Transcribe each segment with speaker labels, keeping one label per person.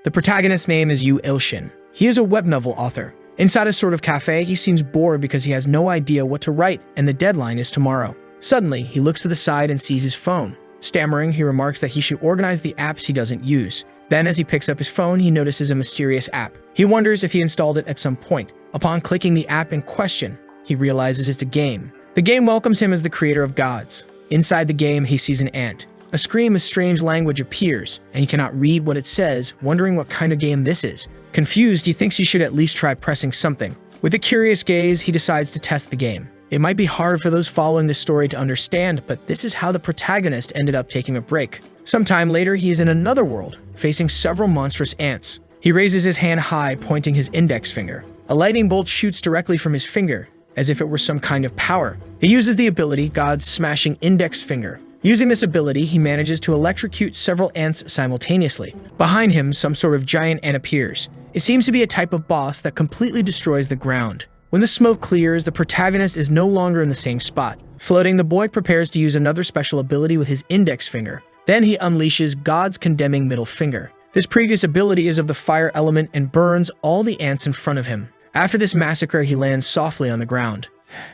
Speaker 1: The protagonist's name is Yu Ilshin. He is a web novel author. Inside a sort of cafe, he seems bored because he has no idea what to write and the deadline is tomorrow. Suddenly, he looks to the side and sees his phone. Stammering, he remarks that he should organize the apps he doesn't use. Then, as he picks up his phone, he notices a mysterious app. He wonders if he installed it at some point. Upon clicking the app in question, he realizes it's a game. The game welcomes him as the creator of gods. Inside the game, he sees an ant. A scream of strange language appears, and he cannot read what it says, wondering what kind of game this is. Confused, he thinks he should at least try pressing something. With a curious gaze, he decides to test the game. It might be hard for those following this story to understand, but this is how the protagonist ended up taking a break. Sometime later, he is in another world, facing several monstrous ants. He raises his hand high, pointing his index finger. A lightning bolt shoots directly from his finger, as if it were some kind of power. He uses the ability God's Smashing Index Finger. Using this ability, he manages to electrocute several ants simultaneously. Behind him, some sort of giant ant appears. It seems to be a type of boss that completely destroys the ground. When the smoke clears, the protagonist is no longer in the same spot. Floating, the boy prepares to use another special ability with his index finger. Then he unleashes God's Condemning Middle Finger. This previous ability is of the fire element and burns all the ants in front of him. After this massacre, he lands softly on the ground.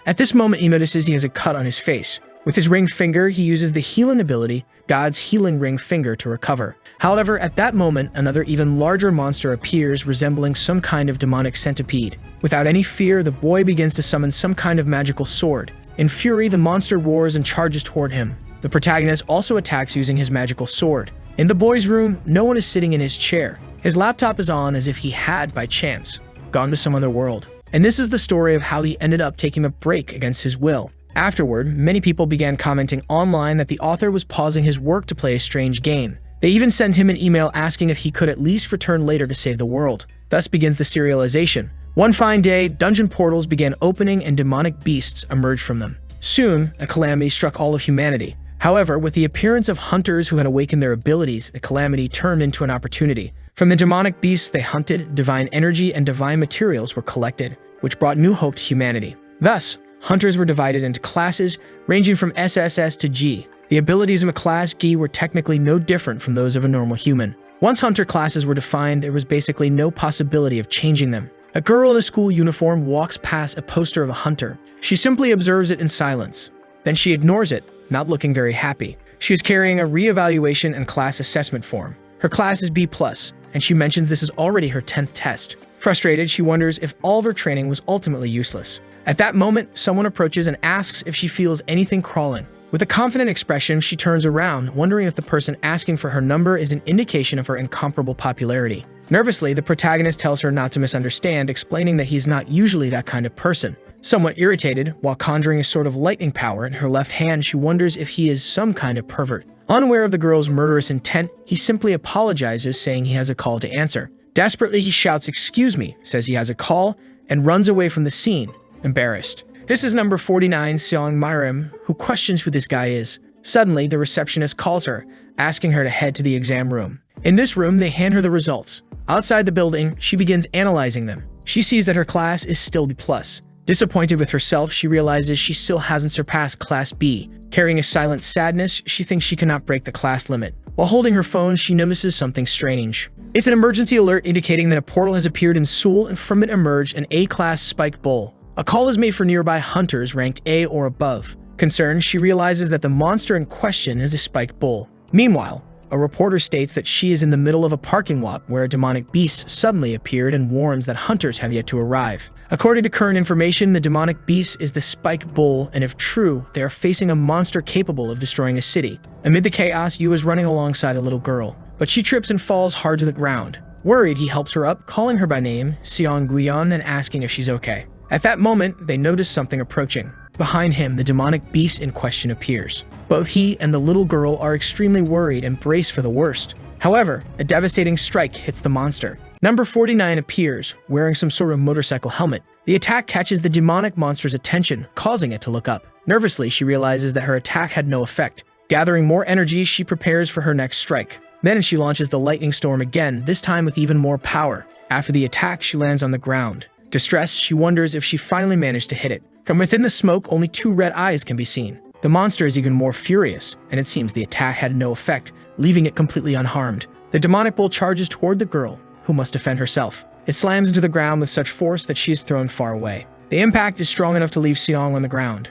Speaker 1: At this moment, he notices he has a cut on his face. With his ring finger, he uses the healing ability, God's Healing Ring Finger, to recover. However, at that moment, another even larger monster appears, resembling some kind of demonic centipede. Without any fear, the boy begins to summon some kind of magical sword. In fury, the monster roars and charges toward him. The protagonist also attacks using his magical sword. In the boy's room, no one is sitting in his chair. His laptop is on as if he had, by chance, gone to some other world. And this is the story of how he ended up taking a break against his will. Afterward, many people began commenting online that the author was pausing his work to play a strange game. They even sent him an email asking if he could at least return later to save the world. Thus begins the serialization. One fine day, dungeon portals began opening and demonic beasts emerged from them. Soon, a calamity struck all of humanity. However, with the appearance of hunters who had awakened their abilities, the calamity turned into an opportunity. From the demonic beasts they hunted, divine energy and divine materials were collected, which brought new hope to humanity. Thus, hunters were divided into classes, ranging from SSS to G. The abilities of a class G were technically no different from those of a normal human. Once hunter classes were defined, there was basically no possibility of changing them. A girl in a school uniform walks past a poster of a hunter. She simply observes it in silence. Then she ignores it, not looking very happy. She is carrying a re-evaluation and class assessment form. Her class is B+, and she mentions this is already her 10th test. Frustrated, she wonders if all of her training was ultimately useless. At that moment, someone approaches and asks if she feels anything crawling. With a confident expression, she turns around, wondering if the person asking for her number is an indication of her incomparable popularity. Nervously, the protagonist tells her not to misunderstand, explaining that he's not usually that kind of person. Somewhat irritated, while conjuring a sort of lightning power in her left hand, she wonders if he is some kind of pervert. Unaware of the girl's murderous intent, he simply apologizes, saying he has a call to answer. Desperately, he shouts, "Excuse me," says he has a call, and runs away from the scene, embarrassed. This is number 49, Seong Myrim, who questions who this guy is. Suddenly, the receptionist calls her, asking her to head to the exam room. In this room, they hand her the results. Outside the building, she begins analyzing them. She sees that her class is still B+. Disappointed with herself, she realizes she still hasn't surpassed Class B. Carrying a silent sadness, she thinks she cannot break the class limit. While holding her phone, she notices something strange. It's an emergency alert indicating that a portal has appeared in Seoul and from it emerged an A-class spike bull. A call is made for nearby hunters ranked A or above. Concerned, she realizes that the monster in question is a spike bull. Meanwhile, a reporter states that she is in the middle of a parking lot where a demonic beast suddenly appeared and warns that hunters have yet to arrive. According to current information, the demonic beast is the spike bull, and if true, they are facing a monster capable of destroying a city. Amid the chaos, Yu is running alongside a little girl, but she trips and falls hard to the ground. Worried, he helps her up, calling her by name, Seong Guyon, and asking if she's okay. At that moment, they notice something approaching. Behind him, the demonic beast in question appears. Both he and the little girl are extremely worried and brace for the worst. However, a devastating strike hits the monster. Number 49 appears, wearing some sort of motorcycle helmet. The attack catches the demonic monster's attention, causing it to look up. Nervously, she realizes that her attack had no effect. Gathering more energy, she prepares for her next strike. Then she launches the lightning storm again, this time with even more power. After the attack, she lands on the ground. Distressed, she wonders if she finally managed to hit it. From within the smoke, only 2 red eyes can be seen. The monster is even more furious, and it seems the attack had no effect, leaving it completely unharmed. The demonic bull charges toward the girl, who must defend herself. It slams into the ground with such force that she is thrown far away. The impact is strong enough to leave Seong on the ground.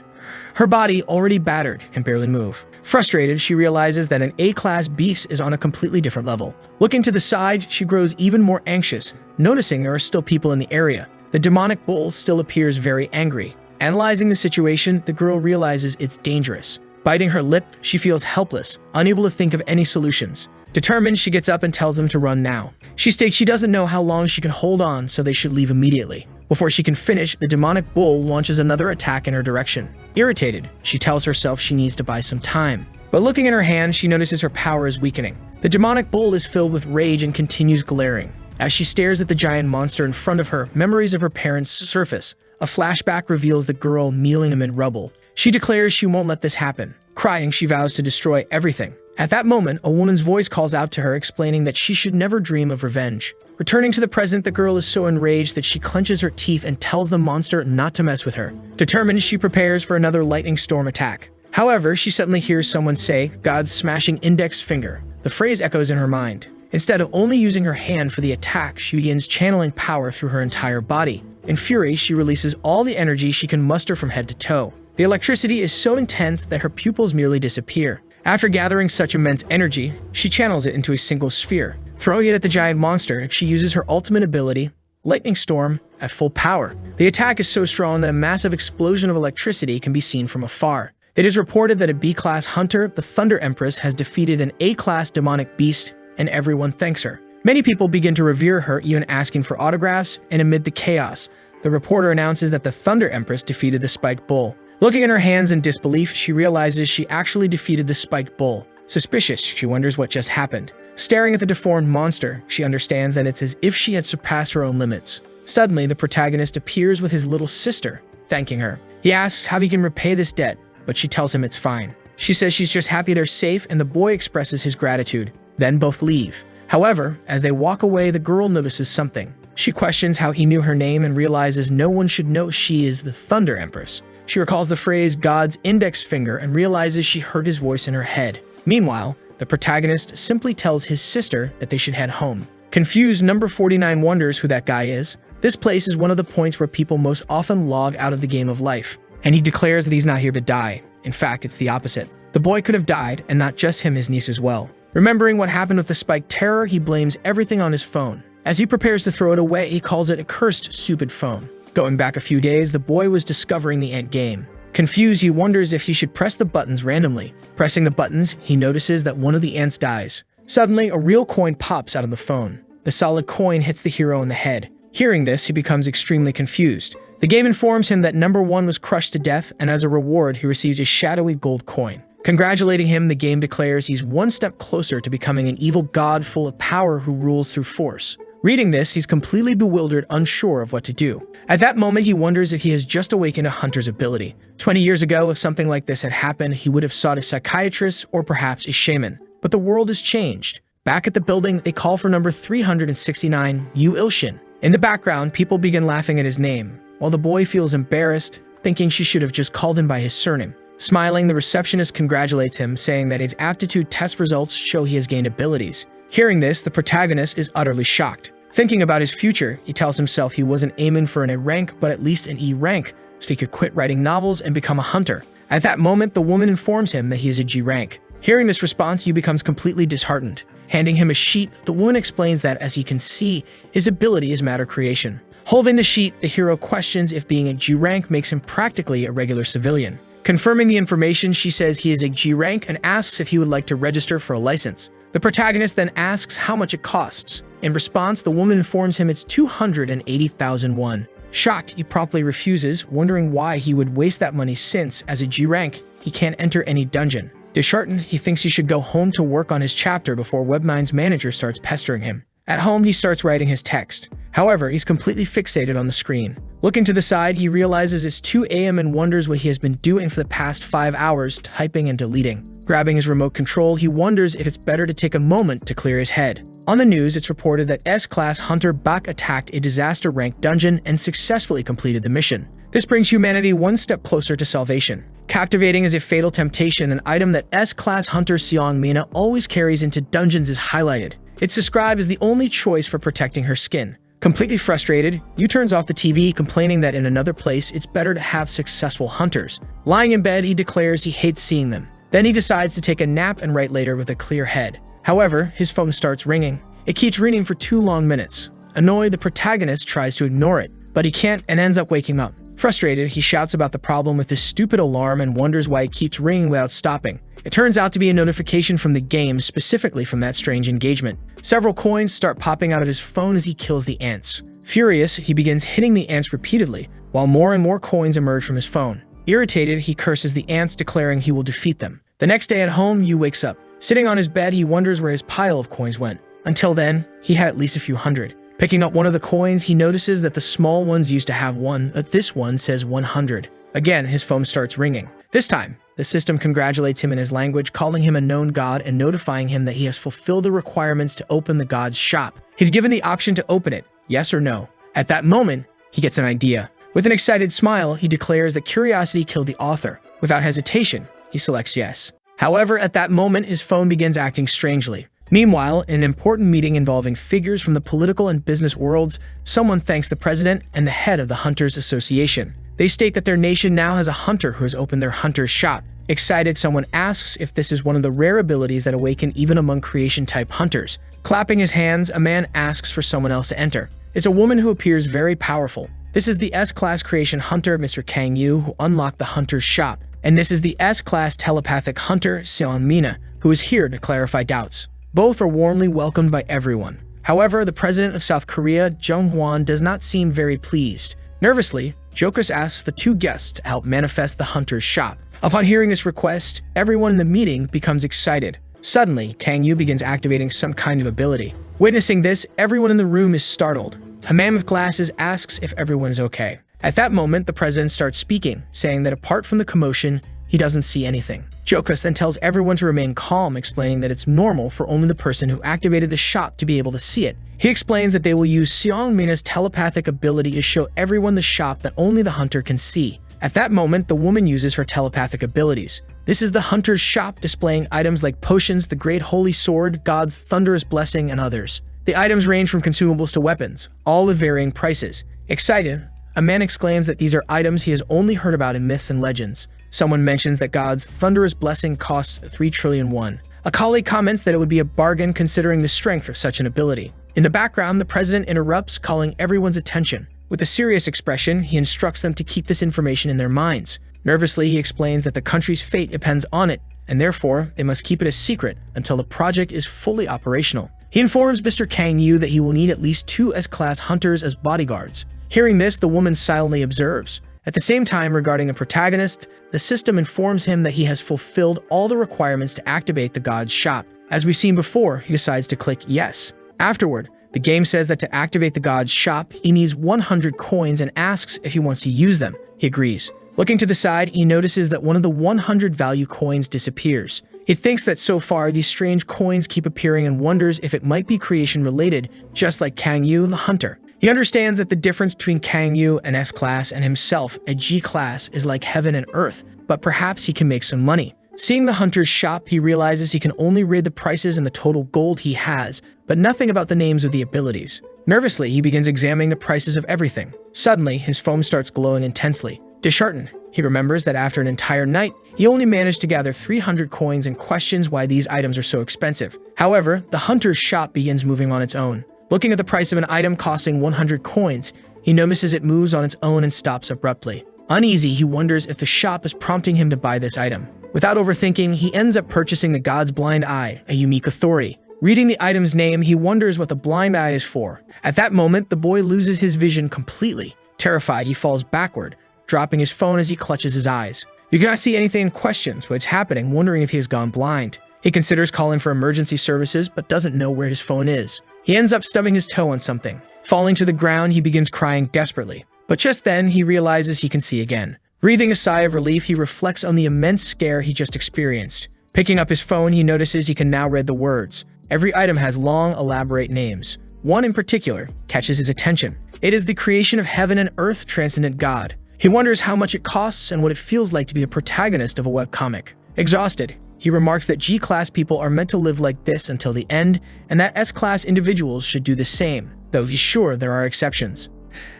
Speaker 1: Her body, already battered, can barely move. Frustrated, she realizes that an A-class beast is on a completely different level. Looking to the side, she grows even more anxious, noticing there are still people in the area. The demonic bull still appears very angry. Analyzing the situation, the girl realizes it's dangerous. Biting her lip, she feels helpless, unable to think of any solutions. Determined, she gets up and tells them to run now. She states she doesn't know how long she can hold on, so they should leave immediately. Before she can finish, the demonic bull launches another attack in her direction. Irritated, she tells herself she needs to buy some time. But looking at her hand, she notices her power is weakening. The demonic bull is filled with rage and continues glaring. As she stares at the giant monster in front of her, memories of her parents surface. A flashback reveals the girl kneeling amid rubble. She declares she won't let this happen. Crying, she vows to destroy everything. At that moment, a woman's voice calls out to her, explaining that she should never dream of revenge. Returning to the present, the girl is so enraged that she clenches her teeth and tells the monster not to mess with her. Determined, she prepares for another lightning storm attack. However, she suddenly hears someone say, "God's smashing index finger." The phrase echoes in her mind. Instead of only using her hand for the attack, she begins channeling power through her entire body. In fury, she releases all the energy she can muster from head to toe. The electricity is so intense that her pupils merely disappear. After gathering such immense energy, she channels it into a single sphere. Throwing it at the giant monster, she uses her ultimate ability, Lightning Storm, at full power. The attack is so strong that a massive explosion of electricity can be seen from afar. It is reported that a B-class hunter, the Thunder Empress, has defeated an A-class demonic beast, and everyone thanks her. Many people begin to revere her, even asking for autographs, and amid the chaos, the reporter announces that the Thunder Empress defeated the Spiked Bull. Looking at her hands in disbelief, she realizes she actually defeated the Spiked Bull. Suspicious, she wonders what just happened. Staring at the deformed monster, she understands that it's as if she had surpassed her own limits. Suddenly, the protagonist appears with his little sister, thanking her. He asks how he can repay this debt, but she tells him it's fine. She says she's just happy they're safe, and the boy expresses his gratitude. Then both leave. However, as they walk away, the girl notices something. She questions how he knew her name and realizes no one should know she is the Thunder Empress. She recalls the phrase God's index finger and realizes she heard his voice in her head. Meanwhile, the protagonist simply tells his sister that they should head home. Confused, number 49 wonders who that guy is. This place is one of the points where people most often log out of the game of life, and he declares that he's not here to die. In fact, it's the opposite. The boy could have died, and not just him, his niece as well. Remembering what happened with the Spiked Terror, he blames everything on his phone. As he prepares to throw it away, he calls it a cursed, stupid phone. Going back a few days, the boy was discovering the ant game. Confused, he wonders if he should press the buttons randomly. Pressing the buttons, he notices that one of the ants dies. Suddenly, a real coin pops out of the phone. The solid coin hits the hero in the head. Hearing this, he becomes extremely confused. The game informs him that number 1 was crushed to death, and as a reward, he receives a shadowy gold coin. Congratulating him, the game declares he's one step closer to becoming an evil god full of power who rules through force. Reading this, he's completely bewildered, unsure of what to do. At that moment, he wonders if he has just awakened a hunter's ability. 20 years ago, if something like this had happened, he would have sought a psychiatrist or perhaps a shaman. But the world has changed. Back at the building, they call for number 369, Yu Ilshin. In the background, people begin laughing at his name, while the boy feels embarrassed, thinking she should have just called him by his surname. Smiling, the receptionist congratulates him, saying that his aptitude test results show he has gained abilities. Hearing this, the protagonist is utterly shocked. Thinking about his future, he tells himself he wasn't aiming for an A rank, but at least an E rank, so he could quit writing novels and become a hunter. At that moment, the woman informs him that he is a G rank. Hearing this response, Yu becomes completely disheartened. Handing him a sheet, the woman explains that, as he can see, his ability is matter creation. Holding the sheet, the hero questions if being a G rank makes him practically a regular civilian. Confirming the information, she says he is a G rank and asks if he would like to register for a license. The protagonist then asks how much it costs. In response, the woman informs him it's 280,000 won. Shocked, he promptly refuses, wondering why he would waste that money since, as a G rank, he can't enter any dungeon. Disheartened, he thinks he should go home to work on his chapter before Web9's manager starts pestering him. At home, he starts writing his text. However, he's completely fixated on the screen. Looking to the side, he realizes it's 2 a.m. and wonders what he has been doing for the past 5 hours, typing and deleting. Grabbing his remote control, he wonders if it's better to take a moment to clear his head. On the news, it's reported that S-Class Hunter Bak attacked a disaster-ranked dungeon and successfully completed the mission. This brings humanity one step closer to salvation. Captivating as a fatal temptation, an item that S-Class Hunter Seong Mina always carries into dungeons is highlighted. It's described as the only choice for protecting her skin. Completely frustrated, Yu turns off the TV, complaining that in another place it's better to have successful hunters. Lying in bed, he declares he hates seeing them. Then he decides to take a nap and write later with a clear head. However, his phone starts ringing. It keeps ringing for 2 long minutes. Annoyed, the protagonist tries to ignore it, but he can't and ends up waking up. Frustrated, he shouts about the problem with his stupid alarm and wonders why it keeps ringing without stopping. It turns out to be a notification from the game, specifically from that strange engagement. Several coins start popping out of his phone as he kills the ants. Furious, he begins hitting the ants repeatedly, while more and more coins emerge from his phone. Irritated, he curses the ants, declaring he will defeat them. The next day at home, Yu wakes up. Sitting on his bed, he wonders where his pile of coins went. Until then, he had at least a few hundred. Picking up one of the coins, he notices that the small ones used to have 1, but this one says 100. Again, his phone starts ringing. This time, the system congratulates him in his language, calling him a known god and notifying him that he has fulfilled the requirements to open the god's shop. He's given the option to open it, yes or no. At that moment, he gets an idea. With an excited smile, he declares that curiosity killed the author. Without hesitation, he selects yes. However, at that moment, his phone begins acting strangely. Meanwhile, in an important meeting involving figures from the political and business worlds, someone thanks the president and the head of the Hunters Association. They state that their nation now has a hunter who has opened their hunter's shop. Excited, someone asks if this is one of the rare abilities that awaken even among creation-type hunters. Clapping his hands, a man asks for someone else to enter. It's a woman who appears very powerful. This is the S-Class creation hunter, Mr. Kang Yu, who unlocked the hunter's shop. And this is the S-Class telepathic hunter, Seon Mina, who is here to clarify doubts. Both are warmly welcomed by everyone. However, the president of South Korea, Jung Hwan, does not seem very pleased. Nervously, Jokus asks the 2 guests to help manifest the hunter's shop. Upon hearing this request, everyone in the meeting becomes excited. Suddenly, Kang Yu begins activating some kind of ability. Witnessing this, everyone in the room is startled. A man with glasses asks if everyone is okay. At that moment, the president starts speaking, saying that apart from the commotion, he doesn't see anything. Jokus then tells everyone to remain calm, explaining that it's normal for only the person who activated the shop to be able to see it. He explains that they will use Seong Mina's telepathic ability to show everyone the shop that only the hunter can see. At that moment, the woman uses her telepathic abilities. This is the hunter's shop, displaying items like potions, the Great Holy Sword, God's Thunderous Blessing, and others. The items range from consumables to weapons, all with varying prices. Excited, a man exclaims that these are items he has only heard about in myths and legends. Someone mentions that God's Thunderous Blessing costs 3 trillion won. A colleague comments that it would be a bargain considering the strength of such an ability. In the background, the president interrupts, calling everyone's attention. With a serious expression, he instructs them to keep this information in their minds. Nervously, he explains that the country's fate depends on it, and therefore, they must keep it a secret until the project is fully operational. He informs Mr. Kang Yu that he will need at least 2 S-Class hunters as bodyguards. Hearing this, the woman silently observes. At the same time, regarding the protagonist, the system informs him that he has fulfilled all the requirements to activate the god's shop. As we've seen before, he decides to click yes. Afterward, the game says that to activate the god's shop, he needs 100 coins and asks if he wants to use them. He agrees. Looking to the side, he notices that one of the 100 value coins disappears. He thinks that so far, these strange coins keep appearing and wonders if it might be creation-related, just like Kang Yu, the hunter. He understands that the difference between Kang Yu, an S-Class, and himself, a G-Class, is like heaven and earth, but perhaps he can make some money. Seeing the hunter's shop, he realizes he can only read the prices and the total gold he has, but nothing about the names of the abilities. Nervously, he begins examining the prices of everything. Suddenly, his phone starts glowing intensely. Disheartened, he remembers that after an entire night, he only managed to gather 300 coins and questions why these items are so expensive. However, the hunter's shop begins moving on its own. Looking at the price of an item costing 100 coins, he notices it moves on its own and stops abruptly. Uneasy, he wonders if the shop is prompting him to buy this item. Without overthinking, he ends up purchasing the God's Blind Eye, a unique authority. Reading the item's name, he wonders what the blind eye is for. At that moment, the boy loses his vision completely. Terrified, he falls backward, dropping his phone as he clutches his eyes. You cannot see anything and questions what's happening, wondering if he has gone blind. He considers calling for emergency services, but doesn't know where his phone is. He ends up stubbing his toe on something. Falling to the ground, he begins crying desperately. But just then, he realizes he can see again. Breathing a sigh of relief, he reflects on the immense scare he just experienced. Picking up his phone, he notices he can now read the words. Every item has long, elaborate names. One in particular catches his attention. It is the creation of heaven and earth transcendent God. He wonders how much it costs and what it feels like to be the protagonist of a webcomic. Exhausted, He remarks that G-class people are meant to live like this until the end, and that S-class individuals should do the same, though he's sure there are exceptions.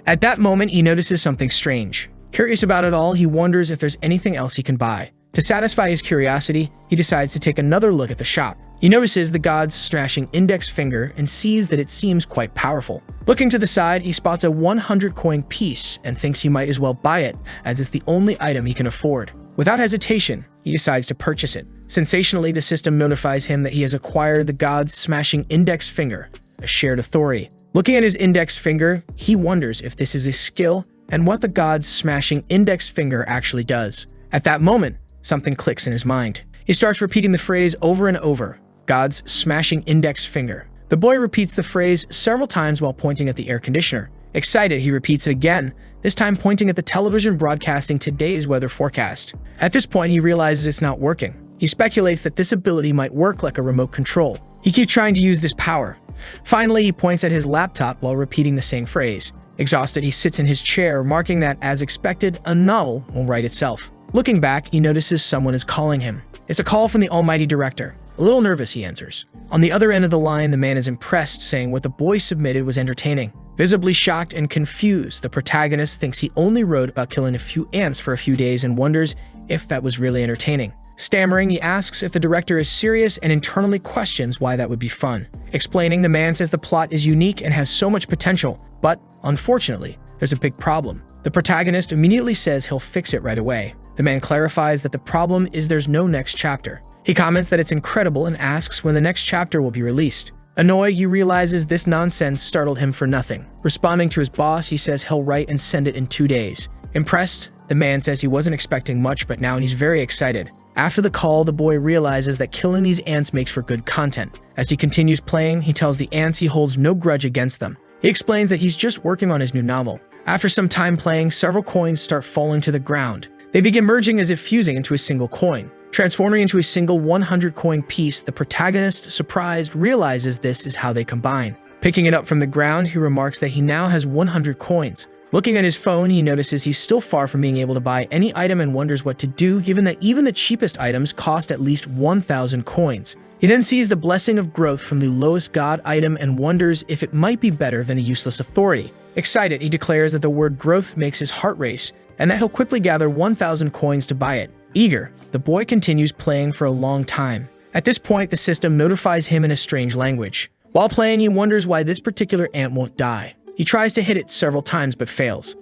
Speaker 1: At that moment, he notices something strange. Curious about it all, he wonders if there's anything else he can buy. To satisfy his curiosity, he decides to take another look at the shop. He notices the god's smashing index finger and sees that it seems quite powerful. Looking to the side, he spots a 100-coin piece and thinks he might as well buy it, as it's the only item he can afford. Without hesitation, he decides to purchase it. Sensationally, the system notifies him that he has acquired the god's smashing index finger, a shared authority. Looking at his index finger, he wonders if this is a skill and what the god's smashing index finger actually does. At that moment, something clicks in his mind. He starts repeating the phrase over and over, God's smashing index finger. The boy repeats the phrase several times while pointing at the air conditioner. Excited, he repeats it again, this time pointing at the television broadcasting today's weather forecast. At this point, he realizes it's not working. He speculates that this ability might work like a remote control. He keeps trying to use this power. Finally, he points at his laptop while repeating the same phrase. Exhausted, he sits in his chair, marking that, as expected, a novel will write itself. Looking back, he notices someone is calling him. It's a call from the almighty director. A little nervous, he answers. On the other end of the line, the man is impressed, saying what the boy submitted was entertaining. Visibly shocked and confused, the protagonist thinks he only wrote about killing a few ants for a few days and wonders if that was really entertaining. Stammering, he asks if the director is serious and internally questions why that would be fun. Explaining, the man says the plot is unique and has so much potential, but, unfortunately, there's a big problem. The protagonist immediately says he'll fix it right away. The man clarifies that the problem is there's no next chapter. He comments that it's incredible and asks when the next chapter will be released. Annoyed, he realizes this nonsense startled him for nothing. Responding to his boss, he says he'll write and send it in 2 days. Impressed, the man says he wasn't expecting much, but now he's very excited. After the call, the boy realizes that killing these ants makes for good content. As he continues playing, he tells the ants he holds no grudge against them. He explains that he's just working on his new novel. After some time playing, several coins start falling to the ground. They begin merging as if fusing into a single coin. Transforming into a single 100-coin piece, the protagonist, surprised, realizes this is how they combine. Picking it up from the ground, he remarks that he now has 100 coins. Looking at his phone, he notices he's still far from being able to buy any item and wonders what to do, given that even the cheapest items cost at least 1,000 coins. He then sees the blessing of growth from the lowest god item and wonders if it might be better than a useless authority. Excited, he declares that the word growth makes his heart race, and that he'll quickly gather 1,000 coins to buy it. Eager, the boy continues playing for a long time. At this point, the system notifies him in a strange language. While playing, he wonders why this particular ant won't die. He tries to hit it several times but fails.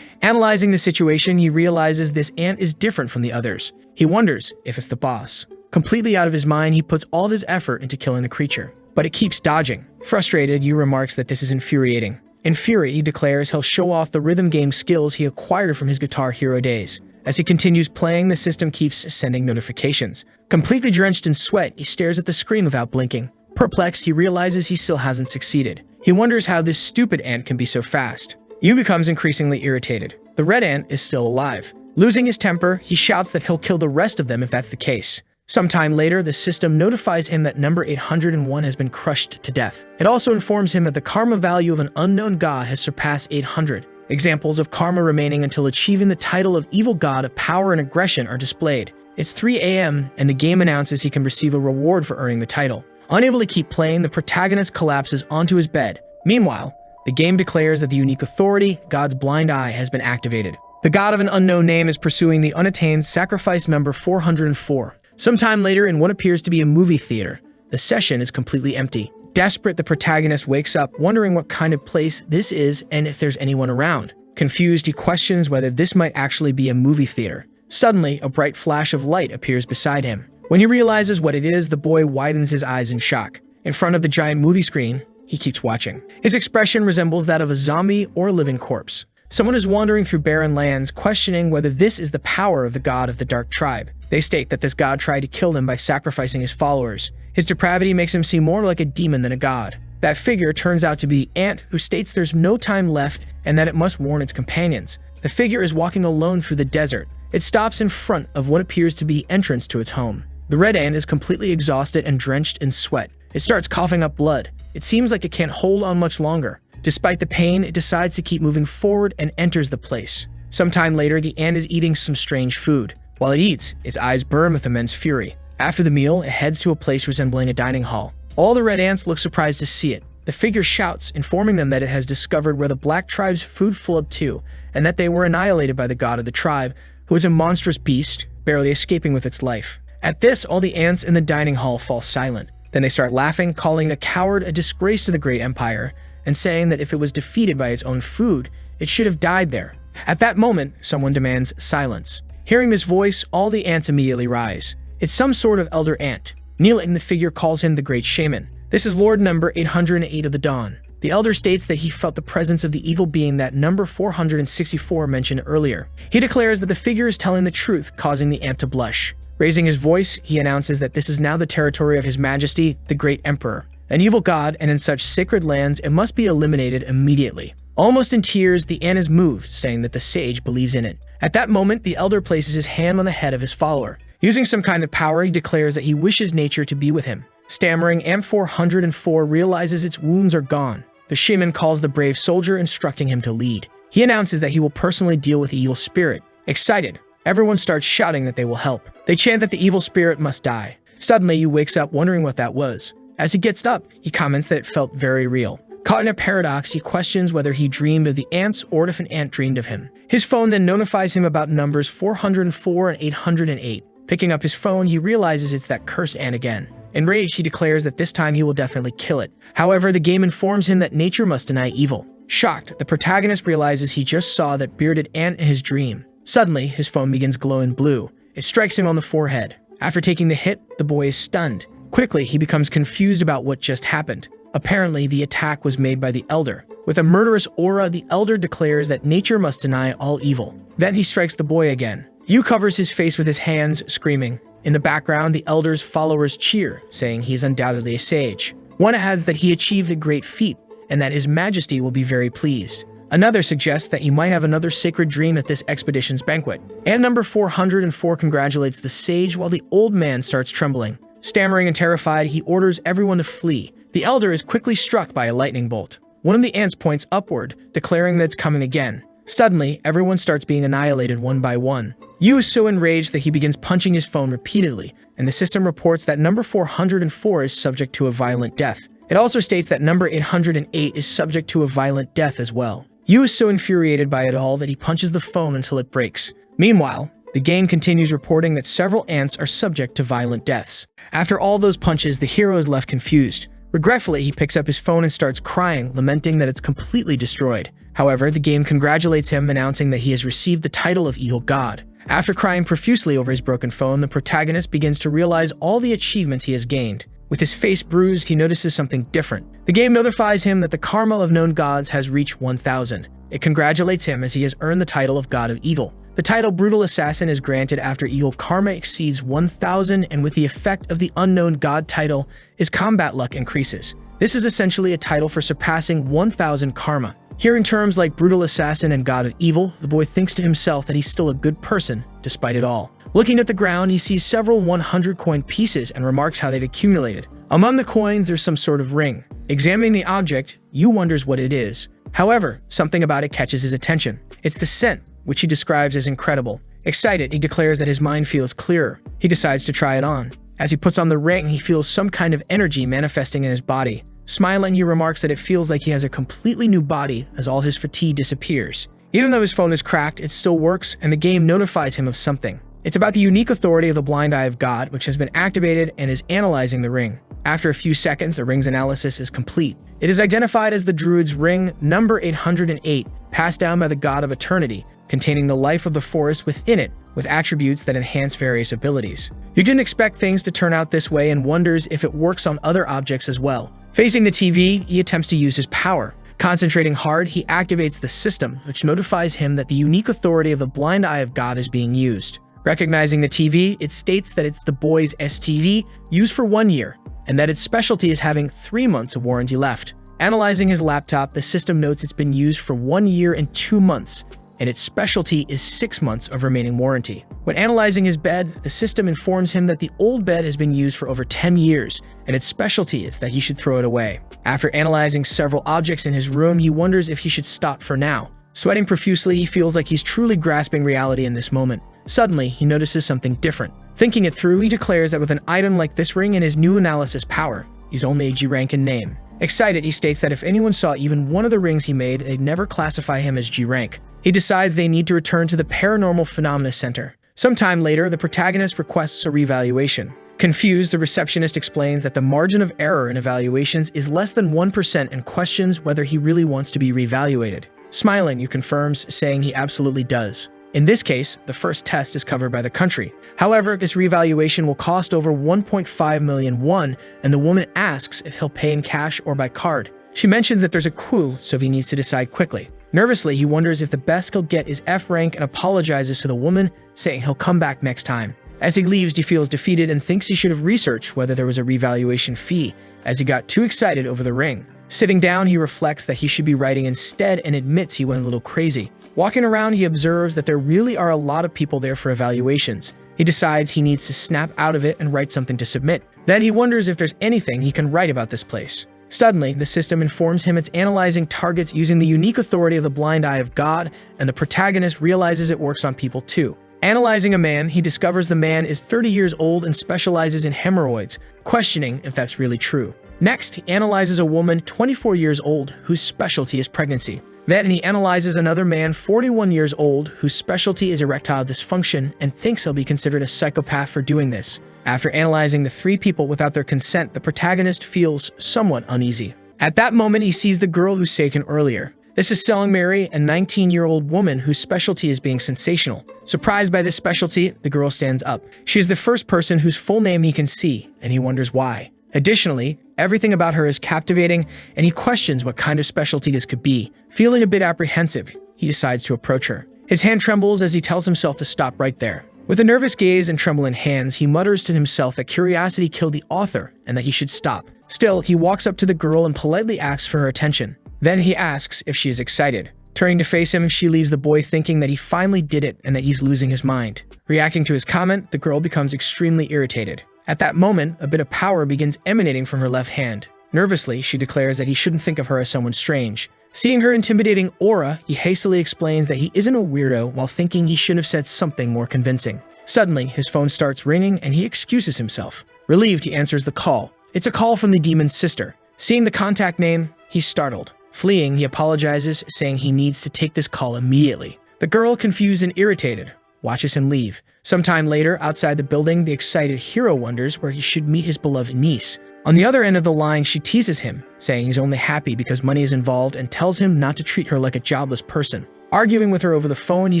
Speaker 1: Analyzing the situation, he realizes this ant is different from the others. He wonders if it's the boss. Completely out of his mind, he puts all of his effort into killing the creature, but it keeps dodging. Frustrated, Yu remarks that this is infuriating. In fury, he declares he'll show off the rhythm game skills he acquired from his Guitar Hero days. As he continues playing, the system keeps sending notifications. Completely drenched in sweat, he stares at the screen without blinking. Perplexed, he realizes he still hasn't succeeded. He wonders how this stupid ant can be so fast. Yu becomes increasingly irritated. The red ant is still alive. Losing his temper, he shouts that he'll kill the rest of them if that's the case. Sometime later, the system notifies him that number 801 has been crushed to death. It also informs him that the karma value of an unknown god has surpassed 800. Examples of karma remaining until achieving the title of evil god of power and aggression are displayed. It's 3 a.m. and the game announces he can receive a reward for earning the title. Unable to keep playing, the protagonist collapses onto his bed. Meanwhile, the game declares that the unique authority, God's blind eye, has been activated. The god of an unknown name is pursuing the unattained sacrifice member 404. Sometime later, in what appears to be a movie theater, the session is completely empty. Desperate, the protagonist wakes up, wondering what kind of place this is and if there's anyone around. Confused, he questions whether this might actually be a movie theater. Suddenly, a bright flash of light appears beside him. When he realizes what it is, the boy widens his eyes in shock. In front of the giant movie screen, he keeps watching. His expression resembles that of a zombie or a living corpse. Someone is wandering through barren lands, questioning whether this is the power of the god of the Dark Tribe. They state that this god tried to kill them by sacrificing his followers. His depravity makes him seem more like a demon than a god. That figure turns out to be the ant, who states there's no time left and that it must warn its companions. The figure is walking alone through the desert. It stops in front of what appears to be entrance to its home. The red ant is completely exhausted and drenched in sweat. It starts coughing up blood. It seems like it can't hold on much longer. Despite the pain, it decides to keep moving forward and enters the place. Sometime later, the ant is eating some strange food. While it eats, its eyes burn with immense fury. After the meal, it heads to a place resembling a dining hall. All the red ants look surprised to see it. The figure shouts, informing them that it has discovered where the black tribe's food flowed to, and that they were annihilated by the god of the tribe, who is a monstrous beast, barely escaping with its life. At this, all the ants in the dining hall fall silent. Then they start laughing, calling a coward a disgrace to the great empire, and saying that if it was defeated by its own food, it should have died there. At that moment, someone demands silence. Hearing this voice, all the ants immediately rise. It's some sort of elder ant. Kneeling, the figure calls him the Great Shaman. This is Lord number 808 of the Dawn. The elder states that he felt the presence of the evil being that number 464 mentioned earlier. He declares that the figure is telling the truth, causing the ant to blush. Raising his voice, he announces that this is now the territory of His Majesty, the Great Emperor, an evil god, and in such sacred lands it must be eliminated immediately. Almost in tears, the ant is moved, saying that the sage believes in it. At that moment, the elder places his hand on the head of his follower. Using some kind of power, he declares that he wishes nature to be with him. Stammering, Ant 404 realizes its wounds are gone. The shaman calls the brave soldier, instructing him to lead. He announces that he will personally deal with the evil spirit. Excited, everyone starts shouting that they will help. They chant that the evil spirit must die. Suddenly, he wakes up wondering what that was. As he gets up, he comments that it felt very real. Caught in a paradox, he questions whether he dreamed of the ants or if an ant dreamed of him. His phone then notifies him about numbers 404 and 808. Picking up his phone, he realizes it's that cursed ant again. Enraged, he declares that this time he will definitely kill it. However, the game informs him that nature must deny evil. Shocked, the protagonist realizes he just saw that bearded ant in his dream. Suddenly, his phone begins glowing blue. It strikes him on the forehead. After taking the hit, the boy is stunned. Quickly, he becomes confused about what just happened. Apparently, the attack was made by the elder. With a murderous aura, the elder declares that nature must deny all evil. Then he strikes the boy again. Yu covers his face with his hands, screaming. In the background, the elder's followers cheer, saying he is undoubtedly a sage. One adds that he achieved a great feat, and that His Majesty will be very pleased. Another suggests that he might have another sacred dream at this expedition's banquet. And number 404 congratulates the sage while the old man starts trembling. Stammering and terrified, he orders everyone to flee. The elder is quickly struck by a lightning bolt. One of the ants points upward, declaring that it's coming again. Suddenly, everyone starts being annihilated one by one. Yu is so enraged that he begins punching his phone repeatedly, and the system reports that number 404 is subject to a violent death. It also states that number 808 is subject to a violent death as well. Yu is so infuriated by it all that he punches the phone until it breaks. Meanwhile, the game continues reporting that several ants are subject to violent deaths. After all those punches, the hero is left confused. Regretfully, he picks up his phone and starts crying, lamenting that it's completely destroyed. However, the game congratulates him, announcing that he has received the title of Evil God. After crying profusely over his broken phone, the protagonist begins to realize all the achievements he has gained. With his face bruised, he notices something different. The game notifies him that the karma of known gods has reached 1,000. It congratulates him as he has earned the title of God of Evil. The title Brutal Assassin is granted after evil karma exceeds 1,000, and with the effect of the unknown god title, his combat luck increases. This is essentially a title for surpassing 1,000 karma. Hearing terms like Brutal Assassin and God of Evil, the boy thinks to himself that he's still a good person, despite it all. Looking at the ground, he sees several 100 coin pieces and remarks how they've accumulated. Among the coins, there's some sort of ring. Examining the object, Yu wonders what it is. However, something about it catches his attention. It's the scent, which he describes as incredible. Excited, he declares that his mind feels clearer. He decides to try it on. As he puts on the ring, he feels some kind of energy manifesting in his body. Smiling, he remarks that it feels like he has a completely new body as all his fatigue disappears. Even though his phone is cracked, it still works, and the game notifies him of something. It's about the unique authority of the Blind Eye of God, which has been activated and is analyzing the ring. After a few seconds, the ring's analysis is complete. It is identified as the Druid's Ring number 808, passed down by the God of Eternity, containing the life of the forest within it, with attributes that enhance various abilities. You didn't expect things to turn out this way and wonders if it works on other objects as well. Facing the TV, he attempts to use his power. Concentrating hard, he activates the system, which notifies him that the unique authority of the Blind Eye of God is being used. Recognizing the TV, it states that it's the boy's STV, used for 1 year, and that its specialty is having 3 months of warranty left. Analyzing his laptop, the system notes it's been used for 1 year and 2 months, and its specialty is 6 months of remaining warranty. When analyzing his bed, the system informs him that the old bed has been used for over 10 years, and its specialty is that he should throw it away. After analyzing several objects in his room, he wonders if he should stop for now. Sweating profusely, he feels like he's truly grasping reality in this moment. Suddenly, he notices something different. Thinking it through, he declares that with an item like this ring and his new analysis power, he's only a G rank in name. Excited, he states that if anyone saw even one of the rings he made, they'd never classify him as G rank. He decides they need to return to the Paranormal Phenomena Center. Sometime later, the protagonist requests a revaluation. Confused, the receptionist explains that the margin of error in evaluations is less than 1% and questions whether he really wants to be reevaluated. Smiling, he confirms, saying he absolutely does. In this case, the first test is covered by the country. However, this revaluation will cost over 1.5 million won, and the woman asks if he'll pay in cash or by card. She mentions that there's a queue, so he needs to decide quickly. Nervously, he wonders if the best he'll get is F rank and apologizes to the woman, saying he'll come back next time. As he leaves, he feels defeated and thinks he should have researched whether there was a revaluation fee, as he got too excited over the ring. Sitting down, he reflects that he should be writing instead and admits he went a little crazy. Walking around, he observes that there really are a lot of people there for evaluations. He decides he needs to snap out of it and write something to submit. Then he wonders if there's anything he can write about this place. Suddenly, the system informs him it's analyzing targets using the unique authority of the blind eye of God, and the protagonist realizes it works on people too. Analyzing a man, he discovers the man is 30 years old and specializes in hemorrhoids, questioning if that's really true. Next, he analyzes a woman 24 years old whose specialty is pregnancy. Then he analyzes another man 41 years old whose specialty is erectile dysfunction and thinks he'll be considered a psychopath for doing this. After analyzing the three people without their consent, the protagonist feels somewhat uneasy. At that moment, he sees the girl who's taken earlier. This is Selling Mary, a 19-year-old woman whose specialty is being sensational. Surprised by this specialty, the girl stands up. She is the first person whose full name he can see, and he wonders why. Additionally, everything about her is captivating, and he questions what kind of specialty this could be. Feeling a bit apprehensive, he decides to approach her. His hand trembles as he tells himself to stop right there. With a nervous gaze and trembling hands, he mutters to himself that curiosity killed the author and that he should stop. Still, he walks up to the girl and politely asks for her attention. Then he asks if she is excited. Turning to face him, she leaves the boy thinking that he finally did it and that he's losing his mind. Reacting to his comment, the girl becomes extremely irritated. At that moment, a bit of power begins emanating from her left hand. Nervously, she declares that he shouldn't think of her as someone strange. Seeing her intimidating aura, he hastily explains that he isn't a weirdo while thinking he should have said something more convincing. Suddenly, his phone starts ringing and he excuses himself. Relieved, he answers the call. It's a call from the demon's sister. Seeing the contact name, he's startled. Fleeing, he apologizes, saying he needs to take this call immediately. The girl, confused and irritated, watches him leave. Sometime later, outside the building, the excited hero wonders where he should meet his beloved niece. On the other end of the line, she teases him, saying he's only happy because money is involved and tells him not to treat her like a jobless person. Arguing with her over the phone, he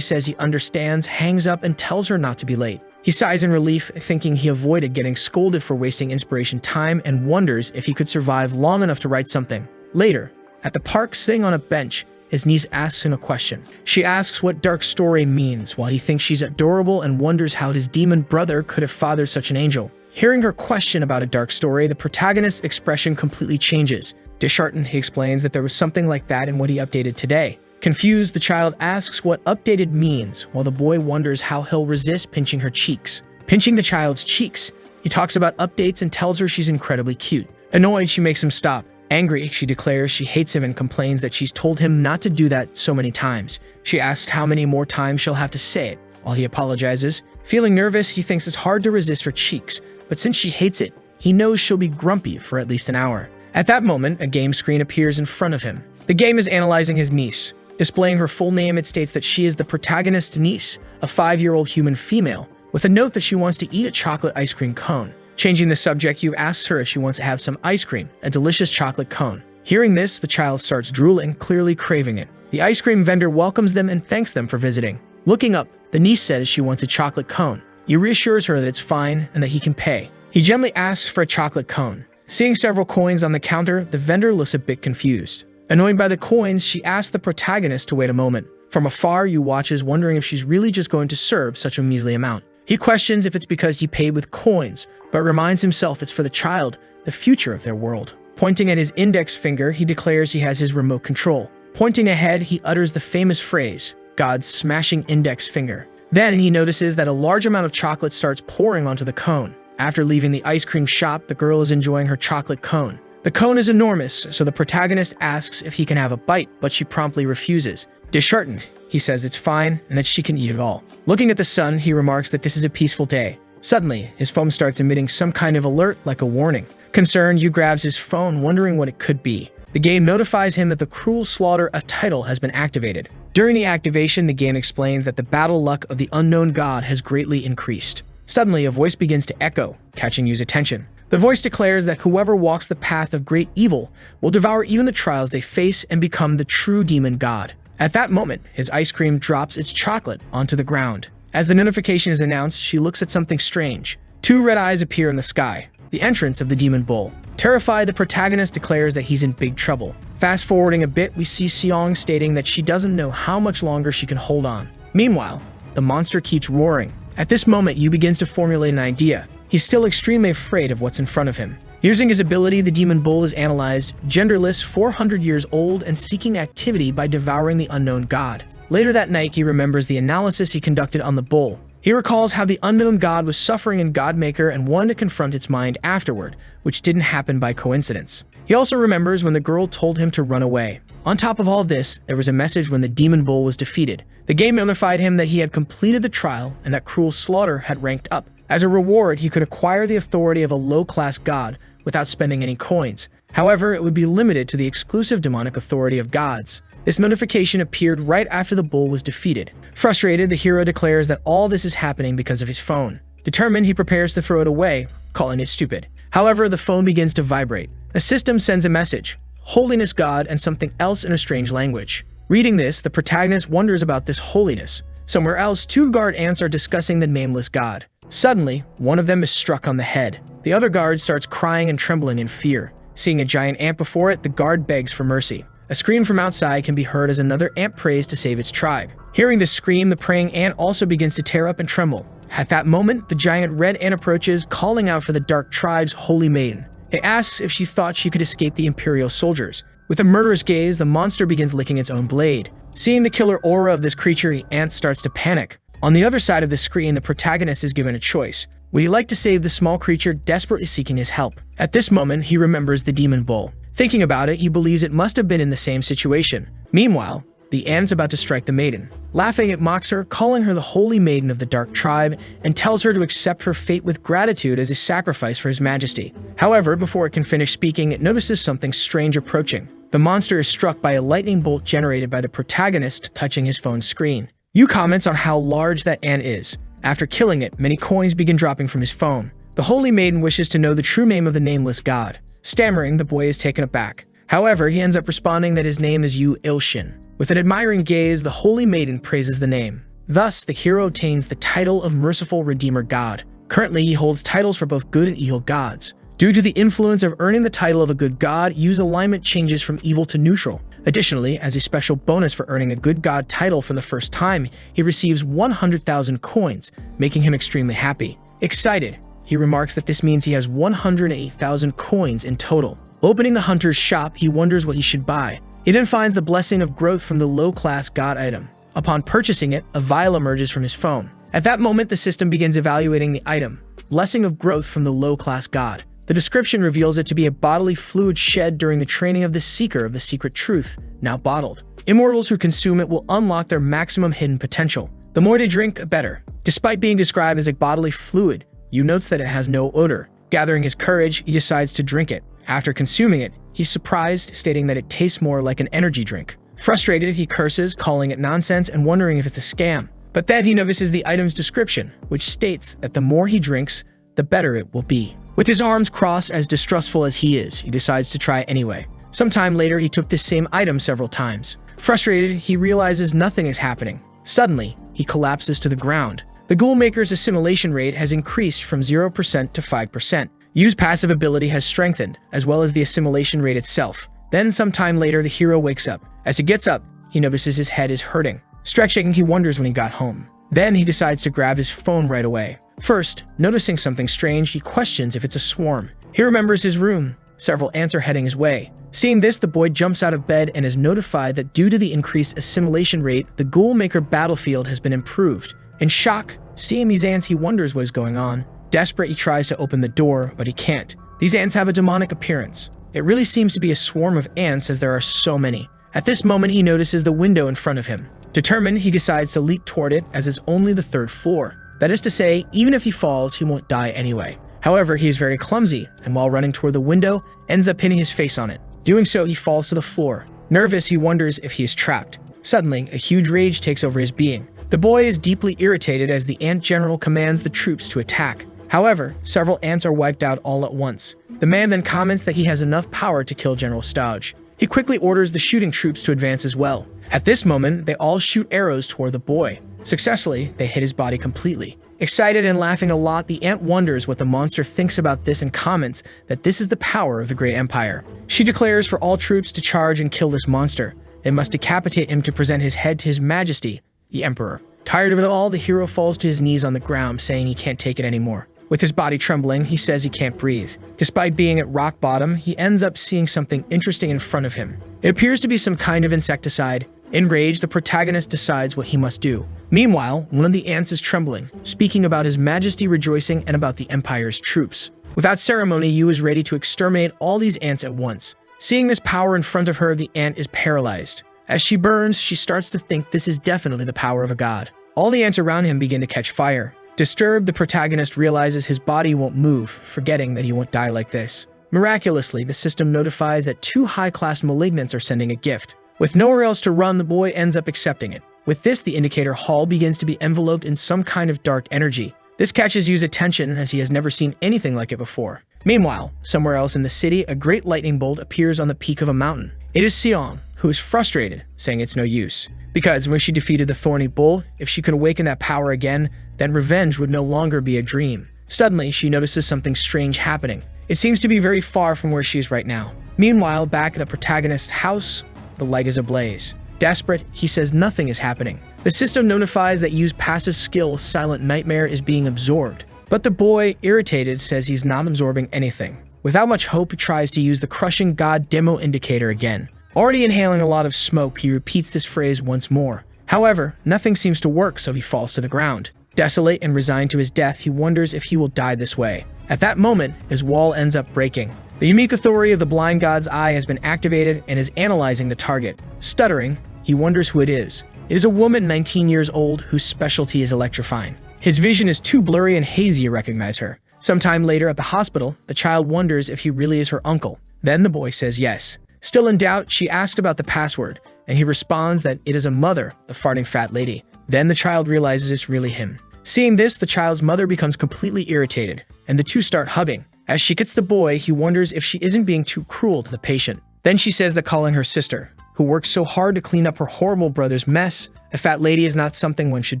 Speaker 1: says he understands, hangs up, and tells her not to be late. He sighs in relief, thinking he avoided getting scolded for wasting inspiration time and wonders if he could survive long enough to write something. Later, at the park, sitting on a bench, his niece asks him a question. She asks what dark story means, while he thinks she's adorable and wonders how his demon brother could have fathered such an angel. Hearing her question about a dark story, the protagonist's expression completely changes. Disheartened, he explains that there was something like that in what he updated today. Confused, the child asks what updated means, while the boy wonders how he'll resist pinching her cheeks. Pinching the child's cheeks, he talks about updates and tells her she's incredibly cute. Annoyed, she makes him stop. Angry, she declares she hates him and complains that she's told him not to do that so many times. She asks how many more times she'll have to say it, while he apologizes. Feeling nervous, he thinks it's hard to resist her cheeks, but since she hates it, he knows she'll be grumpy for at least an hour. At that moment, a game screen appears in front of him. The game is analyzing his niece. Displaying her full name, it states that she is the protagonist's niece, a 5-year-old human female, with a note that she wants to eat a chocolate ice cream cone. Changing the subject, you asks her if she wants to have some ice cream, a delicious chocolate cone. Hearing this, the child starts drooling, clearly craving it. The ice cream vendor welcomes them and thanks them for visiting. Looking up, the niece says she wants a chocolate cone. He reassures her that it's fine and that he can pay. He gently asks for a chocolate cone. Seeing several coins on the counter, the vendor looks a bit confused. Annoyed by the coins, she asks the protagonist to wait a moment. From afar, Yu watches, wondering if she's really just going to serve such a measly amount. He questions if it's because he paid with coins, but reminds himself it's for the child, the future of their world. Pointing at his index finger, he declares he has his remote control. Pointing ahead, he utters the famous phrase, God's smashing index finger. Then he notices that a large amount of chocolate starts pouring onto the cone. After leaving the ice cream shop, the girl is enjoying her chocolate cone. The cone is enormous, so the protagonist asks if he can have a bite, but she promptly refuses. Disheartened, he says it's fine and that she can eat it all. Looking at the sun, he remarks that this is a peaceful day. Suddenly, his phone starts emitting some kind of alert like a warning. Concerned, Yu grabs his phone, wondering what it could be. The game notifies him that the Cruel Slaughter title has been activated. During the activation, the game explains that the battle luck of the unknown god has greatly increased. Suddenly, a voice begins to echo, catching Yu's attention. The voice declares that whoever walks the path of great evil will devour even the trials they face and become the true demon god. At that moment, his ice cream drops its chocolate onto the ground. As the notification is announced, she looks at something strange. Two red eyes appear in the sky, the entrance of the demon bull. Terrified, the protagonist declares that he's in big trouble. Fast forwarding a bit, we see Seong stating that she doesn't know how much longer she can hold on. Meanwhile, the monster keeps roaring. At this moment, Yu begins to formulate an idea. He's still extremely afraid of what's in front of him. Using his ability, the demon bull is analyzed, genderless, 400 years old, and seeking activity by devouring the unknown god. Later that night, he remembers the analysis he conducted on the bull. He recalls how the unknown god was suffering in Godmaker and wanted to confront its mind afterward, which didn't happen by coincidence. He also remembers when the girl told him to run away. On top of all this, there was a message when the demon bull was defeated. The game notified him that he had completed the trial and that Cruel Slaughter had ranked up. As a reward, he could acquire the authority of a low-class god without spending any coins. However, it would be limited to the exclusive demonic authority of gods. This notification appeared right after the bull was defeated. Frustrated, the hero declares that all this is happening because of his phone. Determined, he prepares to throw it away, calling it stupid. However, the phone begins to vibrate. The system sends a message, holiness god, and something else in a strange language. Reading this, the protagonist wonders about this holiness. Somewhere else, two guard ants are discussing the nameless god. Suddenly, one of them is struck on the head. The other guard starts crying and trembling in fear. Seeing a giant ant before it, the guard begs for mercy. A scream from outside can be heard as another ant prays to save its tribe. Hearing this scream, the praying ant also begins to tear up and tremble. At that moment, the giant red ant approaches, calling out for the dark tribe's holy maiden. It asks if she thought she could escape the imperial soldiers. With a murderous gaze, the monster begins licking its own blade. Seeing the killer aura of this creature, the ant starts to panic. On the other side of the screen, the protagonist is given a choice. Would he like to save the small creature desperately seeking his help? At this moment, he remembers the demon bull. Thinking about it, he believes it must have been in the same situation. Meanwhile, the ant's about to strike the maiden. Laughing, it mocks her, calling her the holy maiden of the dark tribe, and tells her to accept her fate with gratitude as a sacrifice for his majesty. However, before it can finish speaking, it notices something strange approaching. The monster is struck by a lightning bolt generated by the protagonist touching his phone's screen. Yu comments on how large that ant is. After killing it, many coins begin dropping from his phone. The holy maiden wishes to know the true name of the nameless god. Stammering, the boy is taken aback. However, he ends up responding that his name is Yu Ilshin. With an admiring gaze, the holy maiden praises the name. Thus, the hero obtains the title of Merciful Redeemer God. Currently, he holds titles for both good and evil gods. Due to the influence of earning the title of a good god, Yu's alignment changes from evil to neutral. Additionally, as a special bonus for earning a good god title for the first time, he receives 100,000 coins, making him extremely happy. Excited, he remarks that this means he has 108,000 coins in total. Opening the hunter's shop, he wonders what he should buy. He then finds the blessing of growth from the low-class god item. Upon purchasing it, a vial emerges from his phone. At that moment, the system begins evaluating the item, blessing of growth from the low-class god. The description reveals it to be a bodily fluid shed during the training of the Seeker of the Secret Truth, now bottled. Immortals who consume it will unlock their maximum hidden potential. The more they drink, the better. Despite being described as a bodily fluid, Yu notes that it has no odor. Gathering his courage, he decides to drink it. After consuming it, he's surprised, stating that it tastes more like an energy drink. Frustrated, he curses, calling it nonsense and wondering if it's a scam. But then he notices the item's description, which states that the more he drinks, the better it will be. With his arms crossed, as distrustful as he is, he decides to try anyway. Sometime later, he took this same item several times. Frustrated, he realizes nothing is happening. Suddenly, he collapses to the ground. The Ghoulmaker's assimilation rate has increased from 0% to 5%. Yu's passive ability has strengthened, as well as the assimilation rate itself. Then, sometime later, the hero wakes up. As he gets up, he notices his head is hurting. Stretching, he wonders when he got home. Then, he decides to grab his phone right away. First, noticing something strange, he questions if it's a swarm. He remembers his room. Several ants are heading his way. Seeing this, the boy jumps out of bed and is notified that due to the increased assimilation rate, the Ghoulmaker battlefield has been improved. In shock, seeing these ants, he wonders what is going on. Desperate, he tries to open the door, but he can't. These ants have a demonic appearance. It really seems to be a swarm of ants as there are so many. At this moment, he notices the window in front of him. Determined, he decides to leap toward it as it's only the 3rd floor. That is to say, even if he falls, he won't die anyway. However, he is very clumsy, and while running toward the window, ends up hitting his face on it. Doing so, he falls to the floor. Nervous, he wonders if he is trapped. Suddenly, a huge rage takes over his being. The boy is deeply irritated as the ant general commands the troops to attack. However, several ants are wiped out all at once. The man then comments that he has enough power to kill General Stauge. He quickly orders the shooting troops to advance as well. At this moment, they all shoot arrows toward the boy. Successfully, they hit his body completely. Excited and laughing a lot, the ant wonders what the monster thinks about this and comments that this is the power of the great empire. She declares for all troops to charge and kill this monster. They must decapitate him to present his head to his majesty, the emperor. Tired of it all, the hero falls to his knees on the ground, saying he can't take it anymore. With his body trembling, he says he can't breathe. Despite being at rock bottom, he ends up seeing something interesting in front of him. It appears to be some kind of insecticide. Enraged, the protagonist decides what he must do. Meanwhile, one of the ants is trembling, speaking about his majesty rejoicing and about the empire's troops. Without ceremony, Yu is ready to exterminate all these ants at once. Seeing this power in front of her, the ant is paralyzed. As she burns, she starts to think this is definitely the power of a god. All the ants around him begin to catch fire. Disturbed, the protagonist realizes his body won't move, forgetting that he won't die like this. Miraculously, the system notifies that 2 high-class malignants are sending a gift. With nowhere else to run, the boy ends up accepting it. With this, the indicator hall begins to be enveloped in some kind of dark energy. This catches Yu's attention as he has never seen anything like it before. Meanwhile, somewhere else in the city, a great lightning bolt appears on the peak of a mountain. It is Sion, who is frustrated, saying it's no use. Because when she defeated the thorny bull, if she could awaken that power again, then revenge would no longer be a dream. Suddenly, she notices something strange happening. It seems to be very far from where she is right now. Meanwhile, back at the protagonist's house, the light is ablaze. Desperate, he says nothing is happening. The system notifies that Yu's passive skill, Silent Nightmare, is being absorbed. But the boy, irritated, says he's not absorbing anything. Without much hope, he tries to use the Crushing God demo indicator again. Already inhaling a lot of smoke, he repeats this phrase once more. However, nothing seems to work, so he falls to the ground. Desolate and resigned to his death, he wonders if he will die this way. At that moment, his wall ends up breaking. The unique authority of the blind god's eye has been activated and is analyzing the target. Stuttering, he wonders who it is. It is a woman 19 years old whose specialty is electrifying. His vision is too blurry and hazy to recognize her. Sometime later at the hospital, the child wonders if he really is her uncle. Then the boy says yes. Still in doubt, she asks about the password, and he responds that it is a mother, the farting fat lady. Then the child realizes it's really him. Seeing this, the child's mother becomes completely irritated, and the two start hugging. As she gets the boy, he wonders if she isn't being too cruel to the patient. Then she says that calling her sister, who works so hard to clean up her horrible brother's mess, the fat lady is not something one should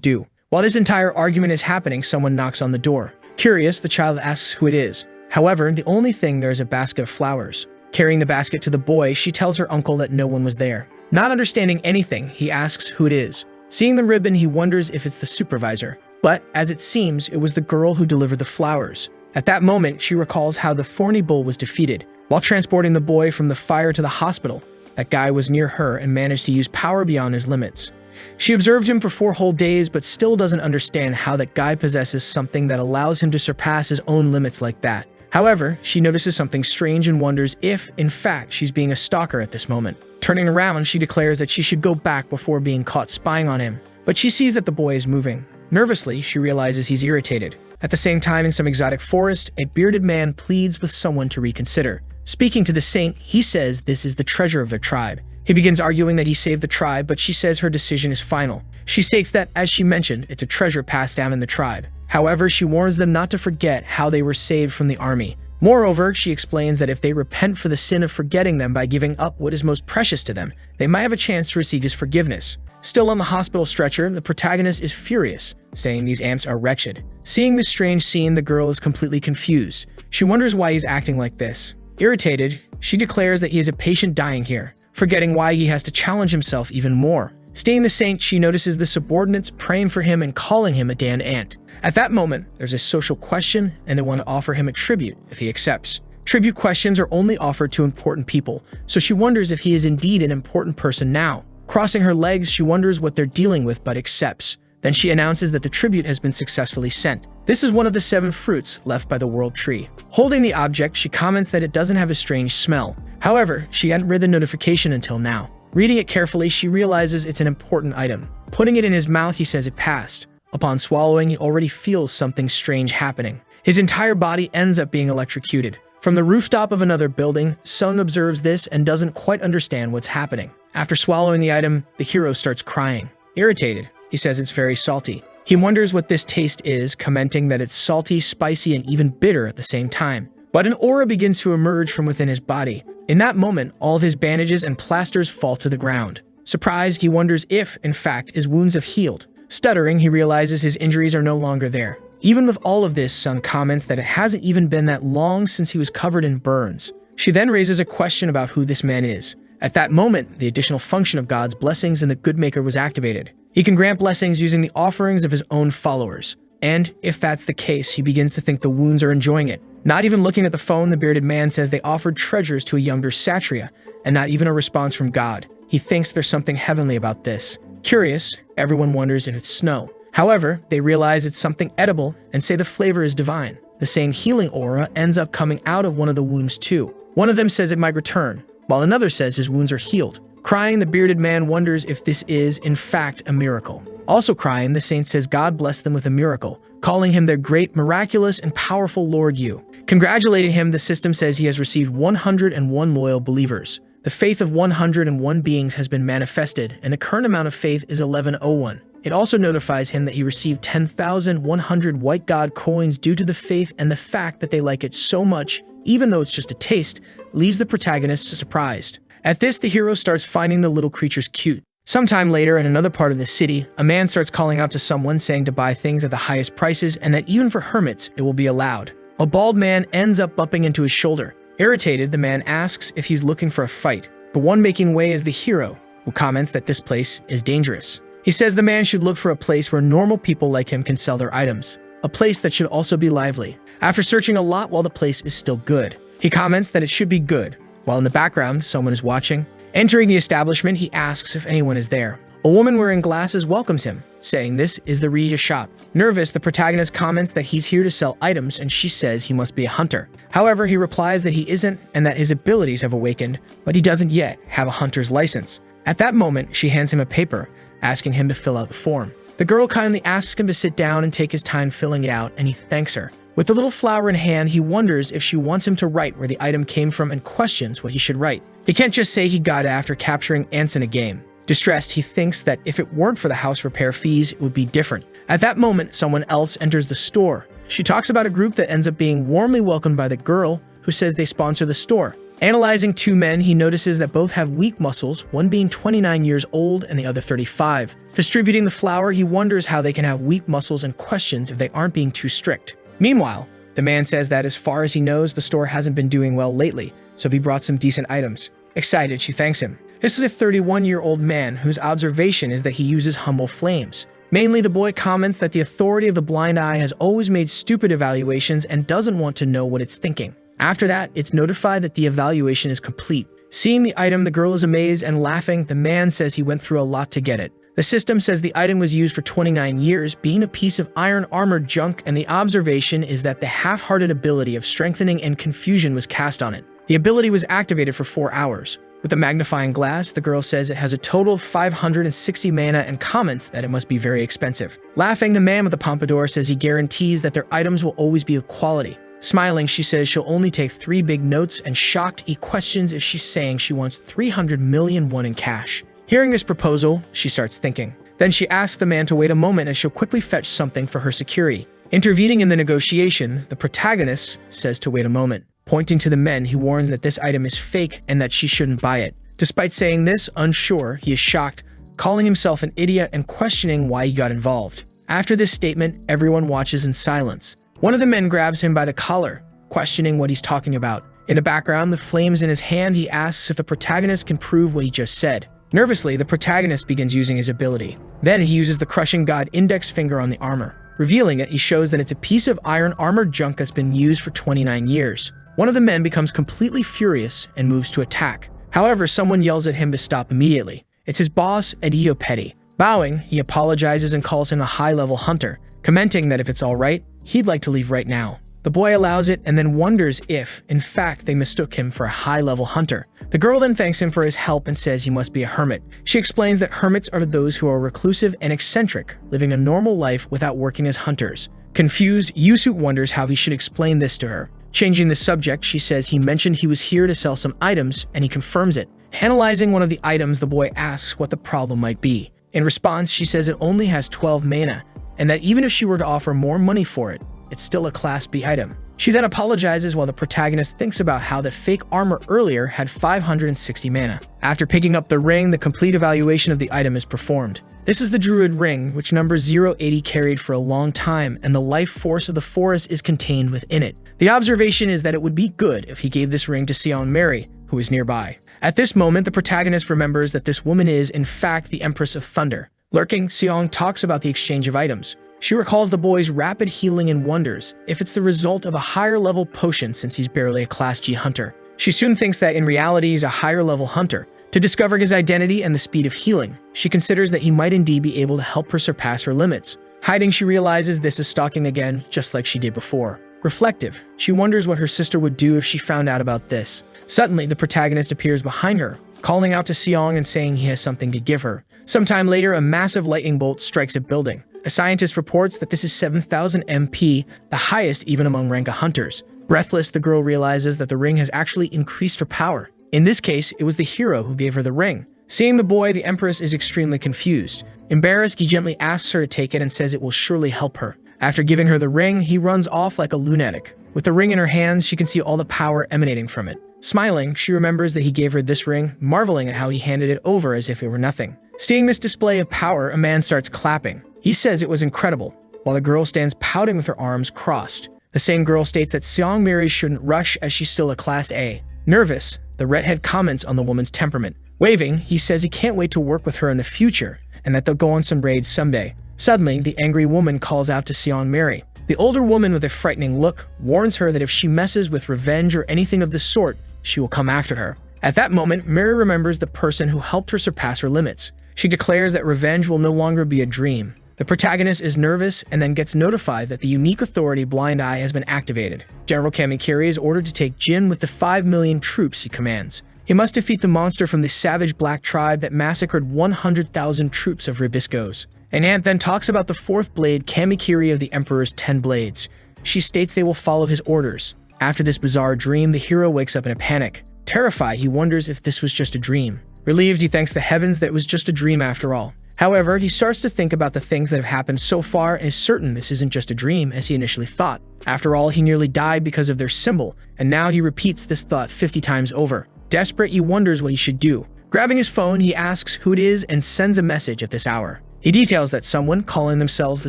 Speaker 1: do. While this entire argument is happening, someone knocks on the door. Curious, the child asks who it is. However, the only thing there is a basket of flowers. Carrying the basket to the boy, she tells her uncle that no one was there. Not understanding anything, he asks who it is. Seeing the ribbon, he wonders if it's the supervisor. But, as it seems, it was the girl who delivered the flowers. At that moment, she recalls how the thorny bull was defeated. While transporting the boy from the fire to the hospital, that guy was near her and managed to use power beyond his limits. She observed him for 4 whole days, but still doesn't understand how that guy possesses something that allows him to surpass his own limits like that. However, she notices something strange and wonders if, in fact, she's being a stalker at this moment. Turning around, she declares that she should go back before being caught spying on him. But she sees that the boy is moving. Nervously, she realizes he's irritated. At the same time, in some exotic forest, a bearded man pleads with someone to reconsider. Speaking to the saint, he says this is the treasure of their tribe. He begins arguing that he saved the tribe, but she says her decision is final. She states that, as she mentioned, it's a treasure passed down in the tribe. However, she warns them not to forget how they were saved from the army. Moreover, she explains that if they repent for the sin of forgetting them by giving up what is most precious to them, they might have a chance to receive his forgiveness. Still on the hospital stretcher, the protagonist is furious, saying these ants are wretched. Seeing this strange scene, the girl is completely confused. She wonders why he's acting like this. Irritated, she declares that he is a patient dying here, forgetting why he has to challenge himself even more. Staying the saint, she notices the subordinates praying for him and calling him a damned ant. At that moment, there's a social question, and they want to offer him a tribute if he accepts. Tribute questions are only offered to important people, so she wonders if he is indeed an important person now. Crossing her legs, she wonders what they're dealing with but accepts. Then she announces that the tribute has been successfully sent. This is one of the 7 fruits left by the world tree. Holding the object, she comments that it doesn't have a strange smell. However, she hadn't read the notification until now. Reading it carefully, she realizes it's an important item. Putting it in his mouth, he says it passed. Upon swallowing, he already feels something strange happening. His entire body ends up being electrocuted. From the rooftop of another building, Sung observes this and doesn't quite understand what's happening. After swallowing the item, the hero starts crying. Irritated, he says it's very salty. He wonders what this taste is, commenting that it's salty, spicy, and even bitter at the same time. But an aura begins to emerge from within his body. In that moment, all of his bandages and plasters fall to the ground. Surprised, he wonders if, in fact, his wounds have healed. Stuttering, he realizes his injuries are no longer there. Even with all of this, Sung comments that it hasn't even been that long since he was covered in burns. She then raises a question about who this man is. At that moment, the additional function of God's blessings in the Good Maker was activated. He can grant blessings using the offerings of his own followers. And if that's the case, he begins to think the wounds are enjoying it. Not even looking at the phone, the bearded man says they offered treasures to a younger Kshatriya, and not even a response from God. He thinks there's something heavenly about this. Curious, everyone wonders if it's snow. However, they realize it's something edible and say the flavor is divine. The same healing aura ends up coming out of one of the wounds too. One of them says it might return, while another says his wounds are healed. Crying, the bearded man wonders if this is, in fact, a miracle. Also crying, the saint says God blessed them with a miracle, calling him their great, miraculous, and powerful Lord Yu. Congratulating him, the system says he has received 101 loyal believers. The faith of 101 beings has been manifested, and the current amount of faith is 1101. It also notifies him that he received 10,100 white god coins due to the faith, and the fact that they like it so much, even though it's just a taste, leaves the protagonist surprised. At this, the hero starts finding the little creatures cute. Sometime later, in another part of the city, a man starts calling out to someone saying to buy things at the highest prices and that even for hermits, it will be allowed. A bald man ends up bumping into his shoulder. Irritated, the man asks if he's looking for a fight. The one making way is the hero, who comments that this place is dangerous. He says the man should look for a place where normal people like him can sell their items. A place that should also be lively. After searching a lot while the place is still good, he comments that it should be good. While in the background, someone is watching. Entering the establishment, he asks if anyone is there. A woman wearing glasses welcomes him, saying this is the Rija shop. Nervous, the protagonist comments that he's here to sell items and she says he must be a hunter. However, he replies that he isn't and that his abilities have awakened, but he doesn't yet have a hunter's license. At that moment, she hands him a paper, asking him to fill out the form. The girl kindly asks him to sit down and take his time filling it out, and he thanks her. With the little flower in hand, he wonders if she wants him to write where the item came from and questions what he should write. He can't just say he got it after capturing ants in a game. Distressed, he thinks that if it weren't for the house repair fees, it would be different. At that moment, someone else enters the store. She talks about a group that ends up being warmly welcomed by the girl, who says they sponsor the store. Analyzing two men, he notices that both have weak muscles, one being 29 years old and the other 35. Distributing the flour, he wonders how they can have weak muscles and questions if they aren't being too strict. Meanwhile, the man says that as far as he knows, the store hasn't been doing well lately, so he brought some decent items. Excited, she thanks him. This is a 31-year-old man whose observation is that he uses humble flames. Mainly, the boy comments that the authority of the blind eye has always made stupid evaluations and doesn't want to know what it's thinking. After that, it's notified that the evaluation is complete. Seeing the item, the girl is amazed and laughing. The man says he went through a lot to get it. The system says the item was used for 29 years, being a piece of iron armor junk, and the observation is that the half-hearted ability of strengthening and confusion was cast on it. The ability was activated for 4 hours. With the magnifying glass, the girl says it has a total of 560 mana and comments that it must be very expensive. Laughing, the man with the pompadour says he guarantees that their items will always be of quality. Smiling, she says she'll only take 3 big notes, and shocked, he questions if she's saying she wants 300 million won in cash. Hearing this proposal, she starts thinking. Then she asks the man to wait a moment as she'll quickly fetch something for her security. Intervening in the negotiation, the protagonist says to wait a moment. Pointing to the men, he warns that this item is fake and that she shouldn't buy it. Despite saying this, unsure, he is shocked, calling himself an idiot and questioning why he got involved. After this statement, everyone watches in silence. One of the men grabs him by the collar, questioning what he's talking about. In the background, the flames in his hand, he asks if the protagonist can prove what he just said. Nervously, the protagonist begins using his ability. Then he uses the crushing god index finger on the armor. Revealing it, he shows that it's a piece of iron armor junk that's been used for 29 years. One of the men becomes completely furious and moves to attack. However, someone yells at him to stop immediately. It's his boss, Edito Petty. Bowing, he apologizes and calls him a high-level hunter, commenting that if it's alright, he'd like to leave right now. The boy allows it and then wonders if, in fact, they mistook him for a high-level hunter. The girl then thanks him for his help and says he must be a hermit. She explains that hermits are those who are reclusive and eccentric, living a normal life without working as hunters. Confused, Yusu wonders how he should explain this to her. Changing the subject, she says he mentioned he was here to sell some items, and he confirms it. Analyzing one of the items, the boy asks what the problem might be. In response, she says it only has 12 mana, and that even if she were to offer more money for it, it's still a Class B item. She then apologizes while the protagonist thinks about how the fake armor earlier had 560 mana. After picking up the ring, the complete evaluation of the item is performed. This is the Druid Ring, which number 080 carried for a long time, and the life force of the forest is contained within it. The observation is that it would be good if he gave this ring to Seong Mary, who is nearby. At this moment, the protagonist remembers that this woman is, in fact, the Empress of Thunder. Lurking, Seong talks about the exchange of items. She recalls the boy's rapid healing and wonders if it's the result of a higher-level potion since he's barely a Class G hunter. She soon thinks that in reality he's a higher-level hunter. To discover his identity and the speed of healing, she considers that he might indeed be able to help her surpass her limits. Hiding, she realizes this is stalking again, just like she did before. Reflective, she wonders what her sister would do if she found out about this. Suddenly, the protagonist appears behind her, calling out to Seong and saying he has something to give her. Sometime later, a massive lightning bolt strikes a building. A scientist reports that this is 7,000 MP, the highest even among Renka hunters. Breathless, the girl realizes that the ring has actually increased her power. In this case, it was the hero who gave her the ring. Seeing the boy, the Empress is extremely confused. Embarrassed, he gently asks her to take it and says it will surely help her. After giving her the ring, he runs off like a lunatic. With the ring in her hands, she can see all the power emanating from it. Smiling, she remembers that he gave her this ring, marveling at how he handed it over as if it were nothing. Seeing this display of power, a man starts clapping. He says it was incredible, while the girl stands pouting with her arms crossed. The same girl states that Seong Mary shouldn't rush as she's still a Class A. Nervous, the redhead comments on the woman's temperament. Waving, he says he can't wait to work with her in the future, and that they'll go on some raids someday. Suddenly, the angry woman calls out to Seong Mary. The older woman with a frightening look warns her that if she messes with revenge or anything of the sort, she will come after her. At that moment, Mary remembers the person who helped her surpass her limits. She declares that revenge will no longer be a dream. The protagonist is nervous and then gets notified that the unique authority Blind Eye has been activated. General Kamikiri is ordered to take Jin with the 5 million troops he commands. He must defeat the monster from the savage black tribe that massacred 100,000 troops of Ribiscos. An aunt then talks about the fourth blade, Kamikiri of the Emperor's 10 blades. She states they will follow his orders. After this bizarre dream, the hero wakes up in a panic. Terrified, he wonders if this was just a dream. Relieved, he thanks the heavens that it was just a dream after all. However, he starts to think about the things that have happened so far and is certain this isn't just a dream as he initially thought. After all, he nearly died because of their symbol, and now he repeats this thought 50 times over. Desperate, he wonders what he should do. Grabbing his phone, he asks who it is and sends a message at this hour. He details that someone, calling themselves the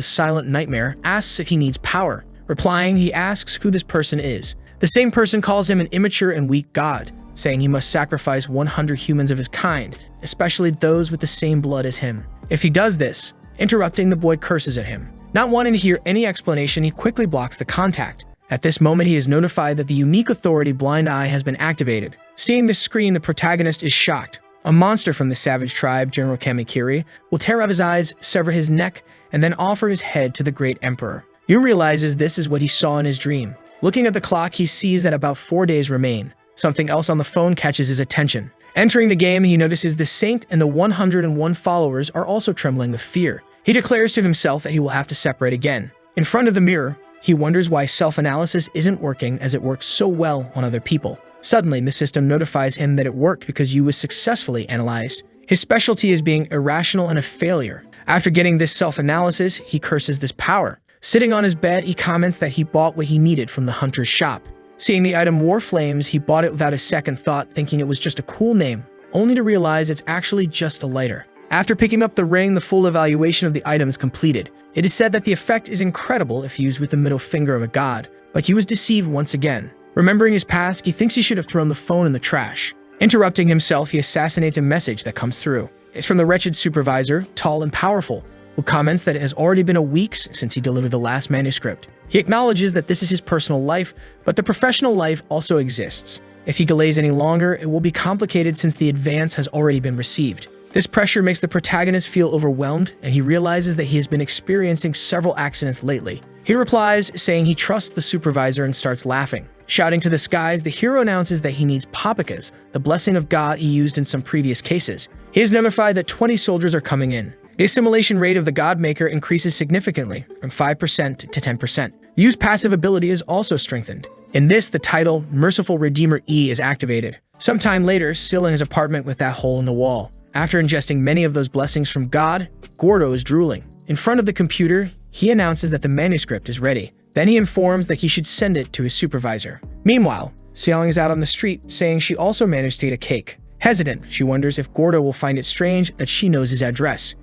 Speaker 1: Silent Nightmare, asks if he needs power. Replying, he asks who this person is. The same person calls him an immature and weak god, saying he must sacrifice 100 humans of his kind, especially those with the same blood as him. If he does this, interrupting, the boy curses at him. Not wanting to hear any explanation, he quickly blocks the contact. At this moment, he is notified that the unique authority Blind Eye has been activated. Seeing this screen, the protagonist is shocked. A monster from the savage tribe, General Kamikiri, will tear out his eyes, sever his neck, and then offer his head to the great emperor. Yu realizes this is what he saw in his dream. Looking at the clock, he sees that about 4 days remain. Something else on the phone catches his attention. Entering the game, he notices the saint and the 101 followers are also trembling with fear. He declares to himself that he will have to separate again. In front of the mirror, he wonders why self-analysis isn't working as it works so well on other people. Suddenly, the system notifies him that it worked because Yu was successfully analyzed. His specialty is being irrational and a failure. After getting this self-analysis, he curses this power. Sitting on his bed, he comments that he bought what he needed from the hunter's shop. Seeing the item War Flames, he bought it without a second thought, thinking it was just a cool name, only to realize it's actually just a lighter. After picking up the ring, the full evaluation of the item is completed. It is said that the effect is incredible if used with the middle finger of a god, but he was deceived once again. Remembering his past, he thinks he should have thrown the phone in the trash. Interrupting himself, he assassinates a message that comes through. It's from the wretched supervisor, tall and powerful, who comments that it has already been a week since he delivered the last manuscript. He acknowledges that this is his personal life, but the professional life also exists. If he delays any longer, it will be complicated since the advance has already been received. This pressure makes the protagonist feel overwhelmed, and he realizes that he has been experiencing several accidents lately. He replies, saying he trusts the supervisor and starts laughing. Shouting to the skies, the hero announces that he needs papakas, the blessing of God he used in some previous cases. He is notified that 20 soldiers are coming in. The assimilation rate of the God Maker increases significantly, from 5% to 10%. Yu's passive ability is also strengthened. In this, the title, Merciful Redeemer E, is activated. Sometime later, still in his apartment with that hole in the wall. After ingesting many of those blessings from God, Gordo is drooling. In front of the computer, he announces that the manuscript is ready. Then he informs that he should send it to his supervisor. Meanwhile, Seong is out on the street, saying she also managed to eat a cake. Hesitant, she wonders if Gordo will find it strange that she knows his address.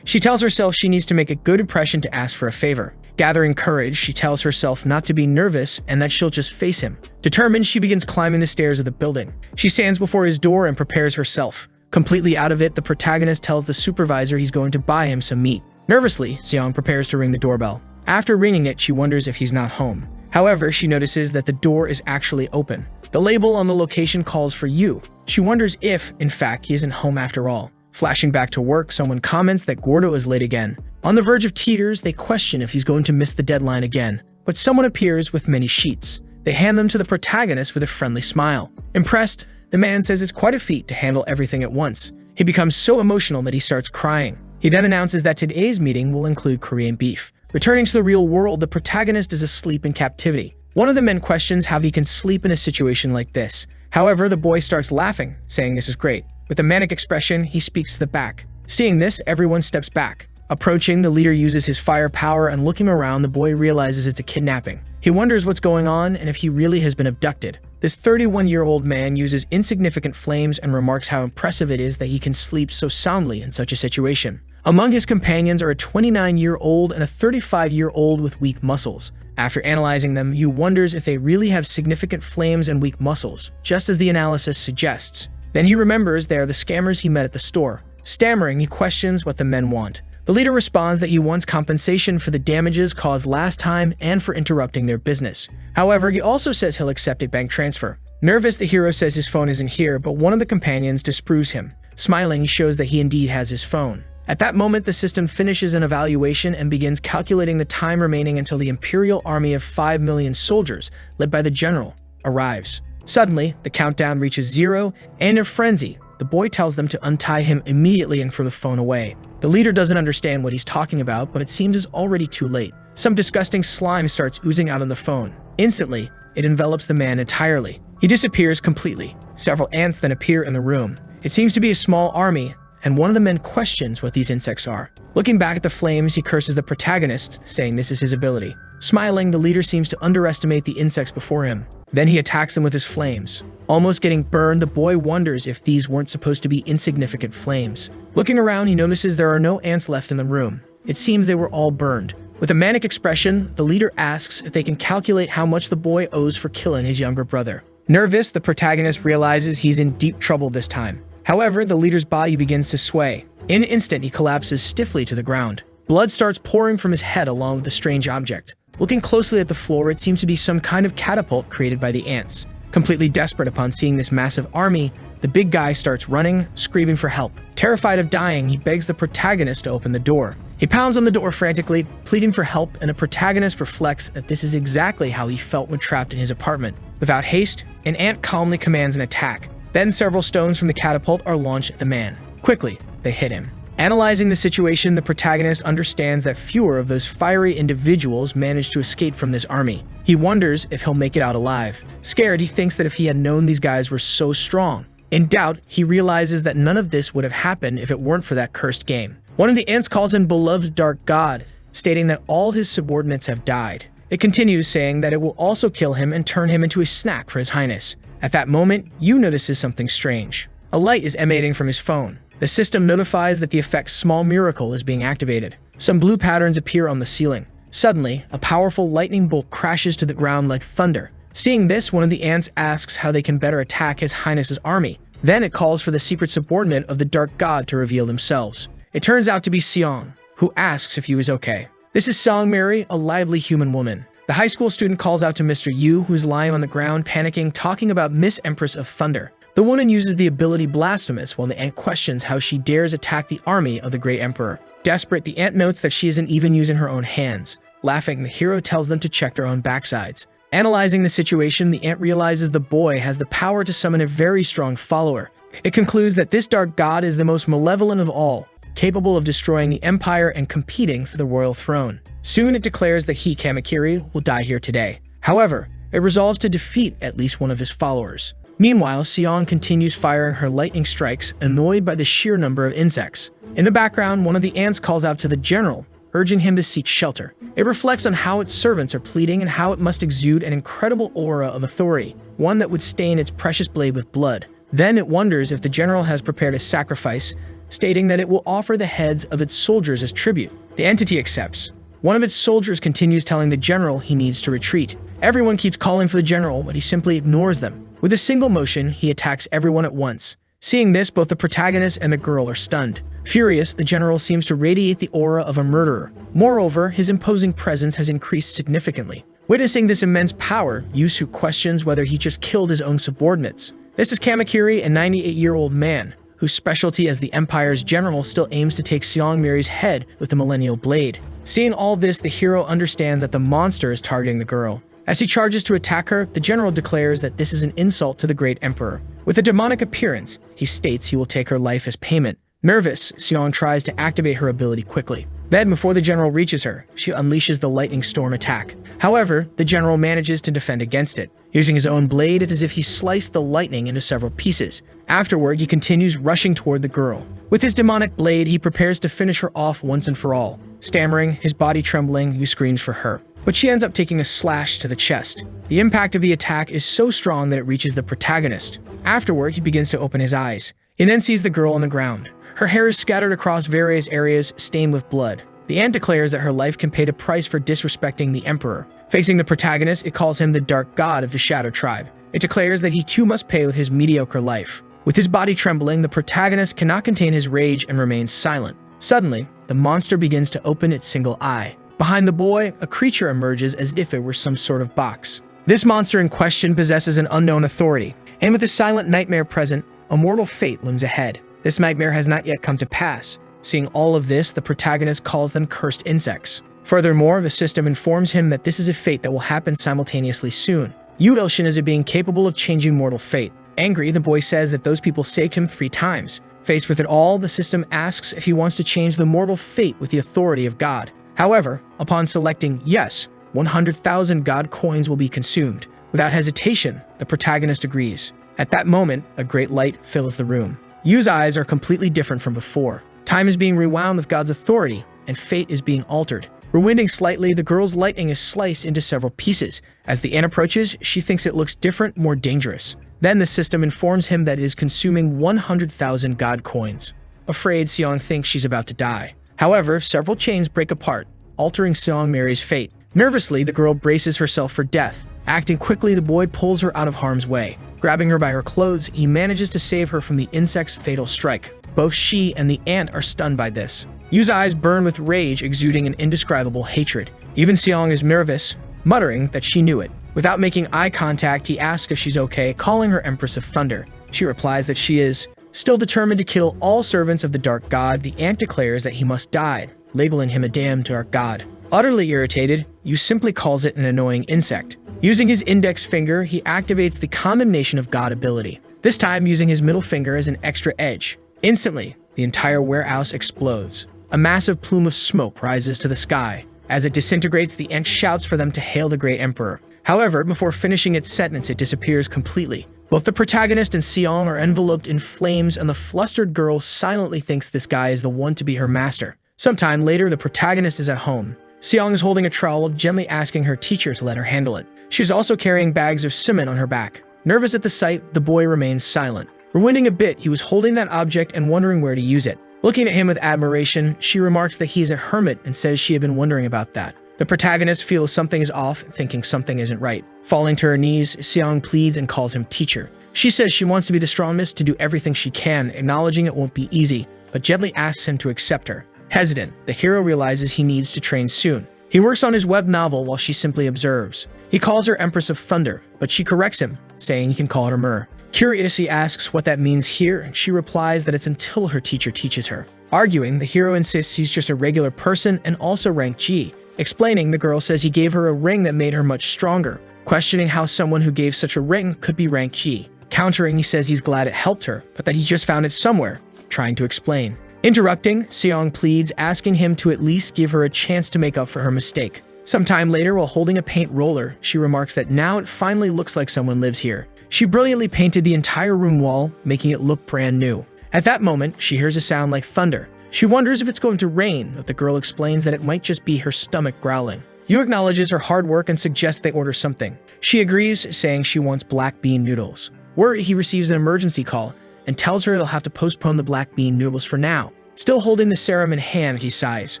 Speaker 1: She tells herself she needs to make a good impression to ask for a favor. Gathering courage, she tells herself not to be nervous and that she'll just face him. Determined, she begins climbing the stairs of the building. She stands before his door and prepares herself. Completely out of it, the protagonist tells the supervisor he's going to buy him some meat. Nervously, Seong prepares to ring the doorbell. After ringing it, she wonders if he's not home. However, she notices that the door is actually open. The label on the location calls for Yu. She wonders if, in fact, he isn't home after all. Flashing back to work, someone comments that Gordo is late again. On the verge of teeters, they question if he's going to miss the deadline again. But someone appears with many sheets. They hand them to the protagonist with a friendly smile. Impressed, the man says it's quite a feat to handle everything at once. He becomes so emotional that he starts crying. He then announces that today's meeting will include Korean beef. Returning to the real world, the protagonist is asleep in captivity. One of the men questions how he can sleep in a situation like this. However, the boy starts laughing, saying this is great. With a manic expression, he speaks to the back. Seeing this, everyone steps back. Approaching, the leader uses his firepower, and looking around, the boy realizes it's a kidnapping. He wonders what's going on and if he really has been abducted. This 31-year-old man uses insignificant flames and remarks how impressive it is that he can sleep so soundly in such a situation. Among his companions are a 29-year-old and a 35-year-old with weak muscles. After analyzing them, Yu wonders if they really have significant flames and weak muscles, just as the analysis suggests. Then he remembers they are the scammers he met at the store. Stammering, he questions what the men want. The leader responds that he wants compensation for the damages caused last time and for interrupting their business. However, he also says he'll accept a bank transfer. Nervous, the hero says his phone isn't here, but one of the companions disproves him. Smiling, he shows that he indeed has his phone. At that moment, the system finishes an evaluation and begins calculating the time remaining until the Imperial army of 5 million soldiers, led by the general, arrives. Suddenly, the countdown reaches 0, and in a frenzy, the boy tells them to untie him immediately and throw the phone away. The leader doesn't understand what he's talking about, but it seems it's already too late. Some disgusting slime starts oozing out on the phone. Instantly, it envelops the man entirely. He disappears completely. Several ants then appear in the room. It seems to be a small army, and one of the men questions what these insects are. Looking back at the flames, he curses the protagonist, saying this is his ability. Smiling, the leader seems to underestimate the insects before him. Then he attacks them with his flames. Almost getting burned, the boy wonders if these weren't supposed to be insignificant flames. Looking around, he notices there are no ants left in the room. It seems they were all burned. With a manic expression, the leader asks if they can calculate how much the boy owes for killing his younger brother. Nervous, the protagonist realizes he's in deep trouble this time. However, the leader's body begins to sway. In an instant, he collapses stiffly to the ground. Blood starts pouring from his head along with the strange object. Looking closely at the floor, it seems to be some kind of catapult created by the ants. Completely desperate upon seeing this massive army, the big guy starts running, screaming for help. Terrified of dying, he begs the protagonist to open the door. He pounds on the door frantically, pleading for help, and the protagonist reflects that this is exactly how he felt when trapped in his apartment. Without haste, an ant calmly commands an attack. Then several stones from the catapult are launched at the man. Quickly, they hit him. Analyzing the situation, the protagonist understands that fewer of those fiery individuals managed to escape from this army. He wonders if he'll make it out alive. Scared, he thinks that if he had known these guys were so strong. In doubt, he realizes that none of this would have happened if it weren't for that cursed game. One of the ants calls him beloved dark god, stating that all his subordinates have died. It continues, saying that it will also kill him and turn him into a snack for his highness. At that moment, Yu notices something strange. A light is emanating from his phone. The system notifies that the effect's small miracle is being activated. Some blue patterns appear on the ceiling. Suddenly, a powerful lightning bolt crashes to the ground like thunder. Seeing this, one of the ants asks how they can better attack His Highness's army. Then it calls for the secret subordinate of the Dark God to reveal themselves. It turns out to be Seong, who asks if he was okay. This is Song Mary, a lively human woman. The high school student calls out to Mr. Yu, who is lying on the ground, panicking, talking about Miss Empress of Thunder. The woman uses the ability Blasphemous while the ant questions how she dares attack the army of the Great Emperor. Desperate, the ant notes that she isn't even using her own hands. Laughing, the hero tells them to check their own backsides. Analyzing the situation, the ant realizes the boy has the power to summon a very strong follower. It concludes that this dark god is the most malevolent of all, capable of destroying the empire and competing for the royal throne. Soon it declares that he, Kamakiri, will die here today. However, it resolves to defeat at least one of his followers. Meanwhile, Seong continues firing her lightning strikes, annoyed by the sheer number of insects. In the background, one of the ants calls out to the general, urging him to seek shelter. It reflects on how its servants are pleading and how it must exude an incredible aura of authority, one that would stain its precious blade with blood. Then it wonders if the general has prepared a sacrifice, stating that it will offer the heads of its soldiers as tribute. The entity accepts. One of its soldiers continues telling the general he needs to retreat. Everyone keeps calling for the general, but he simply ignores them. With a single motion, he attacks everyone at once. Seeing this, both the protagonist and the girl are stunned. Furious, the general seems to radiate the aura of a murderer. Moreover, his imposing presence has increased significantly. Witnessing this immense power, Yusu questions whether he just killed his own subordinates. This is Kamakiri, a 98-year-old man, whose specialty as the Empire's general still aims to take Seongmiri's head with the Millennial Blade. Seeing all this, the hero understands that the monster is targeting the girl. As he charges to attack her, the general declares that this is an insult to the great emperor. With a demonic appearance, he states he will take her life as payment. Nervous, Seong tries to activate her ability quickly. Then, before the general reaches her, she unleashes the lightning storm attack. However, the general manages to defend against it. Using his own blade, it's as if he sliced the lightning into several pieces. Afterward, he continues rushing toward the girl. With his demonic blade, he prepares to finish her off once and for all. Stammering, his body trembling, he screams for her. But she ends up taking a slash to the chest. The impact of the attack is so strong that it reaches the protagonist. Afterward, he begins to open his eyes. He then sees the girl on the ground. Her hair is scattered across various areas, stained with blood. The ant declares that her life can pay the price for disrespecting the emperor. Facing the protagonist, it calls him the dark god of the Shadow Tribe. It declares that he too must pay with his mediocre life. With his body trembling, the protagonist cannot contain his rage and remains silent. Suddenly, the monster begins to open its single eye. Behind the boy, a creature emerges as if it were some sort of box. This monster in question possesses an unknown authority, and with a silent nightmare present, a mortal fate looms ahead. This nightmare has not yet come to pass. Seeing all of this, the protagonist calls them cursed insects. Furthermore, the system informs him that this is a fate that will happen simultaneously soon. Yudelshin is a being capable of changing mortal fate. Angry, the boy says that those people saved him 3 times. Faced with it all, the system asks if he wants to change the mortal fate with the authority of God. However, upon selecting yes, 100,000 God coins will be consumed. Without hesitation, the protagonist agrees. At that moment, a great light fills the room. Yu's eyes are completely different from before. Time is being rewound with God's authority, and fate is being altered. Rewinding slightly, the girl's lightning is sliced into several pieces. As the ant approaches, she thinks it looks different, more dangerous. Then the system informs him that it is consuming 100,000 God coins. Afraid, Seong thinks she's about to die. However, several chains break apart, altering Seongmiri's fate. Nervously, the girl braces herself for death. Acting quickly, the boy pulls her out of harm's way. Grabbing her by her clothes, he manages to save her from the insect's fatal strike. Both she and the ant are stunned by this. Yu's eyes burn with rage, exuding an indescribable hatred. Even Seong is nervous, muttering that she knew it. Without making eye contact, he asks if she's okay, calling her Empress of Thunder. She replies that she is. Still determined to kill all servants of the Dark God, the ant declares that he must die, labeling him a damned Dark God. Utterly irritated, Yu simply calls it an annoying insect. Using his index finger, he activates the Condemnation of God ability, this time using his middle finger as an extra edge. Instantly, the entire warehouse explodes. A massive plume of smoke rises to the sky. As it disintegrates, the ant shouts for them to hail the great emperor. However, before finishing its sentence, it disappears completely. Both the protagonist and Seong are enveloped in flames, and the flustered girl silently thinks this guy is the one to be her master. Sometime later, the protagonist is at home. Seong is holding a trowel, gently asking her teacher to let her handle it. She is also carrying bags of cement on her back. Nervous at the sight, the boy remains silent. Rewinding a bit, he was holding that object and wondering where to use it. Looking at him with admiration, she remarks that he is a hermit and says she had been wondering about that. The protagonist feels something is off, thinking something isn't right. Falling to her knees, Seong pleads and calls him teacher. She says she wants to be the strongest, to do everything she can, acknowledging it won't be easy, but gently asks him to accept her. Hesitant, the hero realizes he needs to train soon. He works on his web novel while she simply observes. He calls her Empress of Thunder, but she corrects him, saying he can call her Myrrh. Curious, he asks what that means here, and she replies that it's until her teacher teaches her. Arguing, the hero insists he's just a regular person and also rank G. Explaining, the girl says he gave her a ring that made her much stronger, questioning how someone who gave such a ring could be rank G. Countering, he says he's glad it helped her, but that he just found it somewhere, trying to explain. Interrupting, Seong pleads, asking him to at least give her a chance to make up for her mistake. Sometime later, while holding a paint roller, she remarks that now it finally looks like someone lives here. She brilliantly painted the entire room wall, making it look brand new. At that moment, she hears a sound like thunder. She wonders if it's going to rain, but the girl explains that it might just be her stomach growling. Yu acknowledges her hard work and suggests they order something. She agrees, saying she wants black bean noodles. Worried, he receives an emergency call and tells her they'll have to postpone the black bean noodles for now. Still holding the serum in hand, he sighs.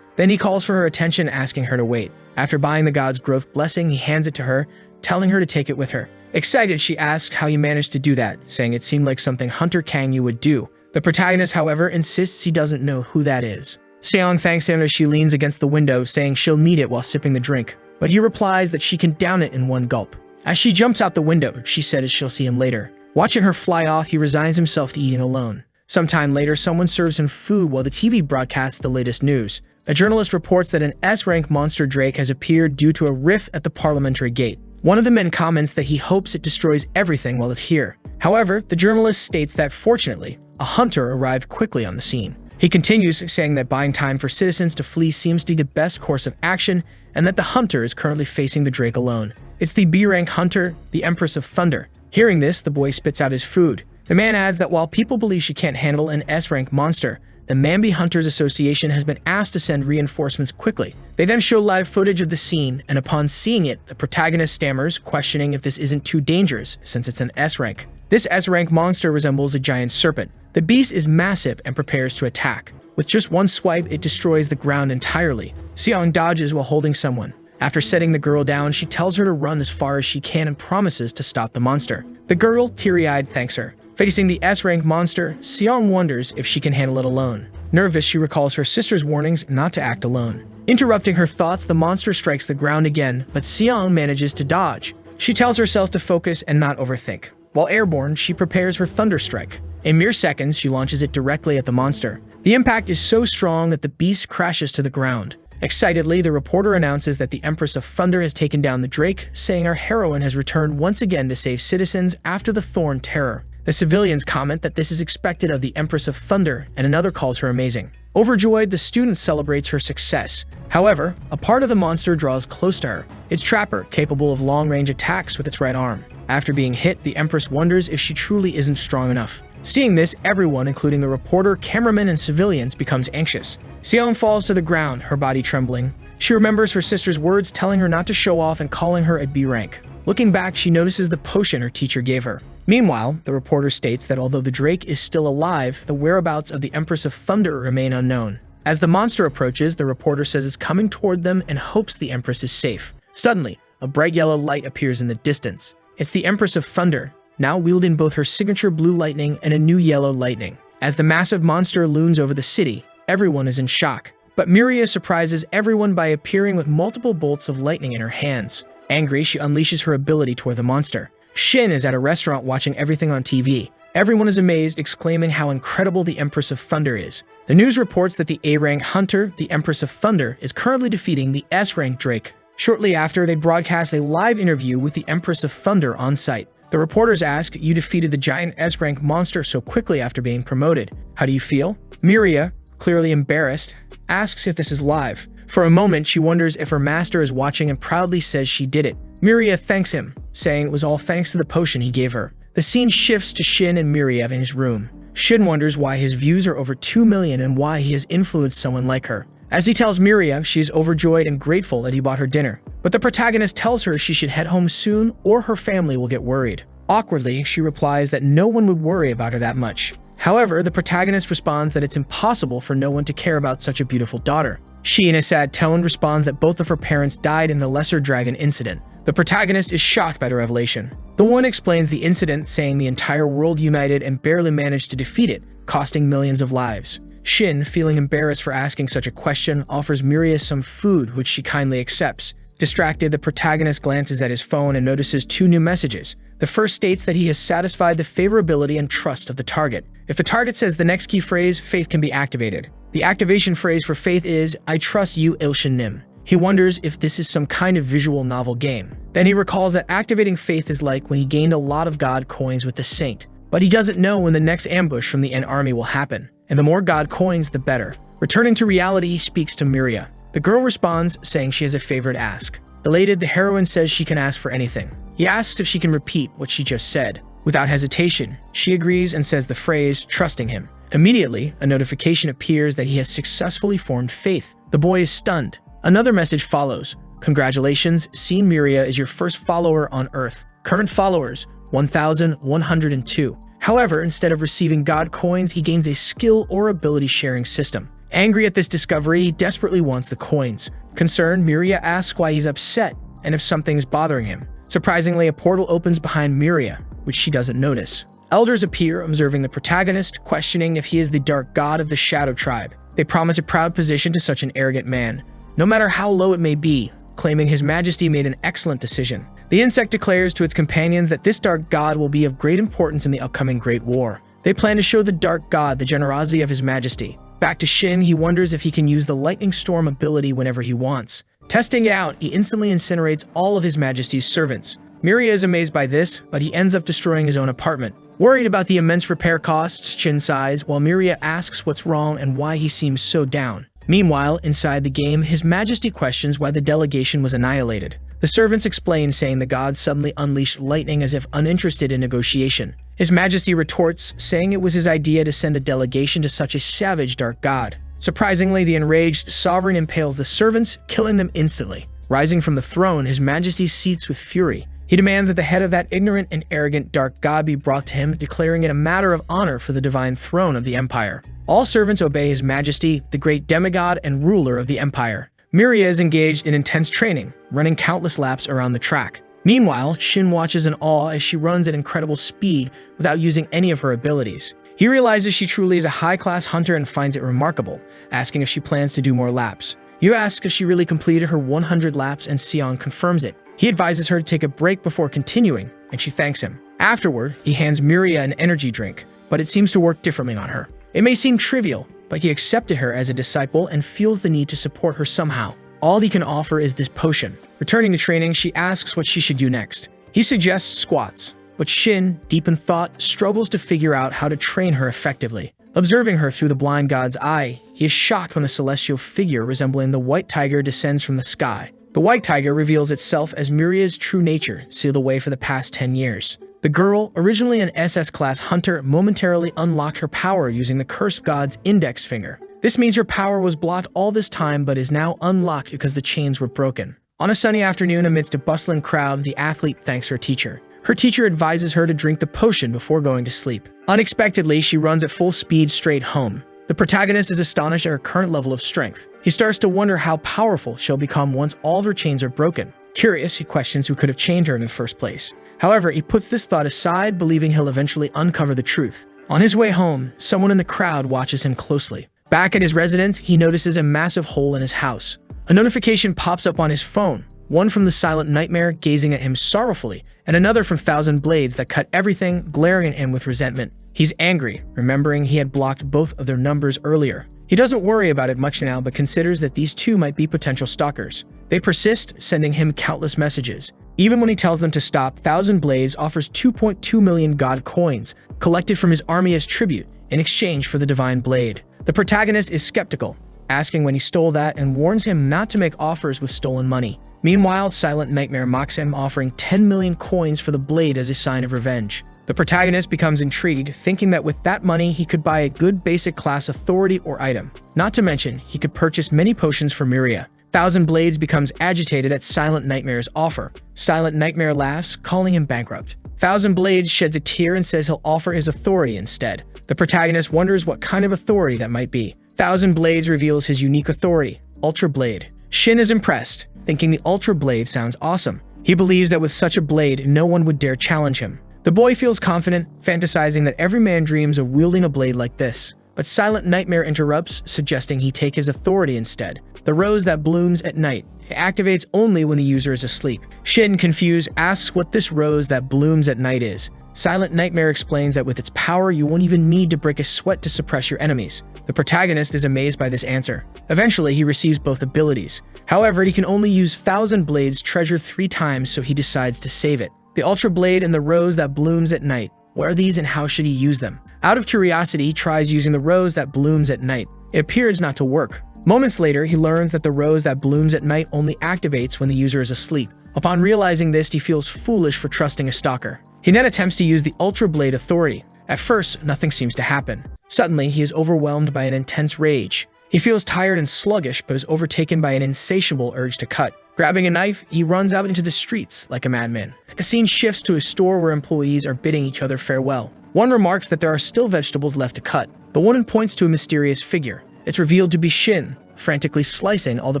Speaker 1: Then he calls for her attention, asking her to wait. After buying the god's growth blessing, he hands it to her, telling her to take it with her. Excited, she asks how he managed to do that, saying it seemed like something Hunter Kang-yu would do. The protagonist, however, insists he doesn't know who that is. Seong thanks him as she leans against the window, saying she'll need it while sipping the drink, but he replies that she can down it in one gulp. As she jumps out the window, she says she'll see him later. Watching her fly off, he resigns himself to eating alone. Sometime later, someone serves him food while the TV broadcasts the latest news. A journalist reports that an S-rank monster drake has appeared due to a rift at the parliamentary gate. One of the men comments that he hopes it destroys everything while it's here. However, the journalist states that, fortunately, a hunter arrived quickly on the scene. He continues, saying that buying time for citizens to flee seems to be the best course of action, and that the hunter is currently facing the drake alone. It's the B-rank hunter, the Empress of Thunder. Hearing this, the boy spits out his food. The man adds that while people believe she can't handle an S-rank monster, the Mambi Hunters Association has been asked to send reinforcements quickly. They then show live footage of the scene, and upon seeing it, the protagonist stammers, questioning if this isn't too dangerous, since it's an S-rank. This S-rank monster resembles a giant serpent. The beast is massive and prepares to attack. With just one swipe, it destroys the ground entirely. Seong dodges while holding someone. After setting the girl down, she tells her to run as far as she can and promises to stop the monster. The girl, teary-eyed, thanks her. Facing the S-rank monster, Seong wonders if she can handle it alone. Nervous, she recalls her sister's warnings not to act alone. Interrupting her thoughts, the monster strikes the ground again, but Seong manages to dodge. She tells herself to focus and not overthink. While airborne, she prepares her thunder strike. In mere seconds, she launches it directly at the monster. The impact is so strong that the beast crashes to the ground. Excitedly, the reporter announces that the Empress of Thunder has taken down the drake, saying our heroine has returned once again to save citizens after the Thorn Terror. The civilians comment that this is expected of the Empress of Thunder, and another calls her amazing. Overjoyed, the student celebrates her success. However, a part of the monster draws close to her. It's Trapper, capable of long-range attacks with its right arm. After being hit, the Empress wonders if she truly isn't strong enough. Seeing this, everyone, including the reporter, cameraman, and civilians, becomes anxious. Seong falls to the ground, her body trembling. She remembers her sister's words telling her not to show off and calling her a B rank. Looking back, she notices the potion her teacher gave her. Meanwhile, the reporter states that although the drake is still alive, the whereabouts of the Empress of Thunder remain unknown. As the monster approaches, the reporter says it's coming toward them and hopes the Empress is safe. Suddenly, a bright yellow light appears in the distance. It's the Empress of Thunder, now wielding both her signature blue lightning and a new yellow lightning. As the massive monster looms over the city, everyone is in shock. But Miria surprises everyone by appearing with multiple bolts of lightning in her hands. Angry, she unleashes her ability toward the monster. Shin is at a restaurant watching everything on TV. Everyone is amazed, exclaiming how incredible the Empress of Thunder is. The news reports that the A-rank hunter, the Empress of Thunder, is currently defeating the S-rank drake. Shortly after, they broadcast a live interview with the Empress of Thunder on site. The reporters ask, "You defeated the giant S-rank monster so quickly after being promoted. How do you feel?" Miria, clearly embarrassed, asks if this is live. For a moment, she wonders if her master is watching and proudly says she did it. Miria thanks him, saying it was all thanks to the potion he gave her. The scene shifts to Shin and Miria in his room. Shin wonders why his views are over 2 million and why he has influenced someone like her. As he tells Miria, she is overjoyed and grateful that he bought her dinner. But the protagonist tells her she should head home soon or her family will get worried. Awkwardly, she replies that no one would worry about her that much. However, the protagonist responds that it's impossible for no one to care about such a beautiful daughter. She, in a sad tone, responds that both of her parents died in the Lesser Dragon incident. The protagonist is shocked by the revelation. The one explains the incident, saying the entire world united and barely managed to defeat it, costing millions of lives. Shin, feeling embarrassed for asking such a question, offers Miria some food, which she kindly accepts. Distracted, the protagonist glances at his phone and notices 2 new messages. The first states that he has satisfied the favorability and trust of the target. If the target says the next key phrase, faith can be activated. The activation phrase for Faith is, "I trust you, Ilshin Nim." He wonders if this is some kind of visual novel game. Then he recalls that activating Faith is like when he gained a lot of God coins with the Saint. But he doesn't know when the next ambush from the N army will happen, and the more God coins, the better. Returning to reality, he speaks to Miria. The girl responds, saying she has a favorite ask. Elated, the heroine says she can ask for anything. He asks if she can repeat what she just said. Without hesitation, she agrees and says the phrase, trusting him. Immediately, a notification appears that he has successfully formed Faith. The boy is stunned. Another message follows. Congratulations, Seen Miria is your first follower on Earth. Current followers, 1,102. However, instead of receiving God coins, he gains a skill or ability sharing system. Angry at this discovery, he desperately wants the coins. Concerned, Miria asks why he's upset and if something is bothering him. Surprisingly, a portal opens behind Miria, which she doesn't notice. Elders appear, observing the protagonist, questioning if he is the dark god of the Shadow Tribe. They promise a proud position to such an arrogant man, no matter how low it may be, claiming His Majesty made an excellent decision. The insect declares to its companions that this dark god will be of great importance in the upcoming Great War. They plan to show the dark god the generosity of His Majesty. Back to Shin, he wonders if he can use the lightning storm ability whenever he wants. Testing it out, he instantly incinerates all of His Majesty's servants. Miria is amazed by this, but he ends up destroying his own apartment. Worried about the immense repair costs, Shin sighs while Miria asks what's wrong and why he seems so down. Meanwhile, inside the game, His Majesty questions why the delegation was annihilated. The servants explain, saying the gods suddenly unleashed lightning as if uninterested in negotiation. His Majesty retorts, saying it was his idea to send a delegation to such a savage dark god. Surprisingly, the enraged sovereign impales the servants, killing them instantly. Rising from the throne, His Majesty seethes with fury. He demands that the head of that ignorant and arrogant dark god be brought to him, declaring it a matter of honor for the divine throne of the empire. All servants obey His Majesty, the great demigod and ruler of the empire. Miria is engaged in intense training, running countless laps around the track. Meanwhile, Shin watches in awe as she runs at incredible speed without using any of her abilities. He realizes she truly is a high-class hunter and finds it remarkable, asking if she plans to do more laps. Yu asks if she really completed her 100 laps and Sion confirms it. He advises her to take a break before continuing, and she thanks him. Afterward, he hands Miria an energy drink, but it seems to work differently on her. It may seem trivial, but he accepted her as a disciple and feels the need to support her somehow. All he can offer is this potion. Returning to training, she asks what she should do next. He suggests squats, but Shin, deep in thought, struggles to figure out how to train her effectively. Observing her through the blind god's eye, he is shocked when a celestial figure resembling the white tiger descends from the sky. The white tiger reveals itself as Miria's true nature, sealed away for the past 10 years. The girl, originally an SS-class hunter, momentarily unlocked her power using the cursed god's index finger. This means her power was blocked all this time but is now unlocked because the chains were broken. On a sunny afternoon amidst a bustling crowd, the athlete thanks her teacher. Her teacher advises her to drink the potion before going to sleep. Unexpectedly, she runs at full speed straight home. The protagonist is astonished at her current level of strength. He starts to wonder how powerful she'll become once all of her chains are broken. Curious, he questions who could have chained her in the first place. However, he puts this thought aside, believing he'll eventually uncover the truth. On his way home, someone in the crowd watches him closely. Back at his residence, he notices a massive hole in his house. A notification pops up on his phone, one from the Silent Nightmare gazing at him sorrowfully, and another from Thousand Blades that cut everything, glaring at him with resentment. He's angry, remembering he had blocked both of their numbers earlier. He doesn't worry about it much now, but considers that these two might be potential stalkers. They persist, sending him countless messages. Even when he tells them to stop, Thousand Blades offers 2.2 million god coins, collected from his army as tribute, in exchange for the Divine Blade. The protagonist is skeptical, asking when he stole that and warns him not to make offers with stolen money. Meanwhile, Silent Nightmare mocks him, offering 10 million coins for the blade as a sign of revenge. The protagonist becomes intrigued, thinking that with that money he could buy a good basic class authority or item. Not to mention, he could purchase many potions for Miria. Thousand Blades becomes agitated at Silent Nightmare's offer. Silent Nightmare laughs, calling him bankrupt. Thousand Blades sheds a tear and says he'll offer his authority instead. The protagonist wonders what kind of authority that might be. Thousand Blades reveals his unique authority, Ultra Blade. Shin is impressed, thinking the Ultra Blade sounds awesome. He believes that with such a blade, no one would dare challenge him. The boy feels confident, fantasizing that every man dreams of wielding a blade like this. But Silent Nightmare interrupts, suggesting he take his authority instead, the rose that blooms at night. It activates only when the user is asleep. Shin, confused, asks what this rose that blooms at night is. Silent Nightmare explains that with its power, you won't even need to break a sweat to suppress your enemies. The protagonist is amazed by this answer. Eventually, he receives both abilities. However, he can only use Thousand Blades treasure 3 times, so he decides to save it. The Ultra Blade and the rose that blooms at night. What are these and how should he use them? Out of curiosity, he tries using the rose that blooms at night. It appears not to work. Moments later, he learns that the rose that blooms at night only activates when the user is asleep. Upon realizing this, he feels foolish for trusting a stalker. He then attempts to use the Ultra Blade Authority. At first, nothing seems to happen. Suddenly, he is overwhelmed by an intense rage. He feels tired and sluggish, but is overtaken by an insatiable urge to cut. Grabbing a knife, he runs out into the streets like a madman. The scene shifts to a store where employees are bidding each other farewell. One remarks that there are still vegetables left to cut, but one points to a mysterious figure. It's revealed to be Shin, frantically slicing all the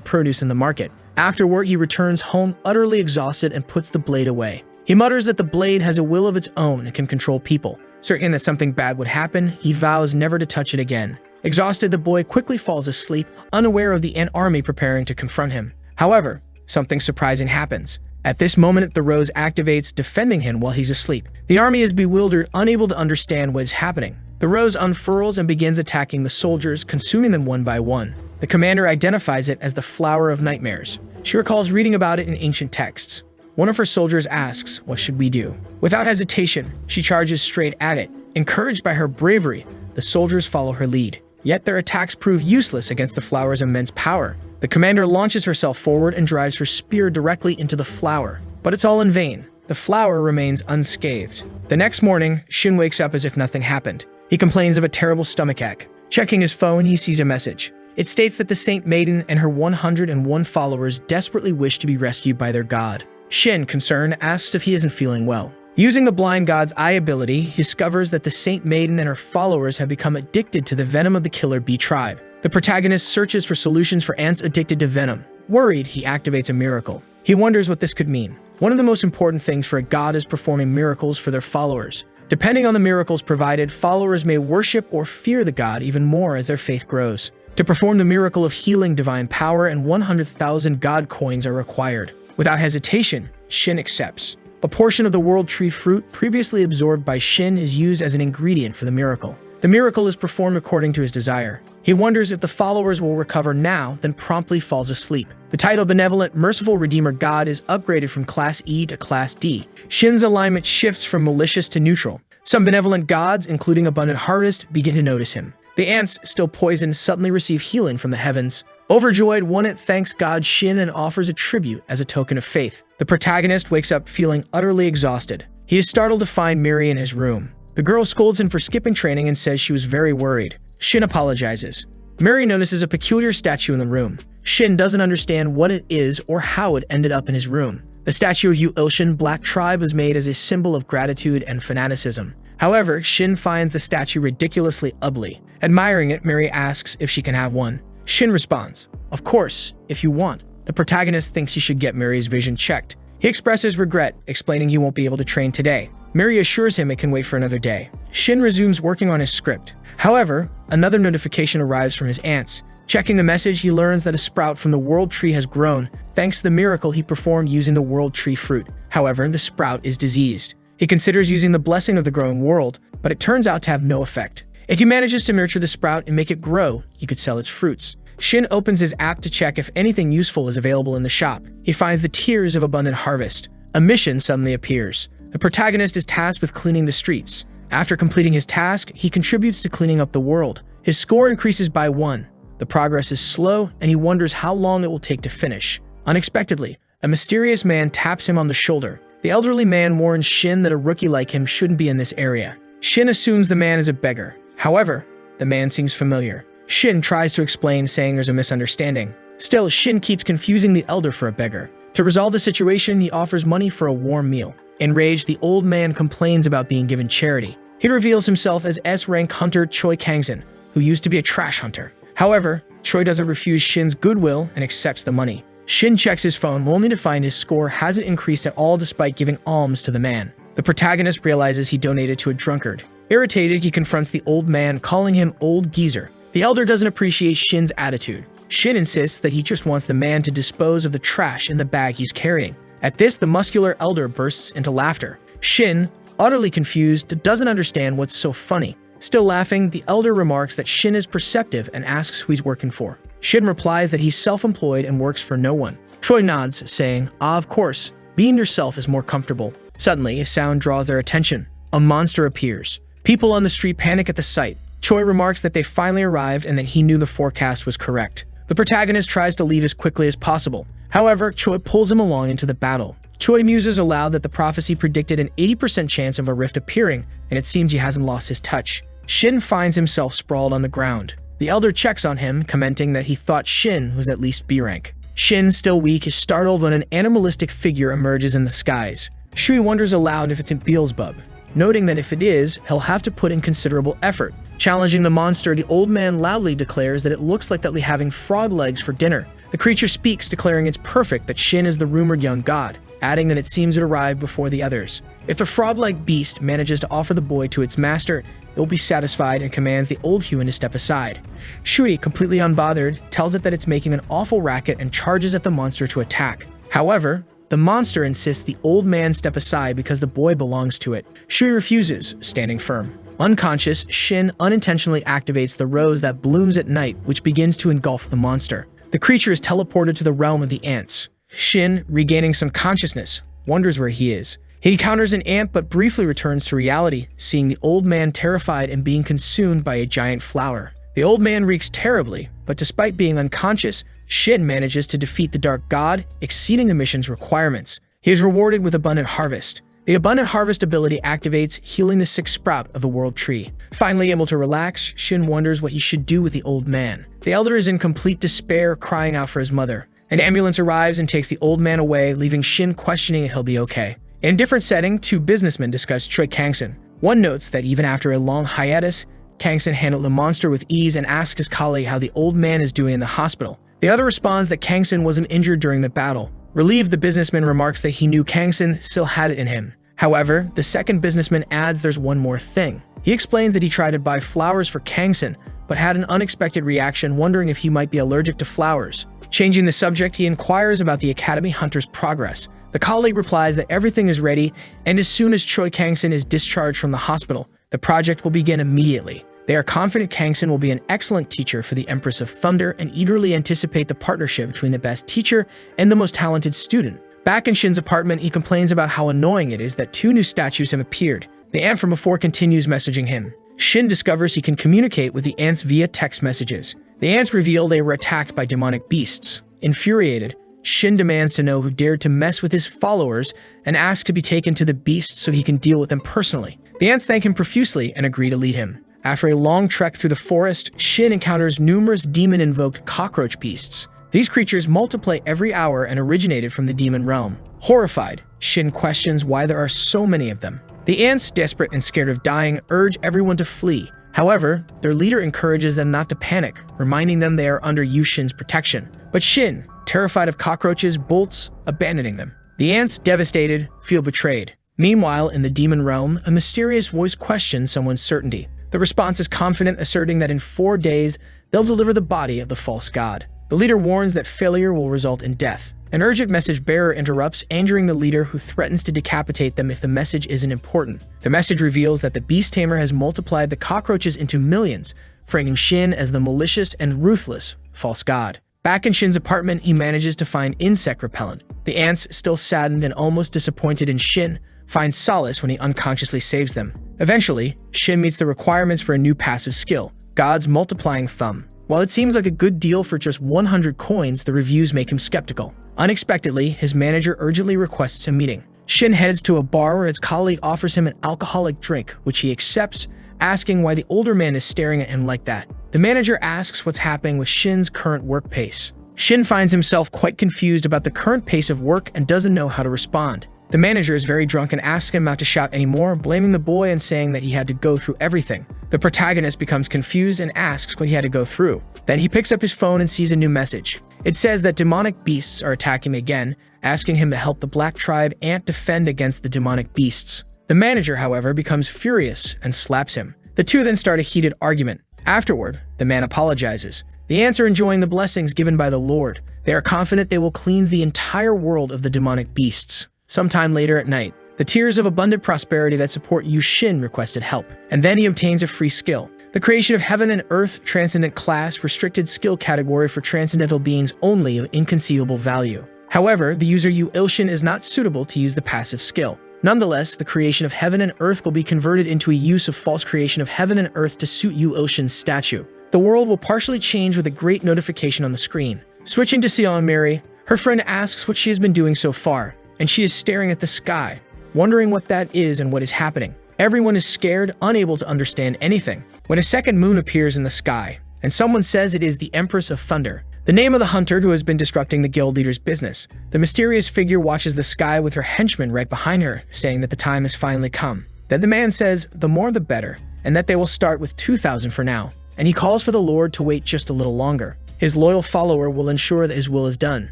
Speaker 1: produce in the market. Afterward, he returns home utterly exhausted and puts the blade away. He mutters that the blade has a will of its own and can control people. Certain that something bad would happen, he vows never to touch it again. Exhausted, the boy quickly falls asleep, unaware of the ant army preparing to confront him. However, something surprising happens. At this moment, the rose activates, defending him while he's asleep. The army is bewildered, unable to understand what is happening. The rose unfurls and begins attacking the soldiers, consuming them one by one. The commander identifies it as the Flower of Nightmares. She recalls reading about it in ancient texts. One of her soldiers asks, "What should we do?" Without hesitation, she charges straight at it. Encouraged by her bravery, the soldiers follow her lead. Yet their attacks prove useless against the flower's immense power. The commander launches herself forward and drives her spear directly into the flower. But it's all in vain. The flower remains unscathed. The next morning, Shin wakes up as if nothing happened. He complains of a terrible stomachache. Checking his phone, he sees a message. It states that the Saint Maiden and her 101 followers desperately wish to be rescued by their god. Shin, concerned, asks if he isn't feeling well. Using the blind god's eye ability, he discovers that the Saint Maiden and her followers have become addicted to the venom of the killer bee tribe. The protagonist searches for solutions for ants addicted to venom. Worried, he activates a miracle. He wonders what this could mean. One of the most important things for a god is performing miracles for their followers. Depending on the miracles provided, followers may worship or fear the god even more as their faith grows. To perform the miracle of healing, divine power and 100,000 god coins are required. Without hesitation, Shin accepts. A portion of the world tree fruit previously absorbed by Shin is used as an ingredient for the miracle. The miracle is performed according to his desire. He wonders if the followers will recover now, then promptly falls asleep. The title Benevolent, Merciful Redeemer God is upgraded from Class E to Class D. Shin's alignment shifts from malicious to neutral. Some benevolent gods, including Abundant Harvest, begin to notice him. The ants, still poisoned, suddenly receive healing from the heavens. Overjoyed, one ant thanks God Shin and offers a tribute as a token of faith. The protagonist wakes up feeling utterly exhausted. He is startled to find Miri in his room. The girl scolds him for skipping training and says she was very worried. Shin apologizes. Miri notices a peculiar statue in the room. Shin doesn't understand what it is or how it ended up in his room. The statue of Yu-Ilshin Black Tribe was made as a symbol of gratitude and fanaticism. However, Shin finds the statue ridiculously ugly. Admiring it, Miri asks if she can have one. Shin responds, "Of course, if you want." The protagonist thinks he should get Miri's vision checked. He expresses regret, explaining he won't be able to train today. Miri assures him it can wait for another day. Shin resumes working on his script. However, another notification arrives from his aunts. Checking the message, he learns that a sprout from the world tree has grown, thanks to the miracle he performed using the world tree fruit. However, the sprout is diseased. He considers using the blessing of the growing world, but it turns out to have no effect. If he manages to nurture the sprout and make it grow, he could sell its fruits. Shin opens his app to check if anything useful is available in the shop. He finds the Tears of Abundant Harvest. A mission suddenly appears. The protagonist is tasked with cleaning the streets. After completing his task, he contributes to cleaning up the world. His score increases by 1. The progress is slow, and he wonders how long it will take to finish. Unexpectedly, a mysterious man taps him on the shoulder. The elderly man warns Shin that a rookie like him shouldn't be in this area. Shin assumes the man is a beggar. However, the man seems familiar. Shin tries to explain, saying there's a misunderstanding. Still, Shin keeps confusing the elder for a beggar. To resolve the situation, he offers money for a warm meal. Enraged, the old man complains about being given charity. He reveals himself as S-rank hunter Choi Kangsen, who used to be a trash hunter. However, Choi doesn't refuse Shin's goodwill and accepts the money. Shin checks his phone only to find his score hasn't increased at all despite giving alms to the man. The protagonist realizes he donated to a drunkard. Irritated, he confronts the old man, calling him Old Geezer. The elder doesn't appreciate Shin's attitude. Shin insists that he just wants the man to dispose of the trash in the bag he's carrying. At this, the muscular elder bursts into laughter. Shin, utterly confused, doesn't understand what's so funny. Still laughing, the elder remarks that Shin is perceptive and asks who he's working for. Shin replies that he's self-employed and works for no one. Choi nods, saying, "Ah, of course. Being yourself is more comfortable." Suddenly, a sound draws their attention. A monster appears. People on the street panic at the sight. Choi remarks that they finally arrived and that he knew the forecast was correct. The protagonist tries to leave as quickly as possible. However, Choi pulls him along into the battle. Choi muses aloud that the prophecy predicted an 80% chance of a rift appearing, and it seems he hasn't lost his touch. Shin finds himself sprawled on the ground. The elder checks on him, commenting that he thought Shin was at least B rank. Shin, still weak, is startled when an animalistic figure emerges in the skies. Shui wonders aloud if it's Beelzebub, noting that if it is, he'll have to put in considerable effort. Challenging the monster, the old man loudly declares that it looks like they'll be having frog legs for dinner. The creature speaks, declaring it's perfect that Shin is the rumored young god, adding that it seems it arrived before the others. If the frog-like beast manages to offer the boy to its master, it will be satisfied and commands the old human to step aside. Shui, completely unbothered, tells it that it's making an awful racket and charges at the monster to attack. However, the monster insists the old man step aside because the boy belongs to it. Shui refuses, standing firm. Unconscious, Shin unintentionally activates the rose that blooms at night, which begins to engulf the monster. The creature is teleported to the realm of the ants. Shin, regaining some consciousness, wonders where he is. He encounters an ant but briefly returns to reality, seeing the old man terrified and being consumed by a giant flower. The old man reeks terribly, but despite being unconscious, Shin manages to defeat the dark god, exceeding the mission's requirements. He is rewarded with abundant harvest. The abundant harvest ability activates, healing the sixth sprout of the world tree. Finally able to relax, Shin wonders what he should do with the old man. The elder is in complete despair, crying out for his mother. An ambulance arrives and takes the old man away, leaving Shin questioning if he'll be okay. In a different setting, two businessmen discuss Choi Kangson. One notes that even after a long hiatus, Kangson handled the monster with ease and asks his colleague how the old man is doing in the hospital. The other responds that Kangson wasn't injured during the battle. Relieved, the businessman remarks that he knew Kangson still had it in him. However, the second businessman adds there's one more thing. He explains that he tried to buy flowers for Kangson, but had an unexpected reaction, wondering if he might be allergic to flowers. Changing the subject, he inquires about the Academy Hunter's progress. The colleague replies that everything is ready, and as soon as Choi Kangson is discharged from the hospital, the project will begin immediately. They are confident Kangson will be an excellent teacher for the Empress of Thunder and eagerly anticipate the partnership between the best teacher and the most talented student. Back in Shin's apartment, he complains about how annoying it is that two new statues have appeared. The ant from before continues messaging him. Shin discovers he can communicate with the ants via text messages. The ants reveal they were attacked by demonic beasts. Infuriated, Shin demands to know who dared to mess with his followers and asks to be taken to the beasts so he can deal with them personally. The ants thank him profusely and agree to lead him. After a long trek through the forest, Shin encounters numerous demon-invoked cockroach beasts. These creatures multiply every hour and originated from the demon realm. Horrified, Shin questions why there are so many of them. The ants, desperate and scared of dying, urge everyone to flee. However, their leader encourages them not to panic, reminding them they are under Shin's protection. But Shin, terrified of cockroaches, bolts, abandoning them. The ants, devastated, feel betrayed. Meanwhile, in the demon realm, a mysterious voice questions someone's certainty. The response is confident, asserting that in 4 days, they'll deliver the body of the false god. The leader warns that failure will result in death. An urgent message bearer interrupts, injuring the leader, who threatens to decapitate them if the message isn't important. The message reveals that the beast tamer has multiplied the cockroaches into millions, framing Shin as the malicious and ruthless false god. Back in Shin's apartment, he manages to find insect repellent. The ants, still saddened and almost disappointed in Shin, find solace when he unconsciously saves them. Eventually, Shin meets the requirements for a new passive skill, God's Multiplying Thumb. While it seems like a good deal for just 100 coins, the reviews make him skeptical. Unexpectedly, his manager urgently requests a meeting. Shin heads to a bar where his colleague offers him an alcoholic drink, which he accepts, asking why the older man is staring at him like that. The manager asks what's happening with Shin's current work pace. Shin finds himself quite confused about the current pace of work and doesn't know how to respond. The manager is very drunk and asks him not to shout anymore, blaming the boy and saying that he had to go through everything. The protagonist becomes confused and asks what he had to go through. Then he picks up his phone and sees a new message. It says that demonic beasts are attacking him again, asking him to help the Black Tribe ant defend against the demonic beasts. The manager, however, becomes furious and slaps him. The two then start a heated argument. Afterward, the man apologizes. The ants are enjoying the blessings given by the Lord. They are confident they will cleanse the entire world of the demonic beasts. Sometime later at night, The tiers of abundant prosperity that support Yu Xin requested help, and then he obtains a free skill. The creation of heaven and earth, transcendent class, restricted skill category for transcendental beings only of inconceivable value. However, the user Yu Ilshin is not suitable to use the passive skill. Nonetheless, the creation of heaven and earth will be converted into a use of false creation of heaven and earth to suit Yu Ilshin's statue. The world will partially change with a great notification on the screen. Switching to Xiao and Mary, her friend asks what she has been doing so far, and she is staring at the sky, wondering what that is and what is happening. Everyone is scared, unable to understand anything, when a second moon appears in the sky, and someone says it is the Empress of Thunder, the name of the hunter who has been disrupting the guild leader's business. The mysterious figure watches the sky with her henchmen right behind her, saying that the time has finally come. Then the man says, the more the better, and that they will start with 2,000 for now, and he calls for the Lord to wait just a little longer. His loyal follower will ensure that his will is done,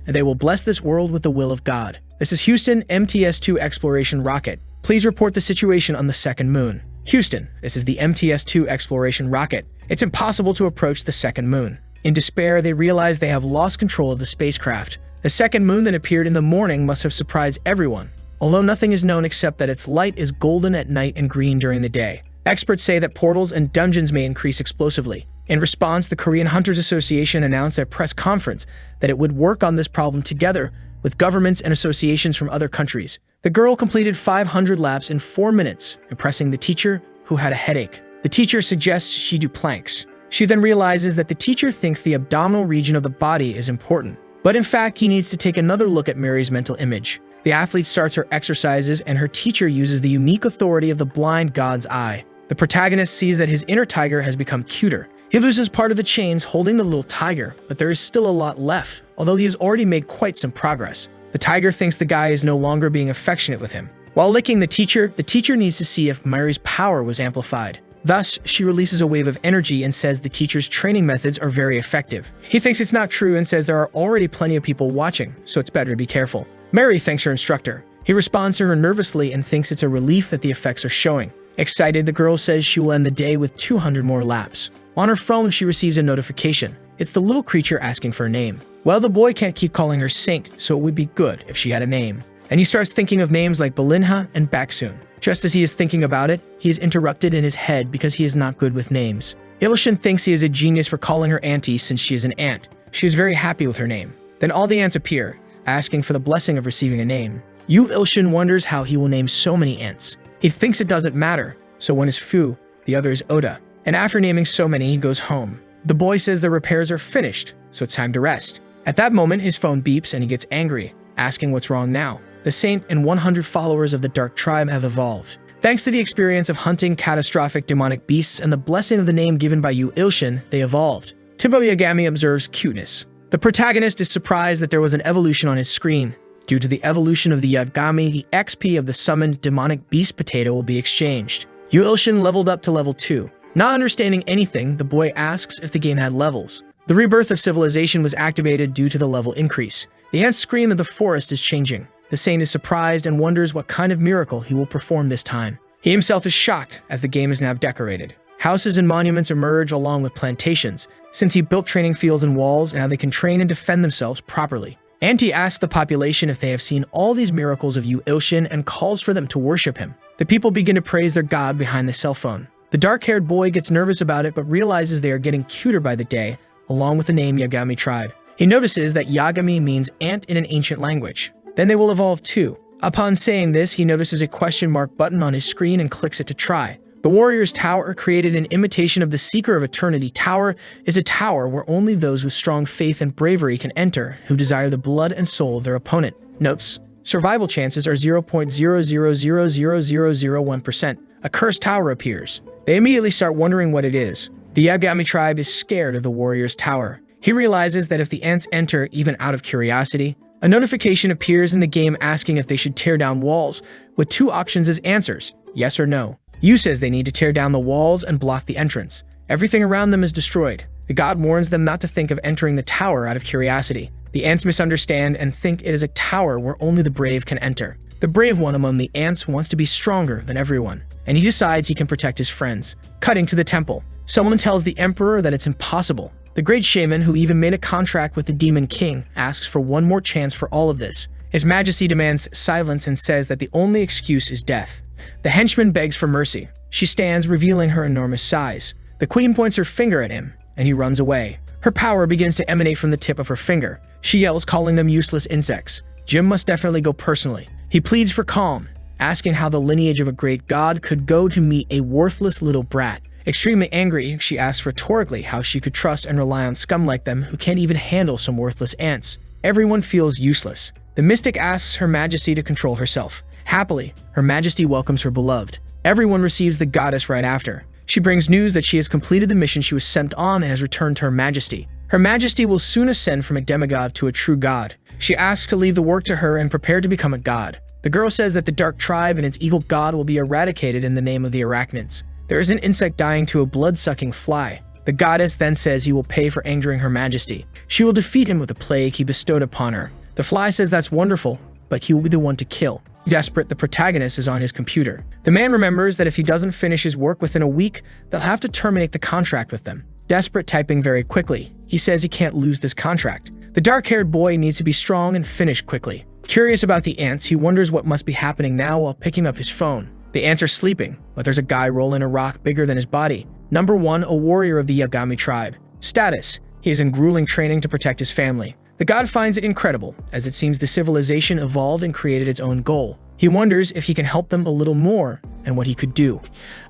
Speaker 1: and they will bless this world with the will of God. This is Houston, MTS-2 exploration rocket. Please report the situation on the second moon. Houston, this is the MTS-2 exploration rocket. It's impossible to approach the second moon. In despair, they realize they have lost control of the spacecraft. The second moon that appeared in the morning must have surprised everyone, although nothing is known except that its light is golden at night and green during the day. Experts say that portals and dungeons may increase explosively. In response, the Korean Hunters Association announced at a press conference that it would work on this problem together with governments and associations from other countries. The girl completed 500 laps in 4 minutes, impressing the teacher, who had a headache. The teacher suggests she do planks. She then realizes that the teacher thinks the abdominal region of the body is important, but in fact he needs to take another look at Mary's mental image. The athlete starts her exercises and her teacher uses the unique authority of the blind god's eye. The protagonist sees that his inner tiger has become cuter. He loses part of the chains holding the little tiger, but there is still a lot left, although he has already made quite some progress. The tiger thinks the guy is no longer being affectionate with him. While licking the teacher needs to see if Mary's power was amplified. Thus, she releases a wave of energy and says the teacher's training methods are very effective. He thinks it's not true and says there are already plenty of people watching, so it's better to be careful. Mary thanks her instructor. He responds to her nervously and thinks it's a relief that the effects are showing. Excited, the girl says she will end the day with 200 more laps. On her phone, she receives a notification. It's the little creature asking for a name. Well, the boy can't keep calling her Saint, so it would be good if she had a name. And he starts thinking of names like Belinha and Baksoon. Just as he is thinking about it, he is interrupted in his head because he is not good with names. Ilshin thinks he is a genius for calling her auntie since she is an ant. She is very happy with her name. Then all the ants appear, asking for the blessing of receiving a name. Yu Ilshin wonders how he will name so many ants. He thinks it doesn't matter, so one is Fu, the other is Oda. And after naming so many, he goes home. The boy says the repairs are finished, so it's time to rest. At that moment, his phone beeps and he gets angry, asking what's wrong now. The Saint and 100 followers of the Dark Tribe have evolved. Thanks to the experience of hunting catastrophic demonic beasts and the blessing of the name given by Yu Ilshin, they evolved. Timbo Yagami observes cuteness. The protagonist is surprised that there was an evolution on his screen. Due to the evolution of the Yagami, the XP of the summoned demonic beast potato will be exchanged. Yu Ilshin leveled up to level 2. Not understanding anything, the boy asks if the game had levels. The rebirth of civilization was activated due to the level increase. The ant scream of the forest is changing. The Saint is surprised and wonders what kind of miracle he will perform this time. He himself is shocked as the game is now decorated. Houses and monuments emerge along with plantations, since he built training fields and walls, and now they can train and defend themselves properly. Auntie asks the population if they have seen all these miracles of Yu Ilshin and calls for them to worship him. The people begin to praise their god behind the cell phone. The dark-haired boy gets nervous about it but realizes they are getting cuter by the day, along with the name Yagami Tribe. He notices that Yagami means ant in an ancient language. Then they will evolve too. Upon saying this, he notices a question mark button on his screen and clicks it to try. The Warrior's Tower, created in imitation of the Seeker of Eternity Tower, is a tower where only those with strong faith and bravery can enter who desire the blood and soul of their opponent. Notes: survival chances are 0.0000001%. A cursed tower appears. They immediately start wondering what it is. The Yagami tribe is scared of the Warrior's Tower. He realizes that if the ants enter even out of curiosity, a notification appears in the game asking if they should tear down walls, with 2 options as answers, yes or no. Yu says they need to tear down the walls and block the entrance. Everything around them is destroyed. The god warns them not to think of entering the tower out of curiosity. The ants misunderstand and think it is a tower where only the brave can enter. The brave one among the ants wants to be stronger than everyone, and he decides he can protect his friends. Cutting to the temple. Someone tells the emperor that it's impossible. The great shaman, who even made a contract with the Demon King, asks for one more chance for all of this. His Majesty demands silence and says that the only excuse is death. The henchman begs for mercy. She stands, revealing her enormous size. The queen points her finger at him, and he runs away. Her power begins to emanate from the tip of her finger. She yells, calling them useless insects. Jim must definitely go personally. He pleads for calm, asking how the lineage of a great god could go to meet a worthless little brat. Extremely angry, she asks rhetorically how she could trust and rely on scum like them who can't even handle some worthless ants. Everyone feels useless. The mystic asks Her Majesty to control herself. Happily, Her Majesty welcomes her beloved. Everyone receives the goddess right after. She brings news that she has completed the mission she was sent on and has returned to Her Majesty. Her Majesty will soon ascend from a demigod to a true god. She asks to leave the work to her and prepare to become a god. The girl says that the dark tribe and its evil god will be eradicated in the name of the arachnids. There is an insect dying to a blood-sucking fly. The goddess then says he will pay for angering Her Majesty. She will defeat him with a plague he bestowed upon her. The fly says that's wonderful, but he will be the one to kill. Desperate, the protagonist is on his computer. The man remembers that if he doesn't finish his work within a week, they'll have to terminate the contract with them. Desperate, typing very quickly, he says he can't lose this contract. The dark-haired boy needs to be strong and finish quickly. Curious about the ants, he wonders what must be happening now while picking up his phone. The ants are sleeping, but there's a guy rolling a rock bigger than his body. Number 1, a warrior of the Yagami tribe. Status: he is in grueling training to protect his family. The god finds it incredible, as it seems the civilization evolved and created its own goal. He wonders if he can help them a little more and what he could do.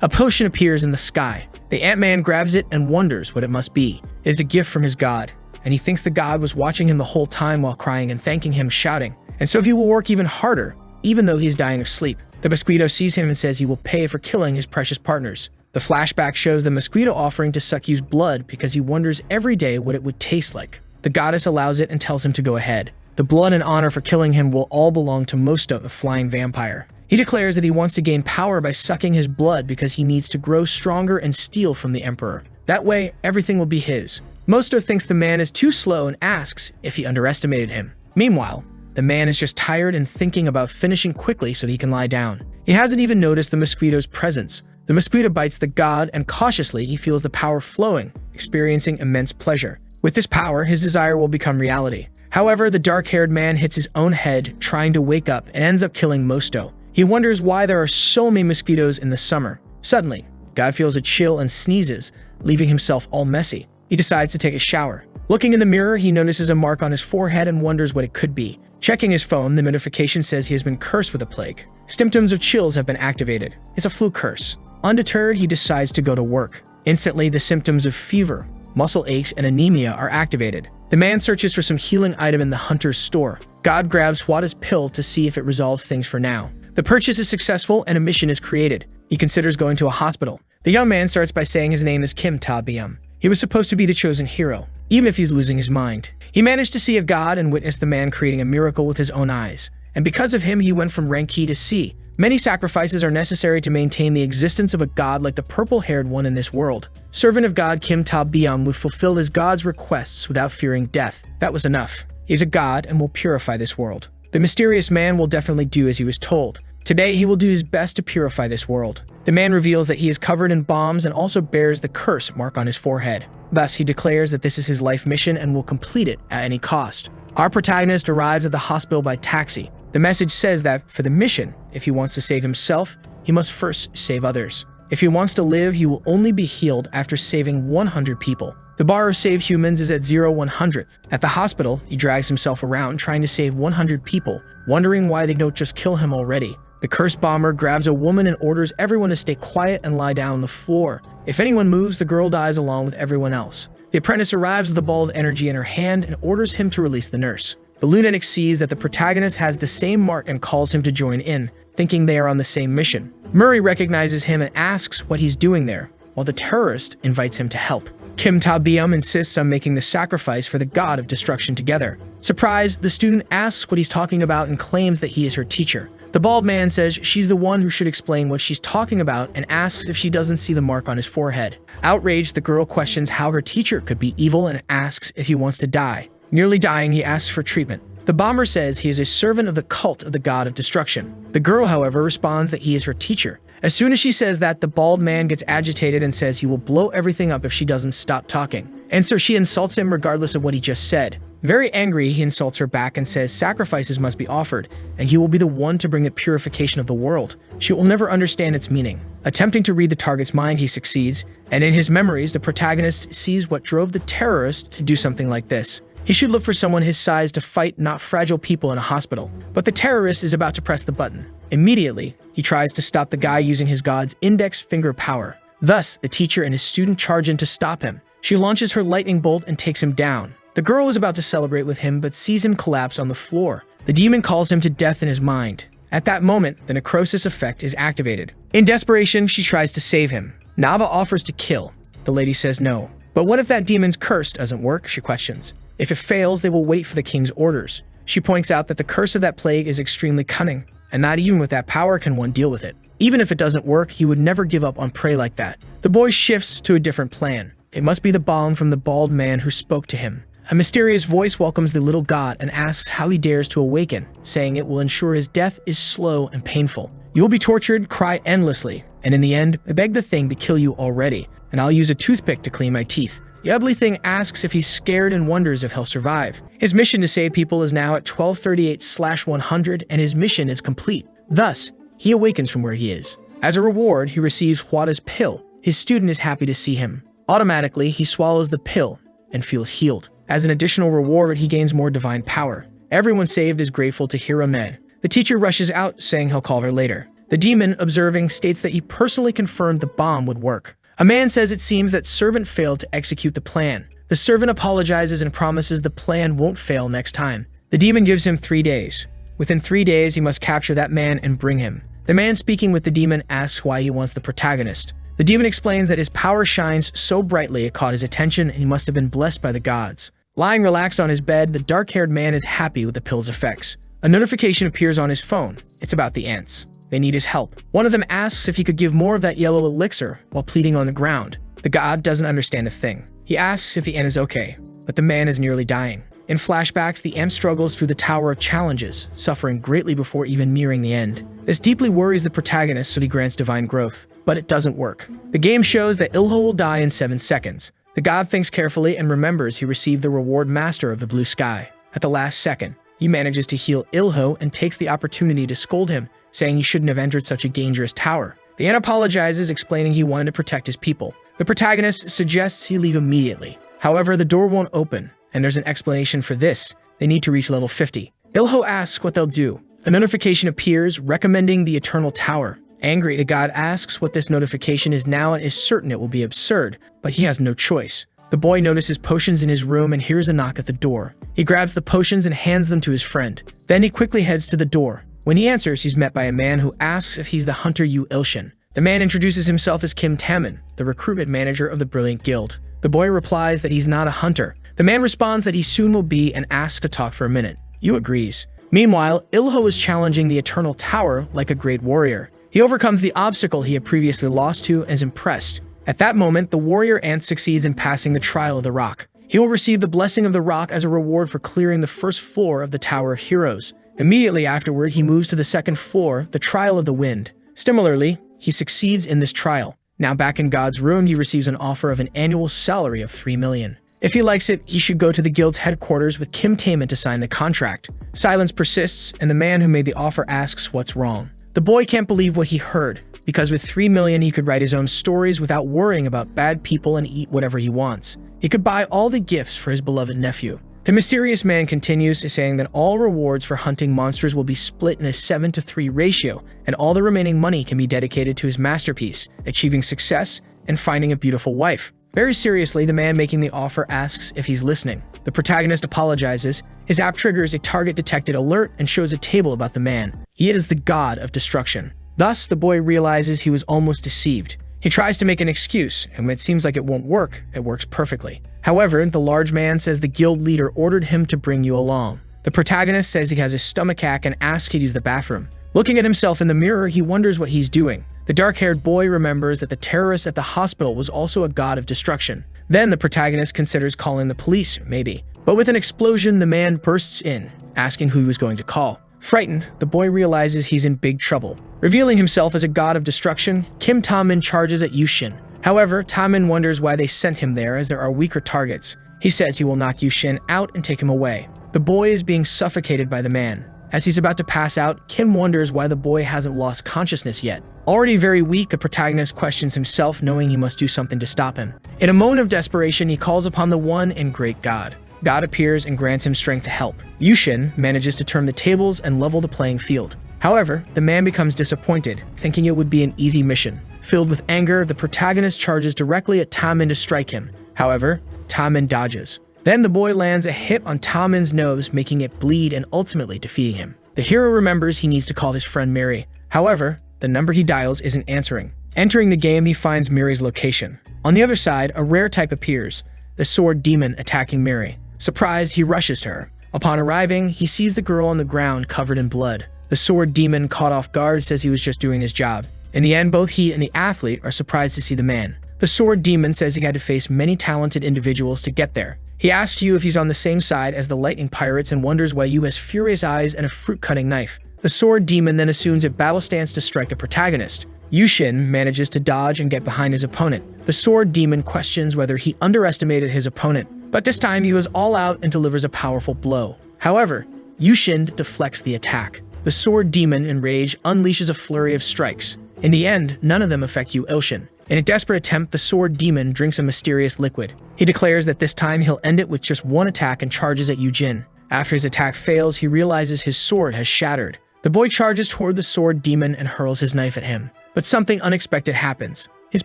Speaker 1: A potion appears in the sky. The Ant-Man grabs it and wonders what it must be. It is a gift from his god, and he thinks the god was watching him the whole time while crying and thanking him, shouting. And so he will work even harder, even though he is dying of sleep. The mosquito sees him and says he will pay for killing his precious partners. The flashback shows the mosquito offering to suck Yu's blood because he wonders every day what it would taste like. The goddess allows it and tells him to go ahead. The blood and honor for killing him will all belong to Mosto, the flying vampire. He declares that he wants to gain power by sucking his blood because he needs to grow stronger and steal from the emperor. That way, everything will be his. Mosto thinks the man is too slow and asks if he underestimated him. Meanwhile, the man is just tired and thinking about finishing quickly so he can lie down. He hasn't even noticed the mosquito's presence. The mosquito bites the god, and cautiously he feels the power flowing, experiencing immense pleasure. With this power, his desire will become reality. However, the dark-haired man hits his own head trying to wake up and ends up killing Mosto. He wonders why there are so many mosquitoes in the summer. Suddenly, God feels a chill and sneezes, leaving himself all messy. He decides to take a shower. Looking in the mirror, he notices a mark on his forehead and wonders what it could be. Checking his phone, the notification says he has been cursed with a plague. Symptoms of chills have been activated. It's a flu curse. Undeterred, he decides to go to work. Instantly, the symptoms of fever, muscle aches, and anemia are activated. The man searches for some healing item in the hunter's store. God grabs Wada's pill to see if it resolves things for now. The purchase is successful and a mission is created. He considers going to a hospital. The young man starts by saying his name is Kim Ta-byum. He was supposed to be the chosen hero, even if he's losing his mind. He managed to see a god and witnessed the man creating a miracle with his own eyes. And because of him, he went from rank key to C. Many sacrifices are necessary to maintain the existence of a god like the purple-haired one in this world. Servant of God Kim Ta-byum would fulfill his god's requests without fearing death. That was enough. He's a god and will purify this world. The mysterious man will definitely do as he was told. Today, he will do his best to purify this world. The man reveals that he is covered in bombs and also bears the curse mark on his forehead. Thus, he declares that this is his life mission and will complete it at any cost. Our protagonist arrives at the hospital by taxi. The message says that for the mission, if he wants to save himself, he must first save others. If he wants to live, he will only be healed after saving 100 people. The bar of save humans is at 0/100th. At the hospital, he drags himself around trying to save 100 people, wondering why they don't just kill him already. The cursed bomber grabs a woman and orders everyone to stay quiet and lie down on the floor. If anyone moves, the girl dies along with everyone else. The apprentice arrives with a ball of energy in her hand and orders him to release the nurse. The lunatic sees that the protagonist has the same mark and calls him to join in, thinking they are on the same mission. Murray recognizes him and asks what he's doing there, while the terrorist invites him to help. Kim Ta-byum insists on making the sacrifice for the god of destruction together. Surprised, the student asks what he's talking about and claims that he is her teacher. The bald man says she's the one who should explain what she's talking about and asks if she doesn't see the mark on his forehead. Outraged, the girl questions how her teacher could be evil and asks if he wants to die. Nearly dying, he asks for treatment. The bomber says he is a servant of the cult of the god of destruction. The girl, however, responds that he is her teacher. As soon as she says that, the bald man gets agitated and says he will blow everything up if she doesn't stop talking. and so she insults him regardless of what he just said. Very angry, he insults her back and says sacrifices must be offered, and he will be the one to bring the purification of the world. She will never understand its meaning. Attempting to read the target's mind, he succeeds, and in his memories, the protagonist sees what drove the terrorist to do something like this. He should look for someone his size to fight not fragile people in a hospital. But the terrorist is about to press the button. Immediately, he tries to stop the guy using his god's index finger power. Thus, the teacher and his student charge in to stop him. She launches her lightning bolt and takes him down. The girl is about to celebrate with him, but sees him collapse on the floor. The demon calls him to death in his mind. At that moment, the necrosis effect is activated. In desperation, she tries to save him. Nava offers to kill. The lady says no. But what if that demon's curse doesn't work, she questions. If it fails, they will wait for the king's orders. She points out that the curse of that plague is extremely cunning, and not even with that power can one deal with it. Even if it doesn't work, he would never give up on prey like that. The boy shifts to a different plan. It must be the balm from the bald man who spoke to him. A mysterious voice welcomes the little god and asks how he dares to awaken, saying it will ensure his death is slow and painful. You will be tortured, cry endlessly, and in the end, I beg the thing to kill you already, and I'll use a toothpick to clean my teeth. The ugly thing asks if he's scared and wonders if he'll survive. His mission to save people is now at 1238/100, and his mission is complete. Thus, he awakens from where he is. As a reward, he receives Huada's pill. His student is happy to see him. Automatically, he swallows the pill and feels healed. As an additional reward, he gains more divine power. Everyone saved is grateful to hear Ahmed. The teacher rushes out, saying he'll call her later. The demon, observing, states that he personally confirmed the bomb would work. A man says it seems that servant failed to execute the plan. The servant apologizes and promises the plan won't fail next time. The demon gives him 3 days. Within 3 days, he must capture that man and bring him. The man speaking with the demon asks why he wants the protagonist. The demon explains that his power shines so brightly it caught his attention and he must have been blessed by the gods. Lying relaxed on his bed, the dark-haired man is happy with the pill's effects. A notification appears on his phone. It's about the ants. They need his help. One of them asks if he could give more of that yellow elixir while pleading on the ground. The god doesn't understand a thing. He asks if the ant is okay, but the man is nearly dying. In flashbacks, the ant struggles through the Tower of Challenges, suffering greatly before even nearing the end. This deeply worries the protagonist, so he grants divine growth. But it doesn't work. The game shows that Ilho will die in 7 seconds. The god thinks carefully and remembers he received the reward Master of the Blue Sky. At the last second, he manages to heal Ilho and takes the opportunity to scold him, saying he shouldn't have entered such a dangerous tower. The ant apologizes, explaining he wanted to protect his people. The protagonist suggests he leave immediately. However, the door won't open, and there's an explanation for this. They need to reach level 50. Ilho asks what they'll do. A notification appears recommending the Eternal Tower. Angry, the god asks what this notification is now and is certain it will be absurd, but he has no choice. The boy notices potions in his room and hears a knock at the door. He grabs the potions and hands them to his friend. Then he quickly heads to the door. When he answers, he's met by a man who asks if he's the hunter Yu Ilshin. The man introduces himself as Kim Taman, the recruitment manager of the Brilliant Guild. The boy replies that he's not a hunter. The man responds that he soon will be and asks to talk for a minute. Yu agrees. Meanwhile, Ilho is challenging the Eternal Tower like a great warrior. He overcomes the obstacle he had previously lost to and is impressed. At that moment, the warrior ant succeeds in passing the trial of the rock. He will receive the blessing of the rock as a reward for clearing the first floor of the Tower of Heroes. Immediately afterward, he moves to the second floor, the Trial of the Wind. Similarly, he succeeds in this trial. Now back in God's room, he receives an offer of an annual salary of 3 million. If he likes it, he should go to the guild's headquarters with Kim Taman to sign the contract. Silence persists, and the man who made the offer asks what's wrong. The boy can't believe what he heard, because with 3 million he could write his own stories without worrying about bad people and eat whatever he wants. He could buy all the gifts for his beloved nephew. The mysterious man continues, saying that all rewards for hunting monsters will be split in a 7-to-3 ratio, and all the remaining money can be dedicated to his masterpiece, achieving success and finding a beautiful wife. Very seriously, the man making the offer asks if he's listening. The protagonist apologizes. His app triggers a target detected alert and shows a table about the man. He is the god of destruction. Thus, the boy realizes he was almost deceived. He tries to make an excuse, and when it seems like it won't work, it works perfectly. However, the large man says the guild leader ordered him to bring you along. The protagonist says he has a stomachache and asks to use the bathroom. Looking at himself in the mirror, he wonders what he's doing. The dark-haired boy remembers that the terrorist at the hospital was also a god of destruction. Then the protagonist considers calling the police, maybe. But with an explosion, the man bursts in, asking who he was going to call. Frightened, the boy realizes he's in big trouble. Revealing himself as a god of destruction, Kim Taman charges at Yushin. However, Taemin wonders why they sent him there as there are weaker targets. He says he will knock Yushin out and take him away. The boy is being suffocated by the man. As he's about to pass out, Kim wonders why the boy hasn't lost consciousness yet. Already very weak, the protagonist questions himself, knowing he must do something to stop him. In a moment of desperation, he calls upon the one and great God. God appears and grants him strength to help. Yushin manages to turn the tables and level the playing field. However, the man becomes disappointed, thinking it would be an easy mission. Filled with anger, the protagonist charges directly at Taemin to strike him. However, Taemin dodges. Then the boy lands a hit on Taemin's nose, making it bleed and ultimately defeating him. The hero remembers he needs to call his friend Mary. However, the number he dials isn't answering. Entering the game, he finds Mary's location. On the other side, a rare type appears, the sword demon attacking Mary. Surprised, he rushes to her. Upon arriving, he sees the girl on the ground covered in blood. The sword demon, caught off guard, says he was just doing his job. In the end, both he and the athlete are surprised to see the man. The sword demon says he had to face many talented individuals to get there. He asks you if he's on the same side as the lightning pirates and wonders why you has furious eyes and a fruit-cutting knife. The sword demon then assumes a battle stance to strike the protagonist. Yushin manages to dodge and get behind his opponent. The sword demon questions whether he underestimated his opponent, but this time he was all out and delivers a powerful blow. However, Yushin deflects the attack. The sword demon, enraged, unleashes a flurry of strikes. In the end, none of them affect Yushin. In a desperate attempt, the sword demon drinks a mysterious liquid. He declares that this time he'll end it with just one attack and charges at Yujin. After his attack fails, he realizes his sword has shattered. The boy charges toward the sword demon and hurls his knife at him. But something unexpected happens. His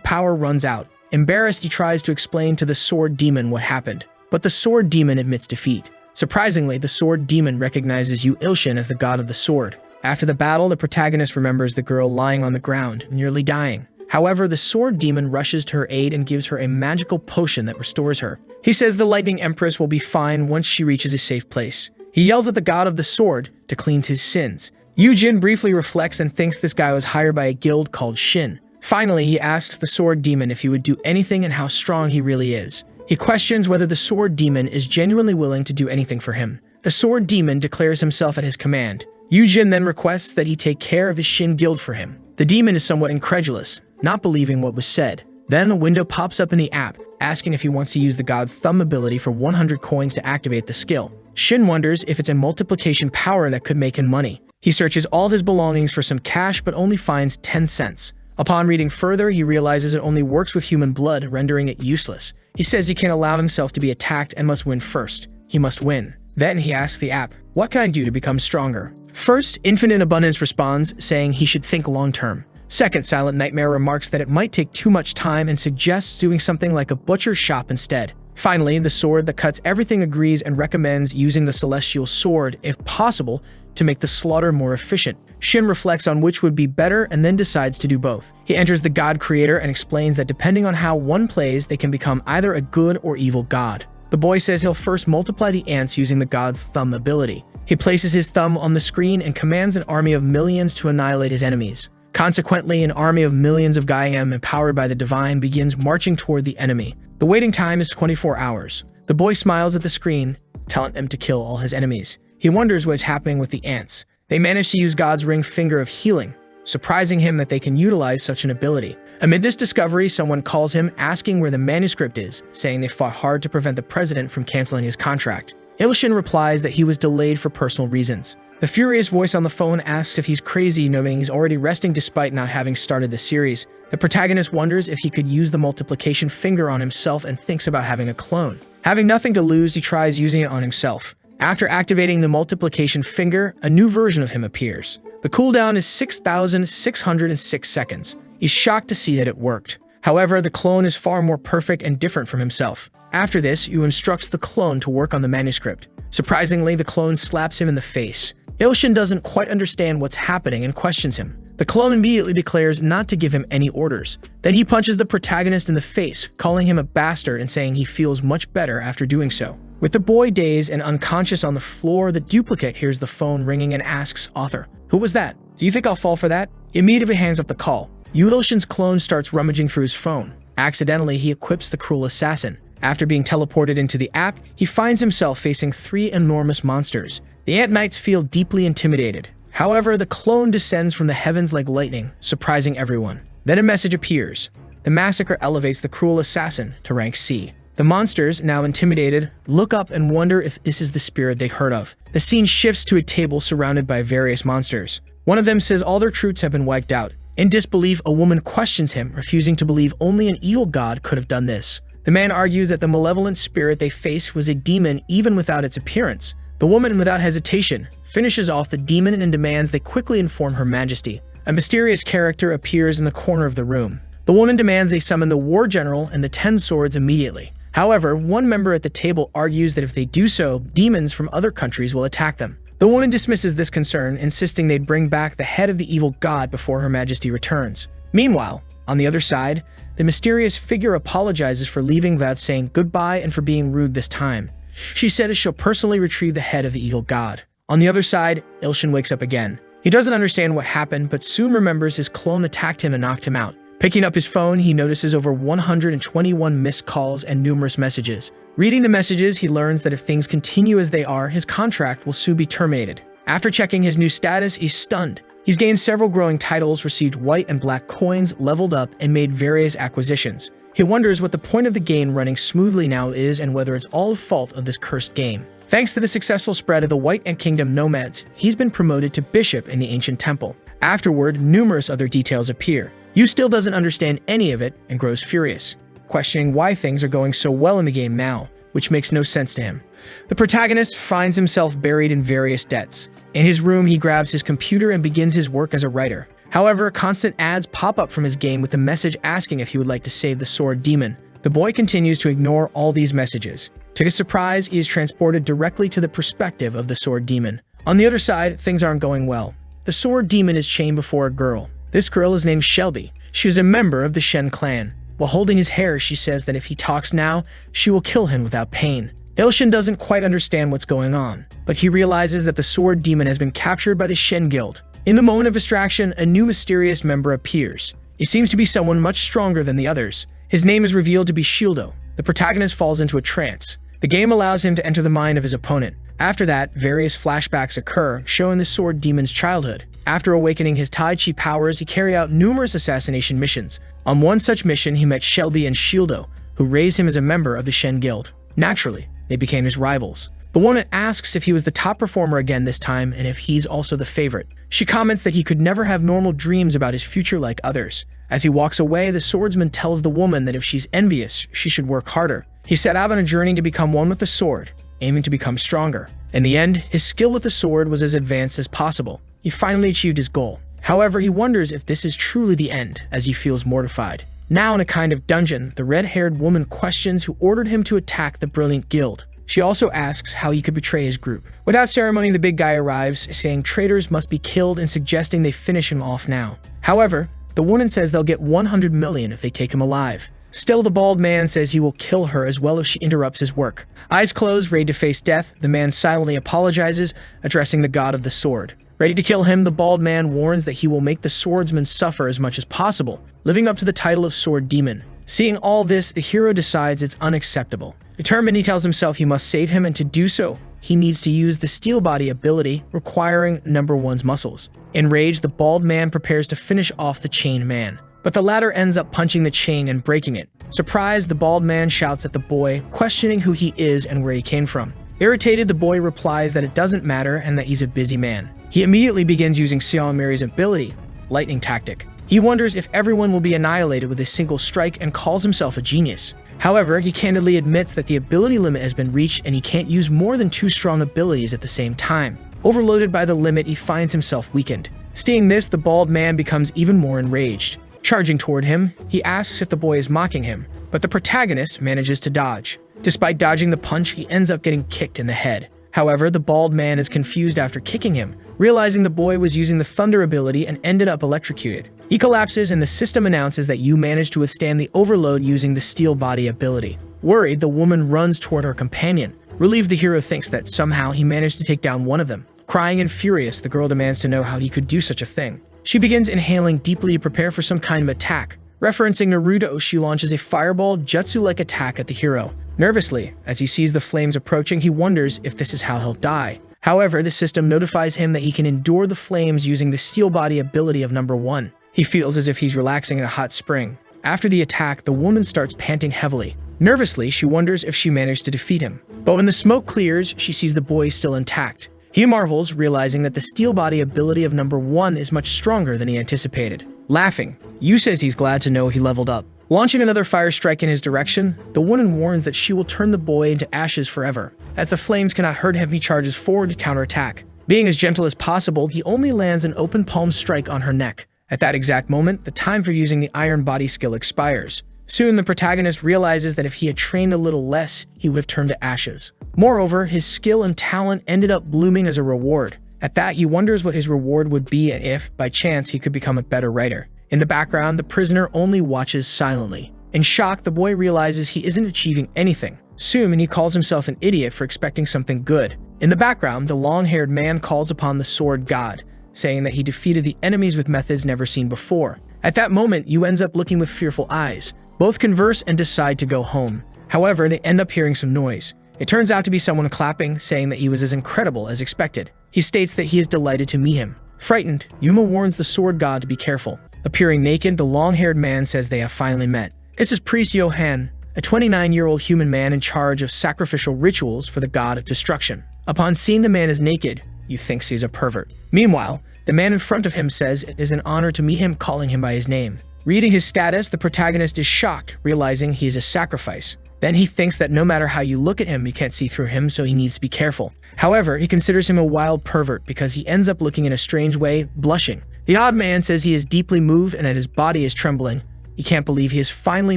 Speaker 1: power runs out. Embarrassed, he tries to explain to the sword demon what happened. But the sword demon admits defeat. Surprisingly, the sword demon recognizes Yushin as the god of the sword. After the battle, the protagonist remembers the girl lying on the ground, nearly dying. However, the sword demon rushes to her aid and gives her a magical potion that restores her. He says the Lightning Empress will be fine once she reaches a safe place. He yells at the god of the sword to cleanse his sins. Yujin briefly reflects and thinks this guy was hired by a guild called Shin. Finally, he asks the sword demon if he would do anything and how strong he really is. He questions whether the sword demon is genuinely willing to do anything for him. The sword demon declares himself at his command. Yujin then requests that he take care of his Shin guild for him. The demon is somewhat incredulous, not believing what was said. Then a window pops up in the app, asking if he wants to use the god's thumb ability for 100 coins to activate the skill. Shin wonders if it's a multiplication power that could make him money. He searches all of his belongings for some cash but only finds 10 cents. Upon reading further, he realizes it only works with human blood, rendering it useless. He says he can't allow himself to be attacked and must win first. He must win. Then he asks the app, "What can I do to become stronger?" First, Infinite Abundance responds, saying he should think long-term. Second, Silent Nightmare remarks that it might take too much time and suggests doing something like a butcher's shop instead. Finally, the sword that cuts everything agrees and recommends using the celestial sword, if possible, to make the slaughter more efficient. Shin reflects on which would be better and then decides to do both. He enters the god creator and explains that depending on how one plays, they can become either a good or evil god. The boy says he'll first multiply the ants using the god's thumb ability. He places his thumb on the screen and commands an army of millions to annihilate his enemies. Consequently, an army of millions of Gaiam empowered by the divine begins marching toward the enemy. The waiting time is 24 hours. The boy smiles at the screen, telling them to kill all his enemies. He wonders what's happening with the ants. They manage to use God's ring finger of healing, surprising him that they can utilize such an ability. Amid this discovery, someone calls him asking where the manuscript is, saying they fought hard to prevent the president from canceling his contract. Ilshin replies that he was delayed for personal reasons. The furious voice on the phone asks if he's crazy, noting he's already resting despite not having started the series. The protagonist wonders if he could use the multiplication finger on himself and thinks about having a clone. Having nothing to lose, he tries using it on himself. After activating the multiplication finger, a new version of him appears. The cooldown is 6,606 seconds. He's shocked to see that it worked. However, the clone is far more perfect and different from himself. After this, Yu instructs the clone to work on the manuscript. Surprisingly, the clone slaps him in the face. Ilshin doesn't quite understand what's happening and questions him. The clone immediately declares not to give him any orders. Then he punches the protagonist in the face, calling him a bastard and saying he feels much better after doing so. With the boy dazed and unconscious on the floor, the duplicate hears the phone ringing and asks Author, "Who was that? Do you think I'll fall for that?" He immediately hangs up the call. Ilshin's clone starts rummaging through his phone. Accidentally, he equips the cruel assassin. After being teleported into the app, he finds himself facing 3 enormous monsters. The Ant Knights feel deeply intimidated. However, the clone descends from the heavens like lightning, surprising everyone. Then a message appears. The The massacre elevates the cruel assassin to rank C. The monsters, now intimidated, look up and wonder if this is the spirit they heard of. The scene shifts to a table surrounded by various monsters. One of them says all their troops have been wiped out. In disbelief, a woman questions him, refusing to believe only an evil god could have done this. The man argues that the malevolent spirit they faced was a demon even without its appearance. The woman, without hesitation, finishes off the demon and demands they quickly inform Her Majesty. A mysterious character appears in the corner of the room. The woman demands they summon the war general and the 10 swords immediately. However, one member at the table argues that if they do so, demons from other countries will attack them. The woman dismisses this concern, insisting they'd bring back the head of the evil god before Her Majesty returns. Meanwhile, on the other side, the mysterious figure apologizes for leaving without saying goodbye and for being rude this time. She said she'll personally retrieve the head of the evil god. On the other side, Ilshin wakes up again. He doesn't understand what happened, but soon remembers his clone attacked him and knocked him out. Picking up his phone, he notices over 121 missed calls and numerous messages. Reading the messages, he learns that if things continue as they are, his contract will soon be terminated. After checking his new status, he's stunned. He's gained several growing titles, received white and black coins, leveled up, and made various acquisitions. He wonders what the point of the game running smoothly now is and whether it's all the fault of this cursed game. Thanks to the successful spread of the White and Kingdom nomads, he's been promoted to bishop in the ancient temple. Afterward, numerous other details appear. Yu still doesn't understand any of it and grows furious, questioning why things are going so well in the game now, which makes no sense to him. The protagonist finds himself buried in various debts. In his room, he grabs his computer and begins his work as a writer. However, constant ads pop up from his game with a message asking if he would like to save the sword demon. The boy continues to ignore all these messages. To his surprise, he is transported directly to the perspective of the sword demon. On the other side, things aren't going well. The sword demon is chained before a girl. This girl is named Shelby. She is a member of the Shen clan. While holding his hair, she says that if he talks now, she will kill him without pain. Ilshin doesn't quite understand what's going on, but he realizes that the sword demon has been captured by the Shen guild. In the moment of distraction, a new mysterious member appears. He seems to be someone much stronger than the others. His name is revealed to be Shieldo. The protagonist falls into a trance. The game allows him to enter the mind of his opponent. After that, various flashbacks occur, showing the sword demon's childhood. After awakening his Tai Chi powers, he carried out numerous assassination missions. On one such mission, he met Shelby and Shieldo, who raised him as a member of the Shen Guild. Naturally, they became his rivals. The woman asks if he was the top performer again this time and if he's also the favorite. She comments that he could never have normal dreams about his future like others. As he walks away, the swordsman tells the woman that if she's envious, she should work harder. He set out on a journey to become one with the sword, aiming to become stronger. In the end, his skill with the sword was as advanced as possible. He finally achieved his goal. However, he wonders if this is truly the end, as he feels mortified. Now in a kind of dungeon, the red-haired woman questions who ordered him to attack the brilliant guild. She also asks how he could betray his group. Without ceremony, the big guy arrives, saying traitors must be killed and suggesting they finish him off now. However, the woman says they'll get 100 million if they take him alive. Still, the bald man says he will kill her as well if she interrupts his work. Eyes closed, ready to face death, the man silently apologizes, addressing the god of the sword. Ready to kill him, the bald man warns that he will make the swordsman suffer as much as possible, living up to the title of Sword Demon. Seeing all this, the hero decides it's unacceptable. Determined, he tells himself he must save him, and to do so, he needs to use the Steel Body ability, requiring number one's muscles. Enraged, the bald man prepares to finish off the chained man, but the latter ends up punching the chain and breaking it. Surprised, the bald man shouts at the boy, questioning who he is and where he came from. Irritated, the boy replies that it doesn't matter and that he's a busy man. He immediately begins using Xiao Mary's ability, Lightning Tactic. He wonders if everyone will be annihilated with a single strike and calls himself a genius. However, he candidly admits that the ability limit has been reached and he can't use more than 2 strong abilities at the same time. Overloaded by the limit, he finds himself weakened. Seeing this, the bald man becomes even more enraged. Charging toward him, he asks if the boy is mocking him, but the protagonist manages to dodge. Despite dodging the punch, he ends up getting kicked in the head. However, the bald man is confused after kicking him, realizing the boy was using the thunder ability and ended up electrocuted. He collapses and the system announces that you managed to withstand the overload using the Steel Body ability. Worried, the woman runs toward her companion. Relieved, the hero thinks that somehow he managed to take down one of them. Crying and furious, the girl demands to know how he could do such a thing. She begins inhaling deeply to prepare for some kind of attack. Referencing Naruto, she launches a fireball jutsu-like attack at the hero. Nervously, as he sees the flames approaching, he wonders if this is how he'll die. However, the system notifies him that he can endure the flames using the Steel Body ability of number 1. He feels as if he's relaxing in a hot spring. After the attack, the woman starts panting heavily. Nervously, she wonders if she managed to defeat him. But when the smoke clears, she sees the boy still intact. He marvels, realizing that the steel body ability of number 1 is much stronger than he anticipated. Laughing, Yu says he's glad to know he leveled up. Launching another fire strike in his direction, the woman warns that she will turn the boy into ashes forever. As the flames cannot hurt him, he charges forward to counterattack. Being as gentle as possible, he only lands an open palm strike on her neck. At that exact moment, the time for using the iron body skill expires. Soon, the protagonist realizes that if he had trained a little less, he would have turned to ashes. Moreover, his skill and talent ended up blooming as a reward. At that, he wonders what his reward would be and if, by chance, he could become a better writer. In the background, the prisoner only watches silently. In shock, the boy realizes he isn't achieving anything. Soon, he calls himself an idiot for expecting something good. In the background, the long-haired man calls upon the sword god, saying that he defeated the enemies with methods never seen before. At that moment, Yu ends up looking with fearful eyes. Both converse and decide to go home. However, they end up hearing some noise. It turns out to be someone clapping, saying that he was as incredible as expected. He states that he is delighted to meet him. Frightened, Yuma warns the sword god to be careful. Appearing naked, the long-haired man says they have finally met. This is Priest Johan, a 29-year-old human man in charge of sacrificial rituals for the god of destruction. Upon seeing the man is naked, Yu thinks he's a pervert. Meanwhile, the man in front of him says it is an honor to meet him, calling him by his name. Reading his status, the protagonist is shocked, realizing he is a sacrifice. Then he thinks that no matter how you look at him, you can't see through him, so he needs to be careful. However, he considers him a wild pervert because he ends up looking in a strange way, blushing. The odd man says he is deeply moved and that his body is trembling. He can't believe he has finally